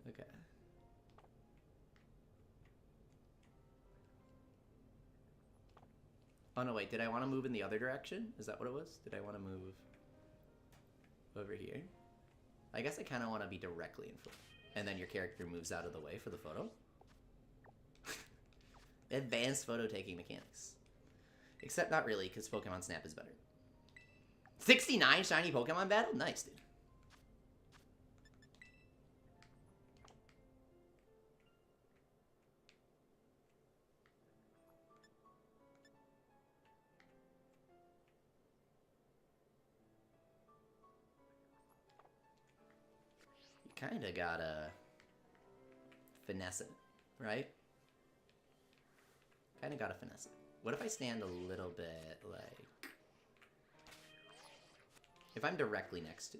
Okay. Oh no, wait, did I want to move in the other direction? Is that what it was? Did I want to move over here? I guess I kind of want to be directly in front. And then your character moves out of the way for the photo. Advanced photo taking mechanics. Except not really, because Pokemon Snap is better. 69 shiny Pokemon battle? Nice, dude. Kinda gotta finesse it, right? Kinda gotta finesse it. What if I stand a little bit like... If I'm directly next to...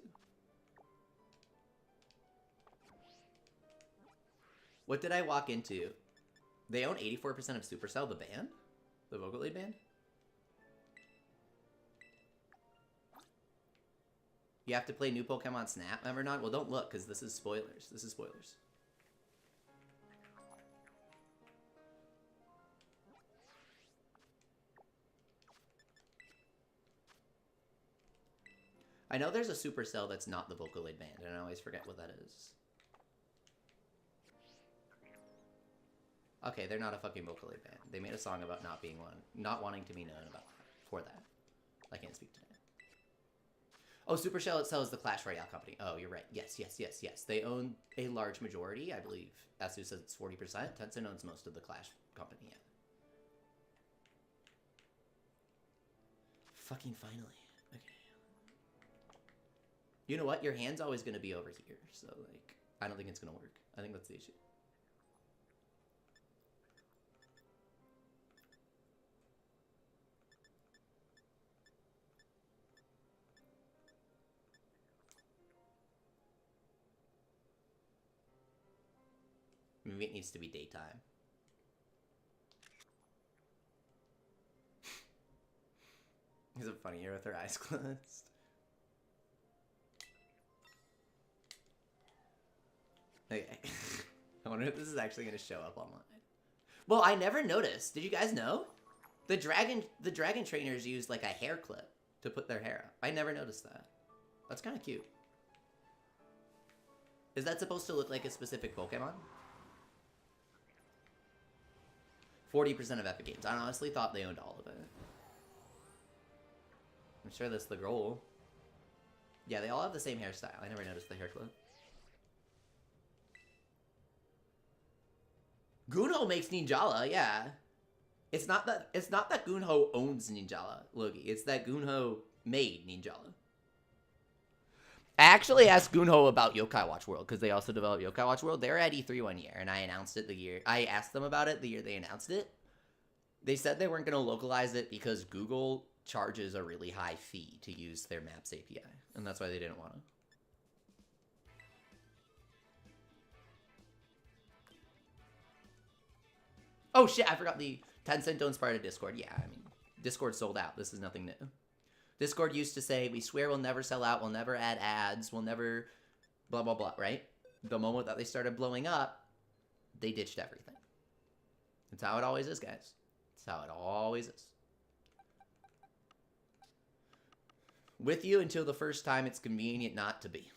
What did I walk into? They own 84% of Supercell, the band? The Vocaloid band? You have to play new Pokemon Snap, remember not? Well, don't look, because this is spoilers. This is spoilers. I know there's a Supercell that's not the Vocaloid band, and I always forget what that is. Okay, they're not a fucking Vocaloid band. They made a song about not wanting to be known about for that. I can't speak to that. Oh, Supercell itself is the Clash Royale company. Oh, you're right. Yes. They own a large majority. I believe Asu says it's 40%. Tencent owns most of the Clash company, yeah. Fucking finally. Okay. You know what? Your hand's always going to be over here. So, like, I don't think it's going to work. I think that's the issue. Maybe it needs to be daytime. Is it funnier with her eyes closed? Okay. I wonder if this is actually going to show up online. Well, I never noticed. Did you guys know? The dragon trainers use like a hair clip to put their hair up. I never noticed that. That's kind of cute. Is that supposed to look like a specific Pokemon? 40% of Epic Games. I honestly thought they owned all of it. I'm sure that's the goal. Yeah, they all have the same hairstyle. I never noticed the hair clip. Gunho makes Ninjala, yeah. It's not that Gunho owns Ninjala, Loki. It's that Gunho made Ninjala. I actually asked Gunho about Yokai Watch World because they also developed Yokai Watch World. They were at E3 one year, and I announced it the year. I asked them about it the year they announced it. They said they weren't going to localize it because Google charges a really high fee to use their Maps API, and that's why they didn't want to. Oh shit, I forgot the Tencent owns part of Discord. Yeah, I mean, Discord sold out. This is nothing new. Discord used to say, we swear we'll never sell out, we'll never add ads, we'll never blah, blah, blah, right? The moment that they started blowing up, they ditched everything. That's how it always is, guys. That's how it always is. With you until the first time it's convenient not to be.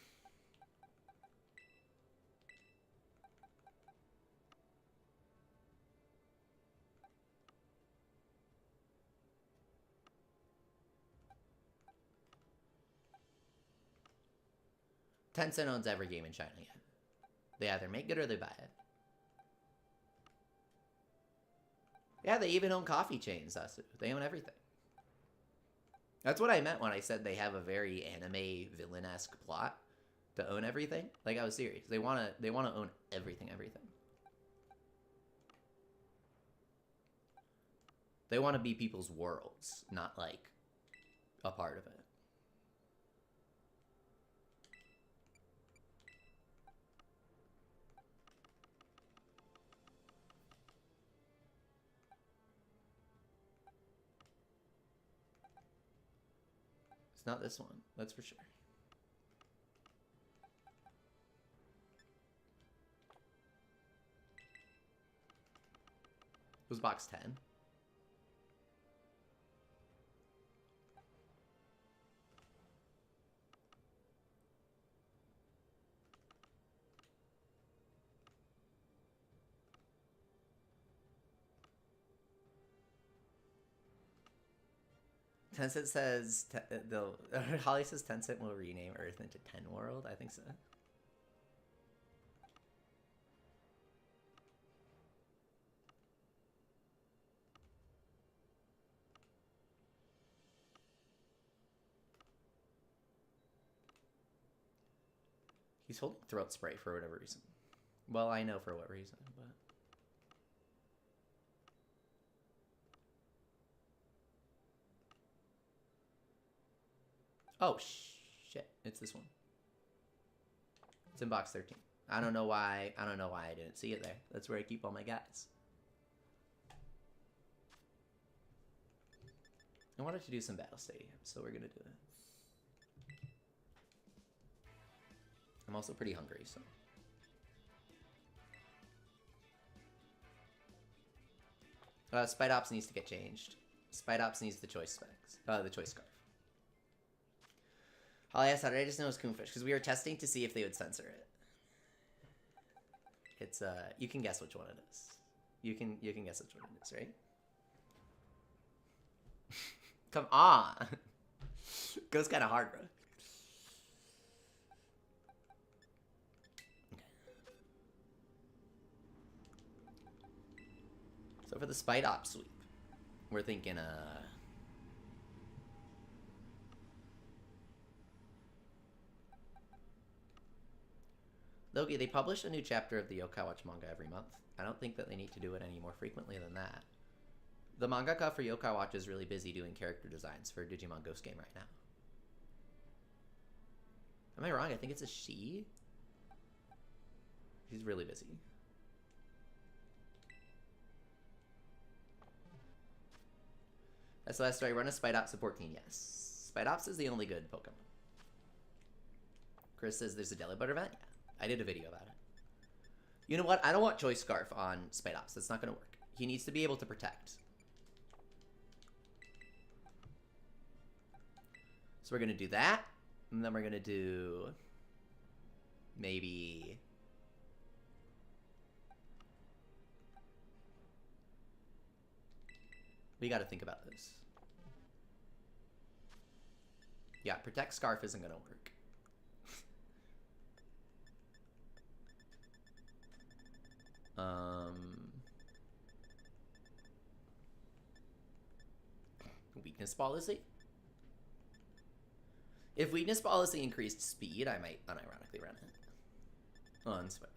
Tencent owns every game in China, yeah. They either make it or they buy it. Yeah, they even own coffee chains, they own everything. That's what I meant when I said they have a very anime villain-esque plot to own everything. Like, I was serious. They wanna own everything. They want to be people's worlds, not like a part of it. It's not this one, that's for sure. It was box 10. Tencent says, Holly says Tencent will rename Earth into 10 World. I think so. He's holding throat spray for whatever reason. Well, I know for what reason, but... Oh, shit. It's this one. It's in box 13. I don't know why I didn't see it there. That's where I keep all my guys. I wanted to do some battle stadiums, so we're gonna do it. I'm also pretty hungry, so... Spite Ops needs to get changed. Spite Ops needs the choice specs. The choice scarf. Holly asked, how did I just know it was Coonfish? Because we were testing to see if they would censor it. It's, you can guess which one it is. You can guess which one it is, right? Come on! Goes kind of hard, bro. Okay. So for the Spite Op sweep, we're thinking, Loki, they publish a new chapter of the Yokai Watch manga every month. I don't think that they need to do it any more frequently than that. The mangaka for Yokai Watch is really busy doing character designs for Digimon Ghost Game right now. Am I wrong? I think it's a she. She's really busy. That's the last story. Run a Spidops support team. Yes. Spidops is the only good Pokemon. Chris says there's a Delibird event. Yeah. I did a video about it. You know what? I don't want Choice Scarf on Spidops. That's not going to work. He needs to be able to protect. So we're going to do that. And then we're going to do... maybe... we got to think about this. Yeah, Protect Scarf isn't going to work. Weakness policy? If weakness policy increased speed, I might unironically run it. On Spidops.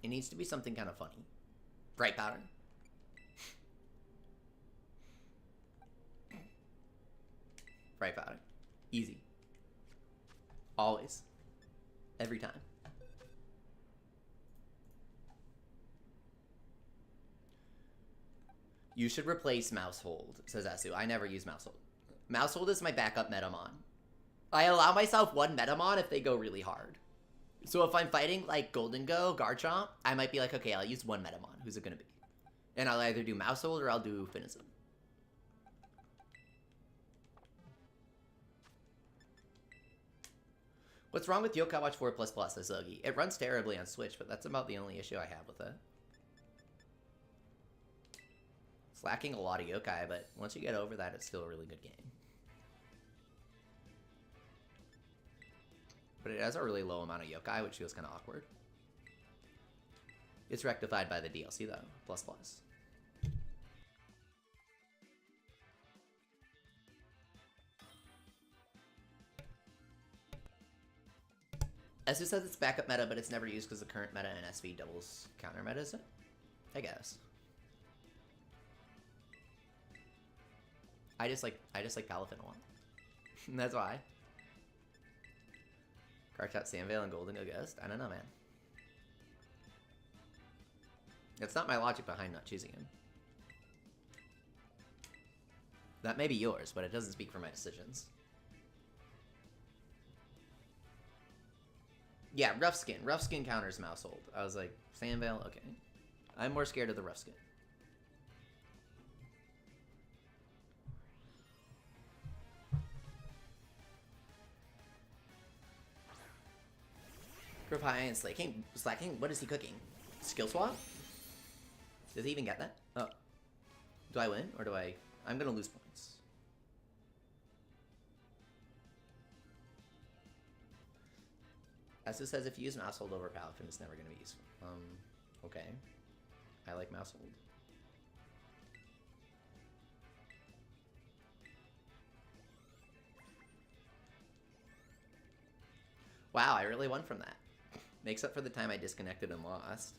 It needs to be something kind of funny. Bright Powder. Bright Powder. Easy. Always. Every time. You should replace Mousehold, says Asu. I never use Mousehold. Mousehold is my backup Metamon. I allow myself one Metamon if they go really hard. So if I'm fighting, like, Golden Go, Garchomp, I might be like, okay, I'll use one Metamon. Who's it going to be? And I'll either do Mousehold or I'll do Finism. What's wrong with Yokai Watch 4++, says Logie? It runs terribly on Switch, but that's about the only issue I have with it. It's lacking a lot of Yokai, but once you get over that, it's still a really good game. But it has a really low amount of Yokai, which feels kind of awkward. It's rectified by the DLC, though. ++. Esu says it's backup meta, but it's never used because the current meta in SV doubles counter meta, is it? I guess. I just like Palafin a lot. That's why. Garchomp, Sandvale, and Golden Go Ghost? I don't know, man. That's not my logic behind not choosing him. That may be yours, but it doesn't speak for my decisions. Yeah, Rough Skin. Rough Skin counters Mousehold. I was like, Sandvale? Okay. I'm more scared of the Rough Skin. Growth high and slacking. What is he cooking? Skill swap? Does he even get that? Oh. Do I win? Or do I... I'm gonna lose points. Esu says if you use Mousehold over Palafin, it's never gonna be useful. Okay. I like Mousehold. Wow, I really won from that. Makes up for the time I disconnected and lost.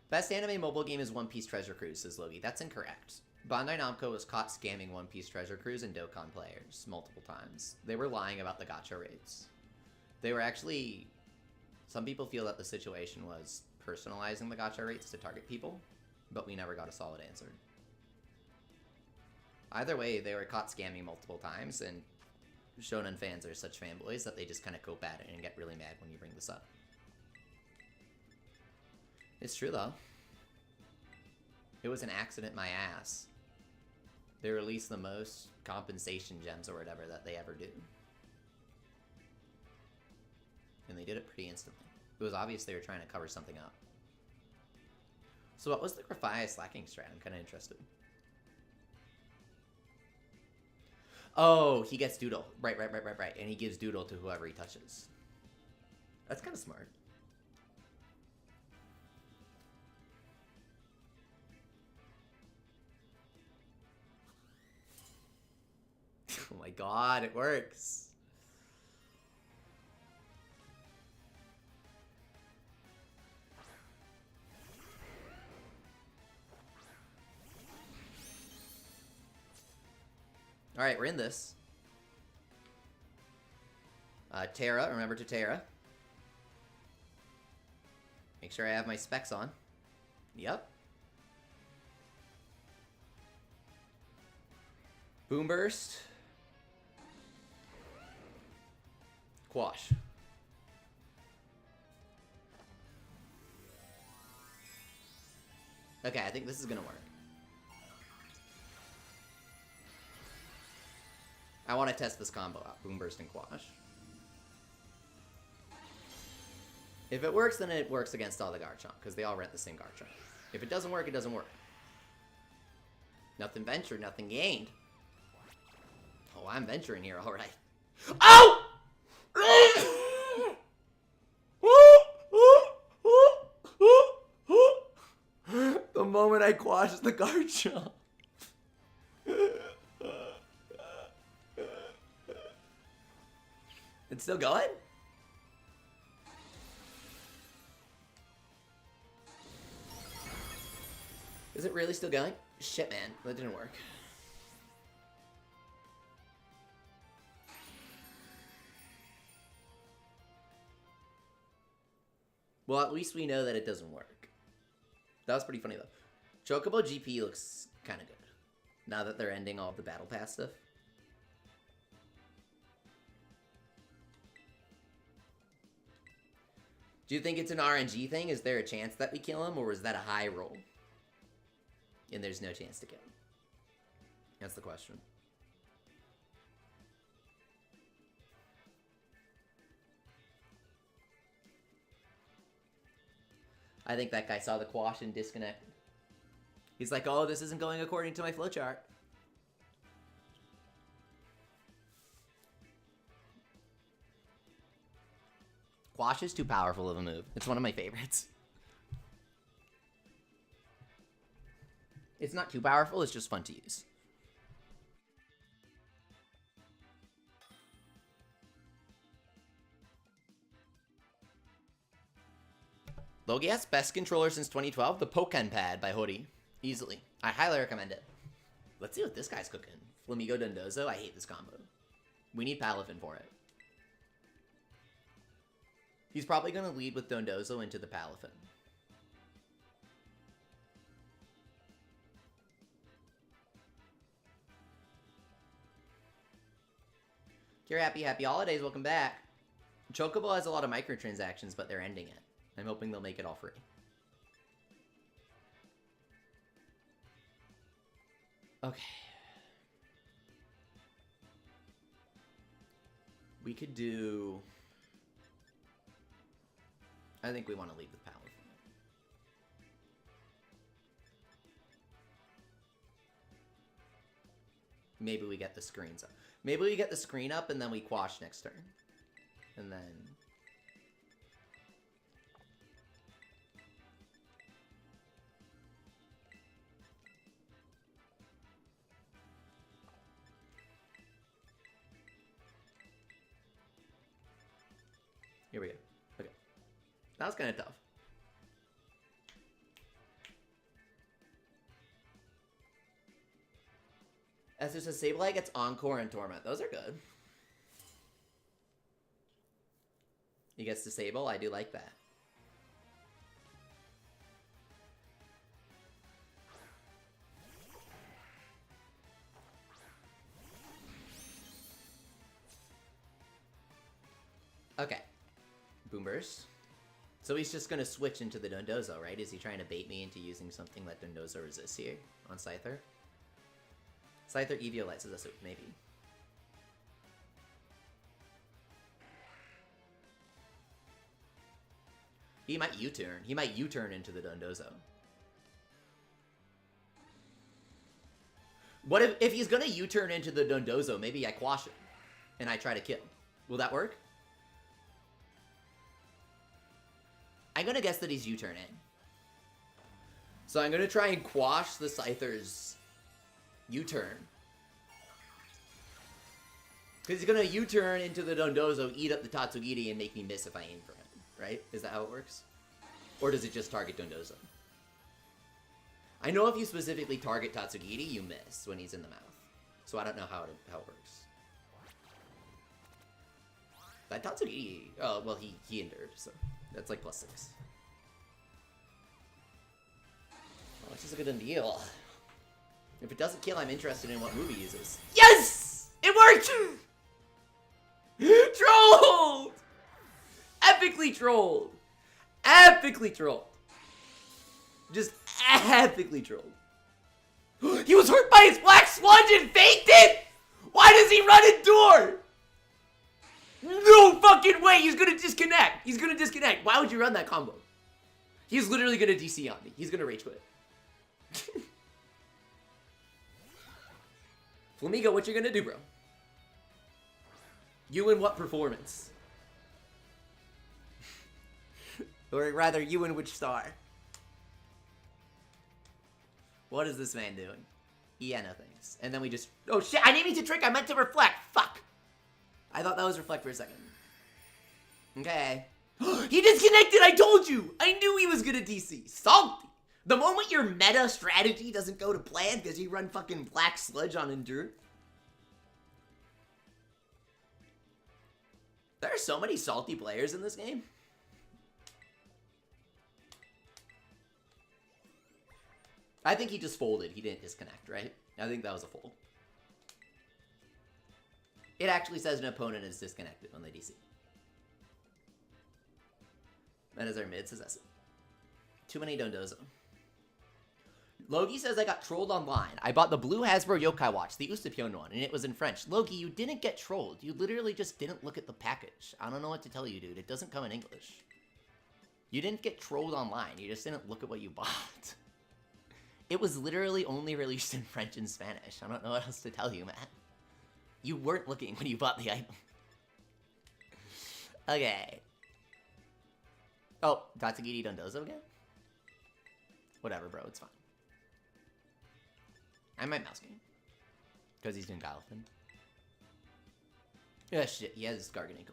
Best anime mobile game is One Piece Treasure Cruise, says Logie. That's incorrect. Bandai Namco was caught scamming One Piece Treasure Cruise and Dokkan players multiple times. They were lying about the gacha rates. They were actually... Some people feel that the situation was personalizing the gacha rates to target people, but we never got a solid answer. Either way, they were caught scamming multiple times, and shonen fans are such fanboys that they just kind of cope at it and get really mad when you bring this up. It's true, though. It was an accident, my ass. They released the most compensation gems or whatever that they ever do. And they did it pretty instantly. It was obvious they were trying to cover something up. So what was the Grafia slacking strat? I'm kind of interested. Oh, he gets Doodle. Right. And he gives Doodle to whoever he touches. That's kind of smart. my god, it works. Alright, we're in this. Tera, remember to Tera. Make sure I have my specs on. Yep. Boom Burst. Quash. Okay, I think this is gonna work. I want to test this combo out. Boom Burst and Quash. If it works, then it works against all the Garchomp, because they all rent the same Garchomp. If it doesn't work, it doesn't work. Nothing ventured, nothing gained. Oh, I'm venturing here, alright. Oh! The moment I quash the Garchomp. It's still going? Is it really still going? Shit, man. That didn't work. Well, at least we know that it doesn't work. That was pretty funny, though. Chocobo GP looks kind of good. Now that they're ending all of the Battle Pass stuff. Do you think it's an RNG thing? Is there a chance that we kill him, or is that a high roll? And there's no chance to kill him. That's the question. I think that guy saw the quash and disconnected. He's like, oh, this isn't going according to my flowchart. Quash is too powerful of a move. It's one of my favorites. It's not too powerful, it's just fun to use. Logias, best controller since 2012, the Pokken Pad by Hoodie. Easily. I highly recommend it. Let's see what this guy's cooking. Flamigo Dondozo, I hate this combo. We need Palafin for it. He's probably going to lead with Dondozo into the Palafin. You're happy holidays, welcome back. Chocobo has a lot of microtransactions, but they're ending it. I'm hoping they'll make it all free. Okay. We could do... I think we want to leave with Palafin. Maybe we get the screens up. Maybe we get the screen up and then we quash next turn. And then... Here we go. Okay. That was kind of tough. As there's a Sableye gets Encore and Torment. Those are good. He gets Disable. I do like that. Okay. Boom Burst. So he's just going to switch into the Dondozo, right? Is he trying to bait me into using something that Dondozo resists here on Scyther? Scyther Eviolites us, maybe. He might U-turn. He might U-turn into the Dondozo. What if he's gonna U-turn into the Dondozo, maybe I quash him and I try to kill. Will that work? I'm gonna guess that he's U-turning. So I'm gonna try and quash the Scyther's U-turn. Because he's gonna U-turn into the Dondozo, eat up the Tatsugiri, and make me miss if I aim for him. Right? Is that how it works? Or does it just target Dondozo? I know if you specifically target Tatsugiri, you miss when he's in the mouth. So I don't know how it works. That Tatsugiri... Oh, well, he endured, so that's like +6. Oh, which is a good deal. If it doesn't kill, I'm interested in what move he uses. Yes! It worked! Trolled! Epically trolled! Epically trolled! Just epically trolled. He was hurt by his black sludge and faked it! Why does he run Endure? No fucking way! He's gonna disconnect! He's gonna disconnect! Why would you run that combo? He's literally gonna DC on me. He's gonna rage quit. Flamigo, what you gonna do, bro? You and what performance? Or rather, you and which star? What is this man doing? Yeah, no thanks. And then we just... Oh shit, I didn't mean to trick, I meant to reflect. Fuck. I thought that was reflect for a second. Okay. He disconnected, I told you! I knew he was gonna DC. Salty. The moment your meta strategy doesn't go to plan because you run fucking black sludge on Endure. There are so many salty players in this game. I think he just folded. He didn't disconnect, right? I think that was a fold. It actually says an opponent is disconnected when they DC. That is our mid, says that's it. Too many Dondozo. Logi says I got trolled online. I bought the blue Hasbro Yokai Watch, the Usapion one, and it was in French. Logi, you didn't get trolled. You literally just didn't look at the package. I don't know what to tell you, dude. It doesn't come in English. You didn't get trolled online. You just didn't look at what you bought. It was literally only released in French and Spanish. I don't know what else to tell you, man. You weren't looking when you bought the item. Okay. Oh, Tatsugiri Dondozo again? Whatever, bro. It's fine. I might mouse game. Because he's doing Galarian. Yeah, shit. He has Garganacl.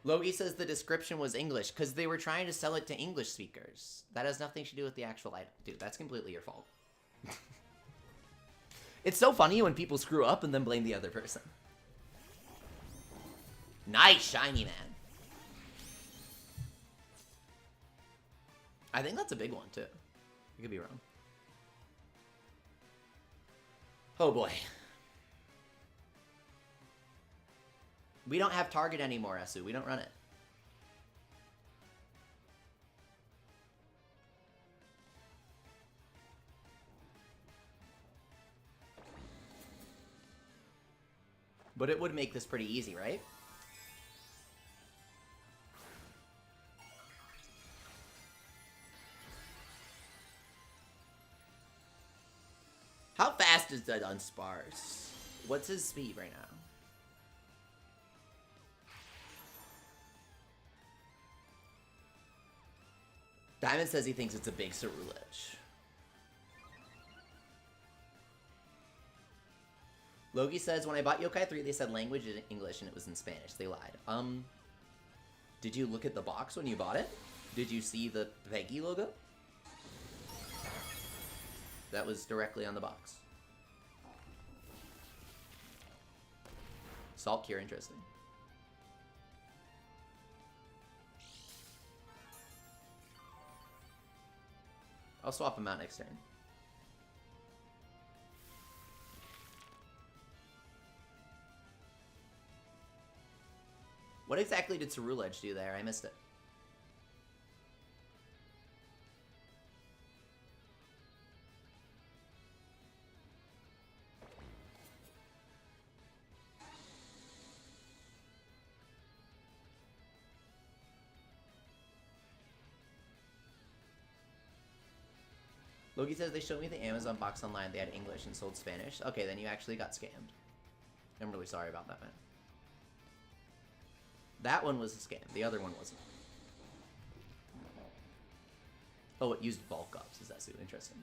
Logi says the description was English because they were trying to sell it to English speakers. That has nothing to do with the actual item. Dude, that's completely your fault. It's so funny when people screw up and then blame the other person. Nice, shiny man. I think that's a big one, too. I could be wrong. Oh, boy. We don't have target anymore, Esu. We don't run it. But it would make this pretty easy, right? How fast is that unsparse? What's his speed right now? Diamond says he thinks it's a big Cerulege. Logi says, when I bought Yokai 3, they said language in English and it was in Spanish. They lied. Did you look at the box when you bought it? Did you see the Peggy logo? That was directly on the box. Salt Cure, interesting. I'll swap him out next turn. What exactly did Cerulege do there? I missed it. Logi says they showed me the Amazon box online. They had English and sold Spanish. Okay, then you actually got scammed. I'm really sorry about that, man. That one was a scam. The other one wasn't. Oh, it used bulk ups. Is that so interesting?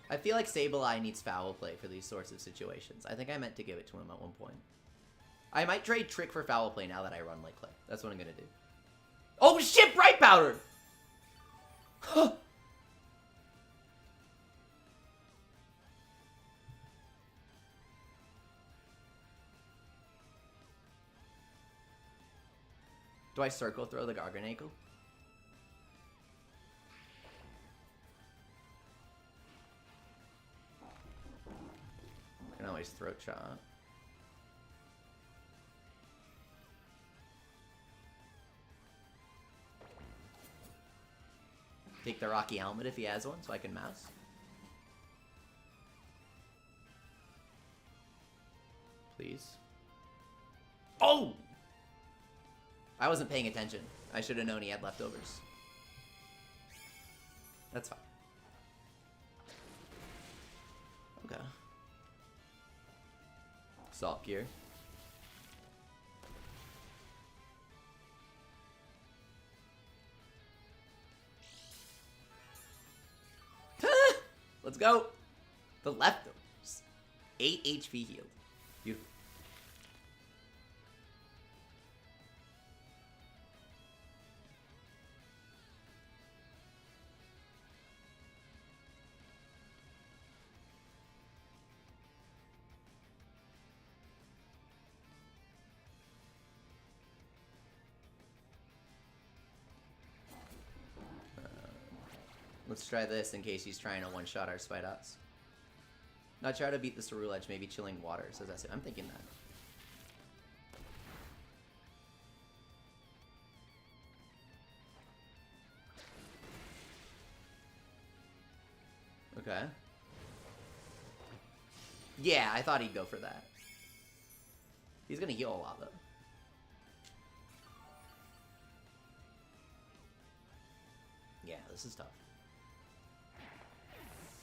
I feel like Sableye needs foul play for these sorts of situations. I think I meant to give it to him at one point. I might trade Trick for foul play now that I run like Clay. That's what I'm gonna do. Oh shit, Bright Powder! Huh. Do I circle throw the Garganacl? I can always throat shot. Take the Rocky Helmet if he has one, so I can mouse. Please. Oh! I wasn't paying attention. I should have known he had leftovers. That's fine. Okay. Salt gear. Let's go. The leftovers. 8 HP healed. Beautiful. Let's try this in case he's trying to one-shot our Spidots. Not try to beat the Cerule Edge, maybe Chilling Water, says that's it. I'm thinking that. Okay. Yeah, I thought he'd go for that. He's gonna heal a lot, though. Yeah, this is tough.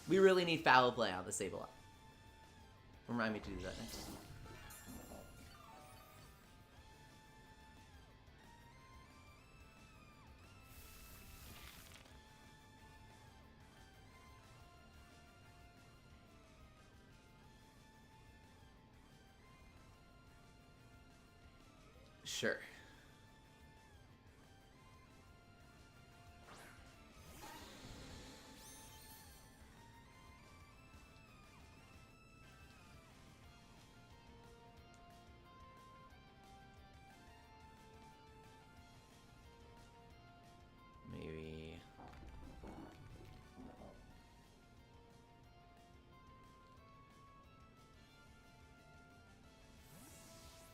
We really need foul play on the Sableye. Remind me to do that next. Sure. Maybe.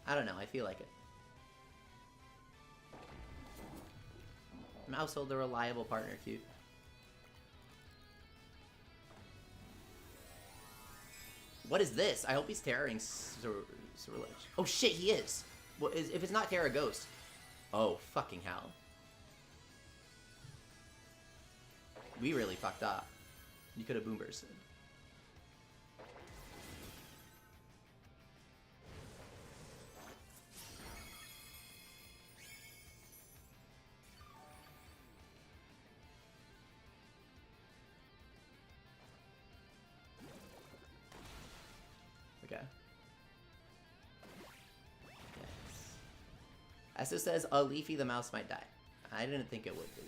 I don't know, I feel like it. Mousehold, a reliable partner, cute. What is this? I hope he's Terraing Cerule. Oh shit, he is! Well, if it's not Terra Ghost. Oh, fucking hell. We really fucked up. You could have boom bursted. Okay. Yes. Esso says, Leafy the mouse might die. I didn't think it would be.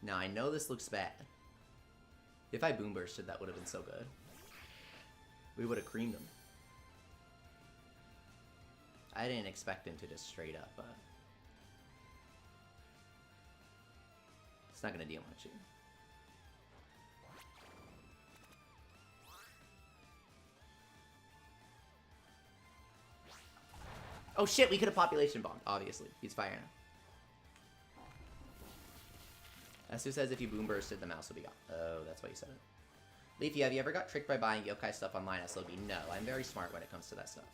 Now, I know this looks bad. If I boom bursted, that would have been so good. We would have creamed him. I didn't expect him to just straight up, it's not going to deal much here. Oh shit, we could have population bombed, obviously. He's firing. Esu says if you boom bursted, the mouse will be gone. Oh, that's why you said it. Leafy, have you ever got tricked by buying yokai stuff online, SLB? No, I'm very smart when it comes to that stuff.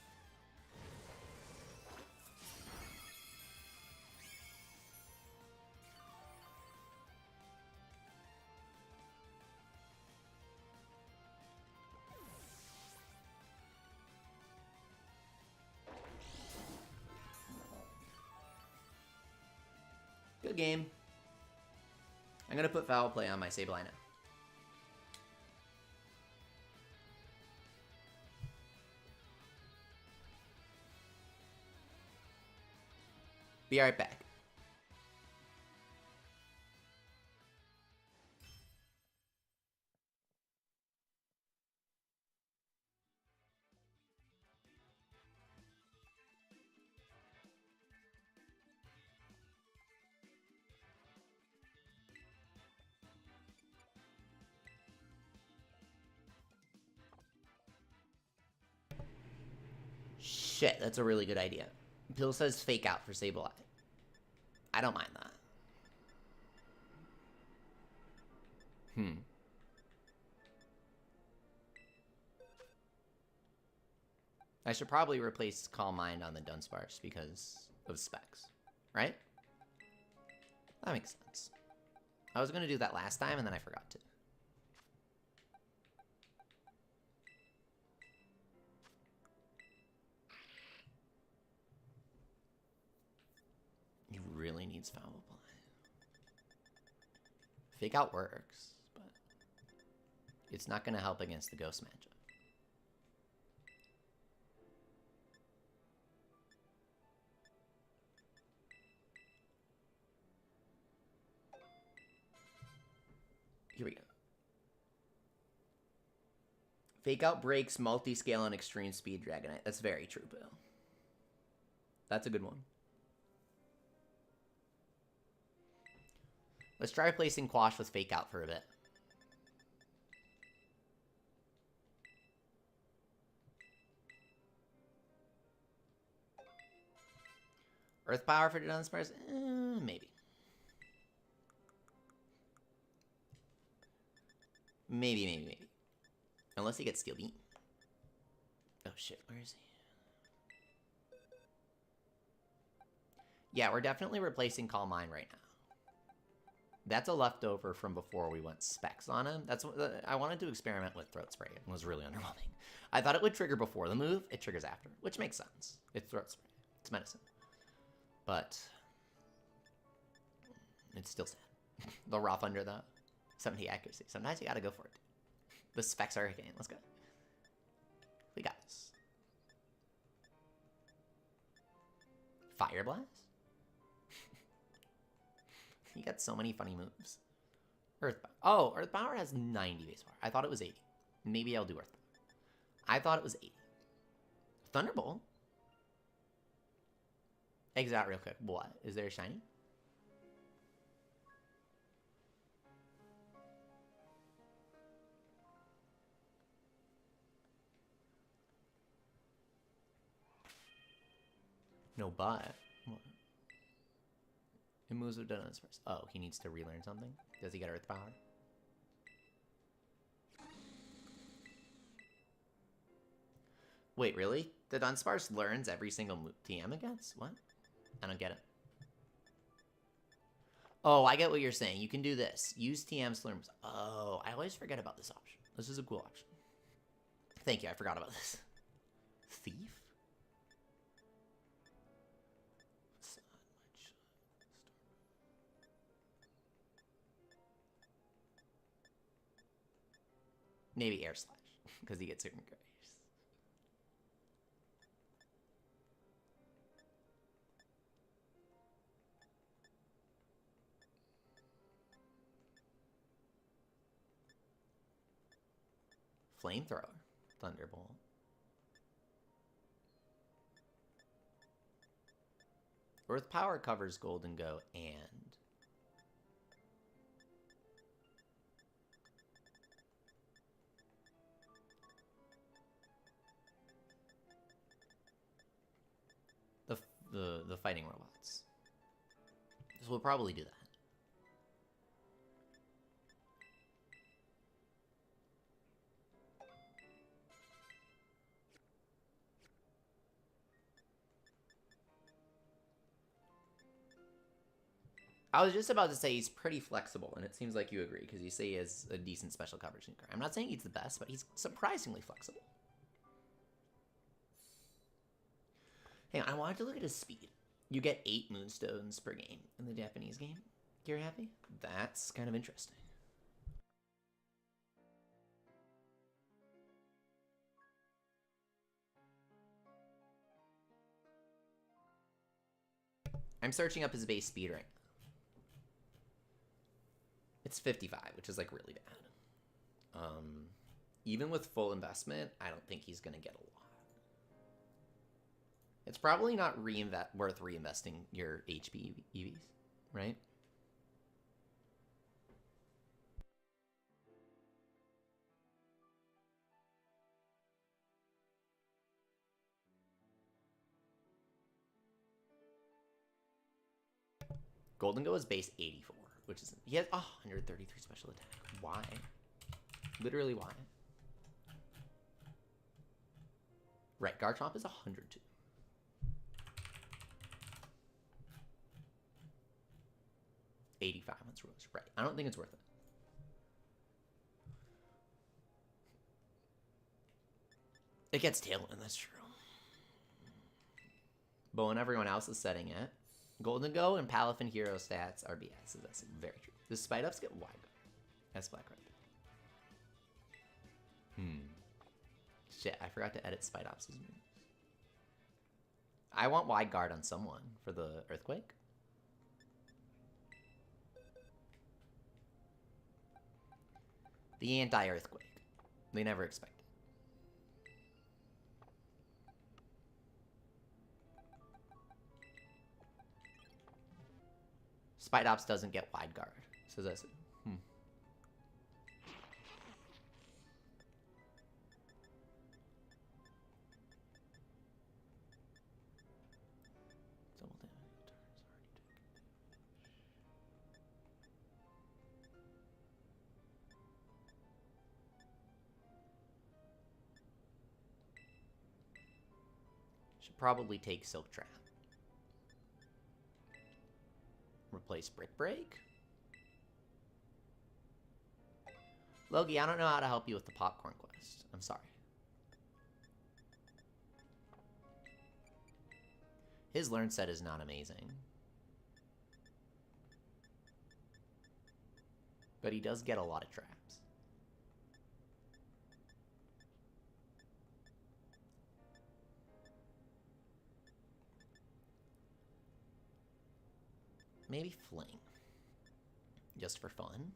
Good game. I'm gonna put Foul Play on my Sableye now. Be right back. Shit, that's a really good idea. Pill says fake out for Sableye. I don't mind that. I should probably replace Calm Mind on the Dunsparce because of specs, right? That makes sense. I was going to do that last time and then I forgot to. He really needs Foul Play. Fake Out works, but it's not going to help against the Ghost matchup. Here we go. Fake Out breaks multi-scale and extreme speed Dragonite. That's very true, Bill. That's a good one. Let's try replacing Quash with Fake Out for a bit. Earth Power for the Dunsparce? Maybe. Maybe. Unless he gets Steel Beam. Oh shit, where is he? Yeah, we're definitely replacing Calm Mind right now. That's a leftover from before we went specs on him. That's what I wanted to experiment with Throat Spray. It was really underwhelming. I thought it would trigger before the move. It triggers after, which makes sense. It's Throat Spray. It's medicine. But it's still sad. The raw thunder though. 70 accuracy. Sometimes you gotta go for it. The specs are again. Let's go. We got this. Fire Blast? You got so many funny moves. Earth Power. Oh, Earth Power has 90 base power. I thought it was 80. Maybe I'll do Earth Power. I thought it was 80. Thunderbolt? Exit out real quick. What? Is there a shiny? No, but... What? It moves with Donuts first. Oh, he needs to relearn something? Does he get Earth Power? Wait, really? The Dunsparce learns every single TM it gets? What? I don't get it. Oh, I get what you're saying. You can do this. Use TM slurms. Oh, I always forget about this option. This is a cool option. Thank you, I forgot about this. Thief? Maybe Air Slash, because he gets certain grace. Flamethrower. Thunderbolt. Earth Power covers Golden Go and... The fighting robots. So we'll probably do that. I was just about to say he's pretty flexible, and it seems like you agree, because you say he has a decent special coverage. I'm not saying he's the best, but he's surprisingly flexible. Hang on, I wanted to look at his speed. You get 8 Moonstones per game in the Japanese game. You're happy? That's kind of interesting. I'm searching up his base speed right now. It's 55, which is like really bad. Even with full investment, I don't think he's going to get a lot. It's probably not worth reinvesting your HP EVs, right? Golden Go is base 84, which is... He has 133 special attack. Why? Literally why? Right, Garchomp is 102. $85 on Rose. Right, I don't think it's worth it. It gets Tailwind, that's true. But when everyone else is setting it, Golden Go and Palafin Hero stats are BS. That's very true. The Spite Ups get wide. That's Black Red. Shit, I forgot to edit Spite Ops' moves. I want Wide Guard on someone for the Earthquake. The anti-Earthquake. They never expect it. Spite Ops doesn't get Wide Guard. So that's it. Double damage. Should probably take Silk Trap. Replace Brick Break. Logie, I don't know how to help you with the popcorn quest. I'm sorry. His learn set is not amazing. But he does get a lot of traps. Maybe Fling. Just for fun.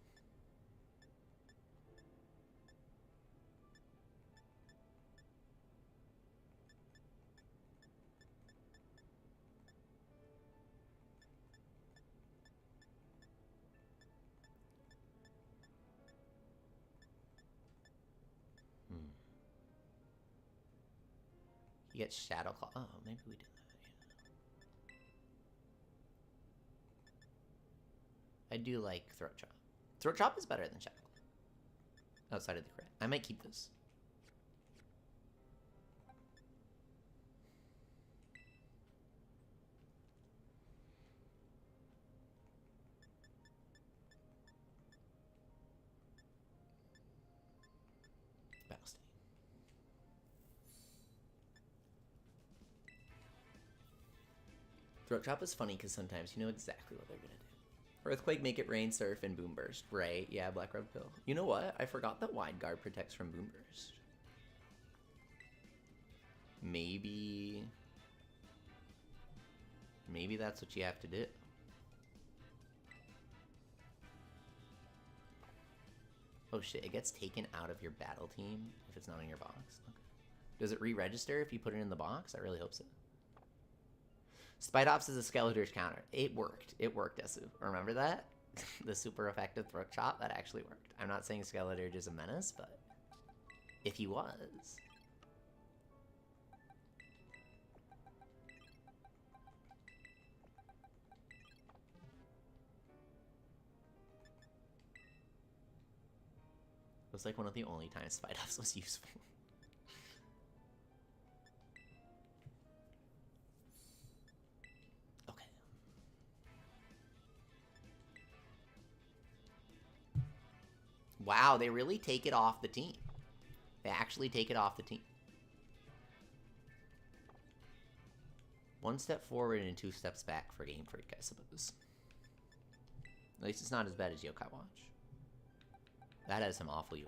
He gets Shadow Claw. Oh, maybe we do that. I do like Throat Chop. Throat Chop is better than Shadow Claw. Outside of the crit. I might keep this. Battle State. Throat Chop is funny because sometimes you know exactly what they're going to do. Earthquake, Make It Rain, Surf, and Boom Burst. Right, yeah, Black Rub Pill. You know what? I forgot that Wide Guard protects from Boom Burst. Maybe that's what you have to do. Oh shit, it gets taken out of your battle team if it's not in your box. Okay. Does it re-register if you put it in the box? I really hope so. Spite Ops is a Skeletor's counter. It worked. It worked, Esu. Remember that? The super effective Throat Chop? That actually worked. I'm not saying Skeletor is a menace, but if he was... It was like one of the only times Spite Ops was useful. Wow, they really take it off the team. They actually take it off the team. 1 step forward and 2 steps back for Game Freak, I suppose. At least it's not as bad as Yokai Watch. That has some awful UI.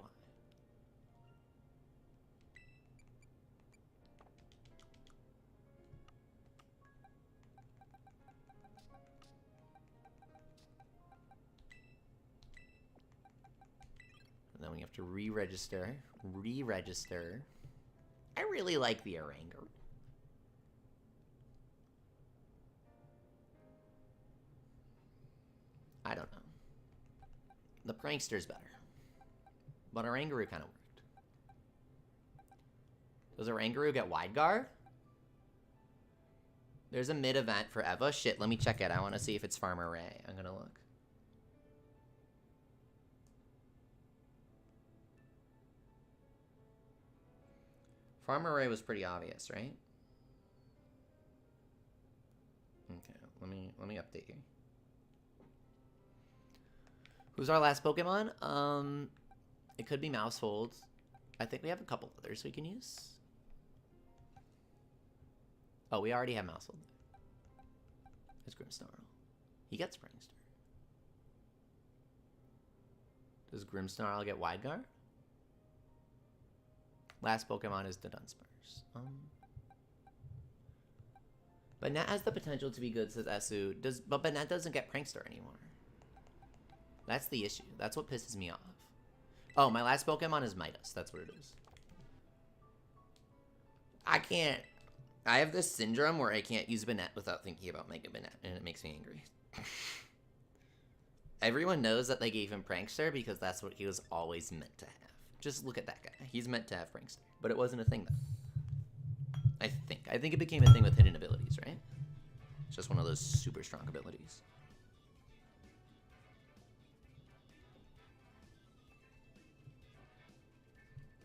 And then we have to re-register. Re-register. I really like the Oranger. I don't know. The Prankster's better. But Orangaroo kind of worked. Does Orangaroo get wide guard? There's a mid-event for Eva. Shit, let me check it. I want to see if it's Farmer Ray. I'm gonna look. Farmer Ray was pretty obvious, right? Okay, let me update here. Who's our last Pokemon? It could be Mousehold. I think we have a couple others we can use. Oh, we already have Mousehold. There's Grimmsnarl. He gets Prankster. Does Grimmsnarl get Wide Guard? Last Pokemon is the Dunsparce. Banette has the potential to be good, says Esu. But Banette doesn't get Prankster anymore. That's the issue. That's what pisses me off. Oh, my last Pokemon is Midas. That's what it is. I can't... I have this syndrome where I can't use Banette without thinking about Mega Banette, and it makes me angry. Everyone knows that they gave him Prankster because that's what he was always meant to have. Just look at that guy. He's meant to have Prankster. But it wasn't a thing, though. I think it became a thing with hidden abilities, right? It's just one of those super strong abilities.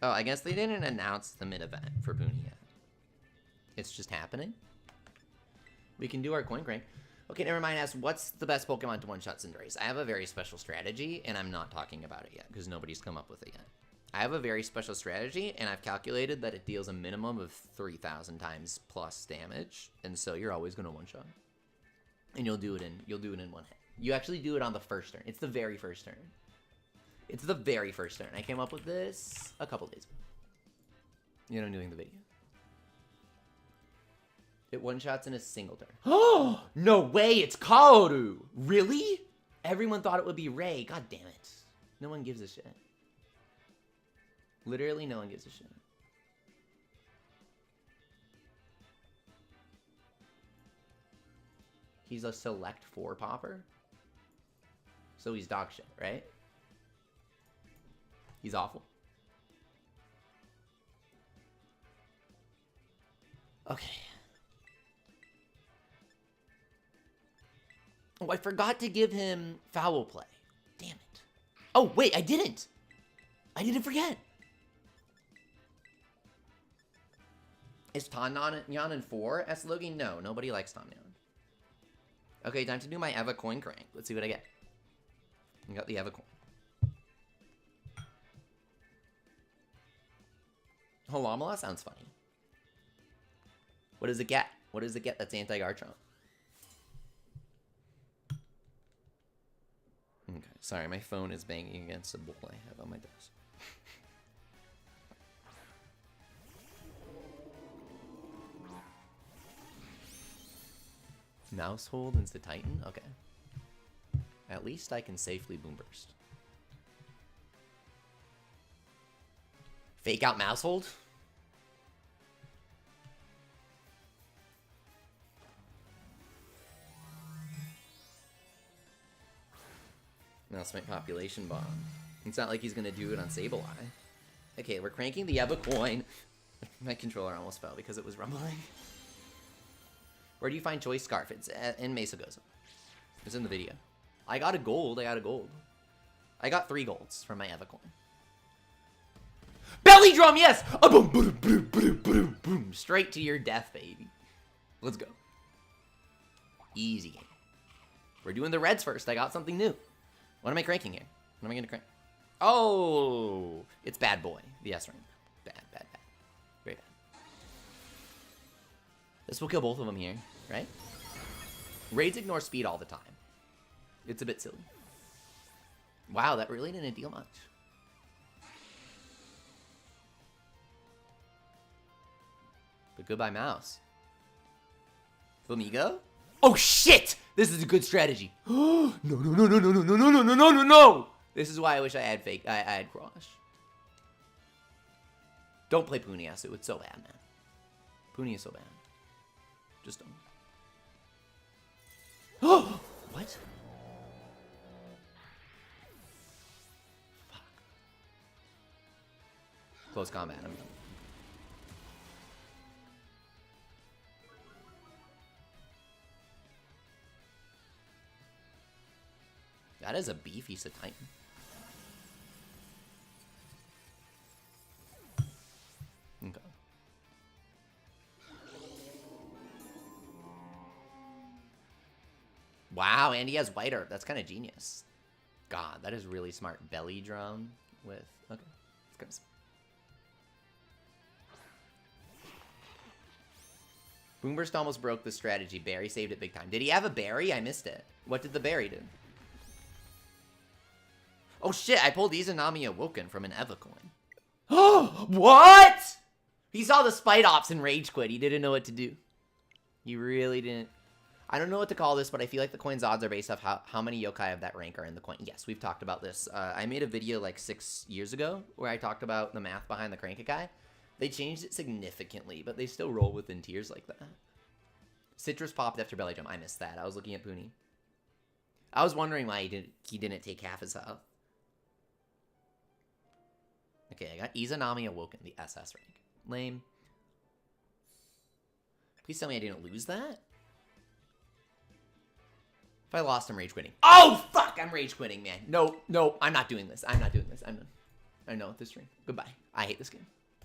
Oh, I guess they didn't announce the mid-event for Booney yet. It's just happening. We can do our coin crank. Okay, never mind. Ask, what's the best Pokemon to one-shot Cinderace? I have a very special strategy, and I'm not talking about it yet, because nobody's come up with it yet. I have a very special strategy, and I've calculated that it deals a minimum of 3,000 times plus damage, and so you're always going to one-shot. And you'll do it in one hit. You actually do it on the first turn. It's the very first turn. It's the very first turn. I came up with this a couple days ago. You know, I'm doing the video. It one-shots in a single turn. Oh, no way, it's Kaoru! Really? Everyone thought it would be Ray. God damn it. No one gives a shit. Literally no one gives a shit. He's a select 4 popper. So he's dog shit, right? He's awful. Okay. Oh, I forgot to give him foul play. Damn it. Oh, wait, I didn't. I didn't forget. Is Tanyan in 4? S-Logi? No, nobody likes Tanyan. Okay, time to do my Eva coin crank. Let's see what I get. I got the Eva coin. Holomala sounds funny. What does it get? What does it get that's anti-Garchomp? Okay, sorry, my phone is banging against a bowl I have on my desk. Mousehold into Titan? Okay. At least I can safely Boom Burst. Fake out Mousehold? Mousemite population bomb. It's not like he's gonna do it on Sableye. Okay, we're cranking the Eva coin. My controller almost fell because it was rumbling. Where do you find Choice Scarf? It's in Mesagoza. It's in the video. I got a gold. I got 3 golds from my Eva coin. Belly drum, yes! A boom, boom, boom, boom, boom, boom. Straight to your death, baby. Let's go. Easy game. We're doing the reds first. I got something new. What am I cranking here? What am I gonna crank? Oh, it's Bad Boy. The S rank. Bad. Very bad. This will kill both of them here. right? Raids ignore speed all the time. It's a bit silly. Wow, that really didn't deal much. But goodbye, mouse. Flamigo? Oh shit! This is a good strategy. No, no, no, no, no, no, no, no, no, no, no, no, no! This is why I wish I had I had Crush. Don't play Puniasu. It's so bad, man. Puni is so bad. Just don't. Oh! What? Fuck. Close combat. I'm done. That is a beefy Titan. Okay. Wow, and he has White Herb. That's kind of genius. God, that is really smart. Belly drone with... Okay. It's kind of... Boomburst almost broke the strategy. Barry saved it big time. Did he have a berry? I missed it. What did the berry do? Oh shit, I pulled Izanami Awoken from an Eva coin. Oh, what? He saw the Spite Ops and rage quit. He didn't know what to do. He really didn't. I don't know what to call this, but I feel like the coin's odds are based off how many yokai of that rank are in the coin. Yes, we've talked about this. I made a video like 6 years ago where I talked about the math behind the Crank-a-Kai. They changed it significantly, but they still roll within tiers like that. Citrus popped after Belly Jump. I missed that. I was looking at Puni. I was wondering why he didn't take half his health. Okay, I got Izanami Awoken, the SS rank. Lame. Please tell me I didn't lose that? If I lost, I'm rage quitting. Oh, fuck! I'm rage quitting, man. No, no, I'm not doing this. I'm not doing this. I'm done. I'm done with this stream. Goodbye. I hate this game.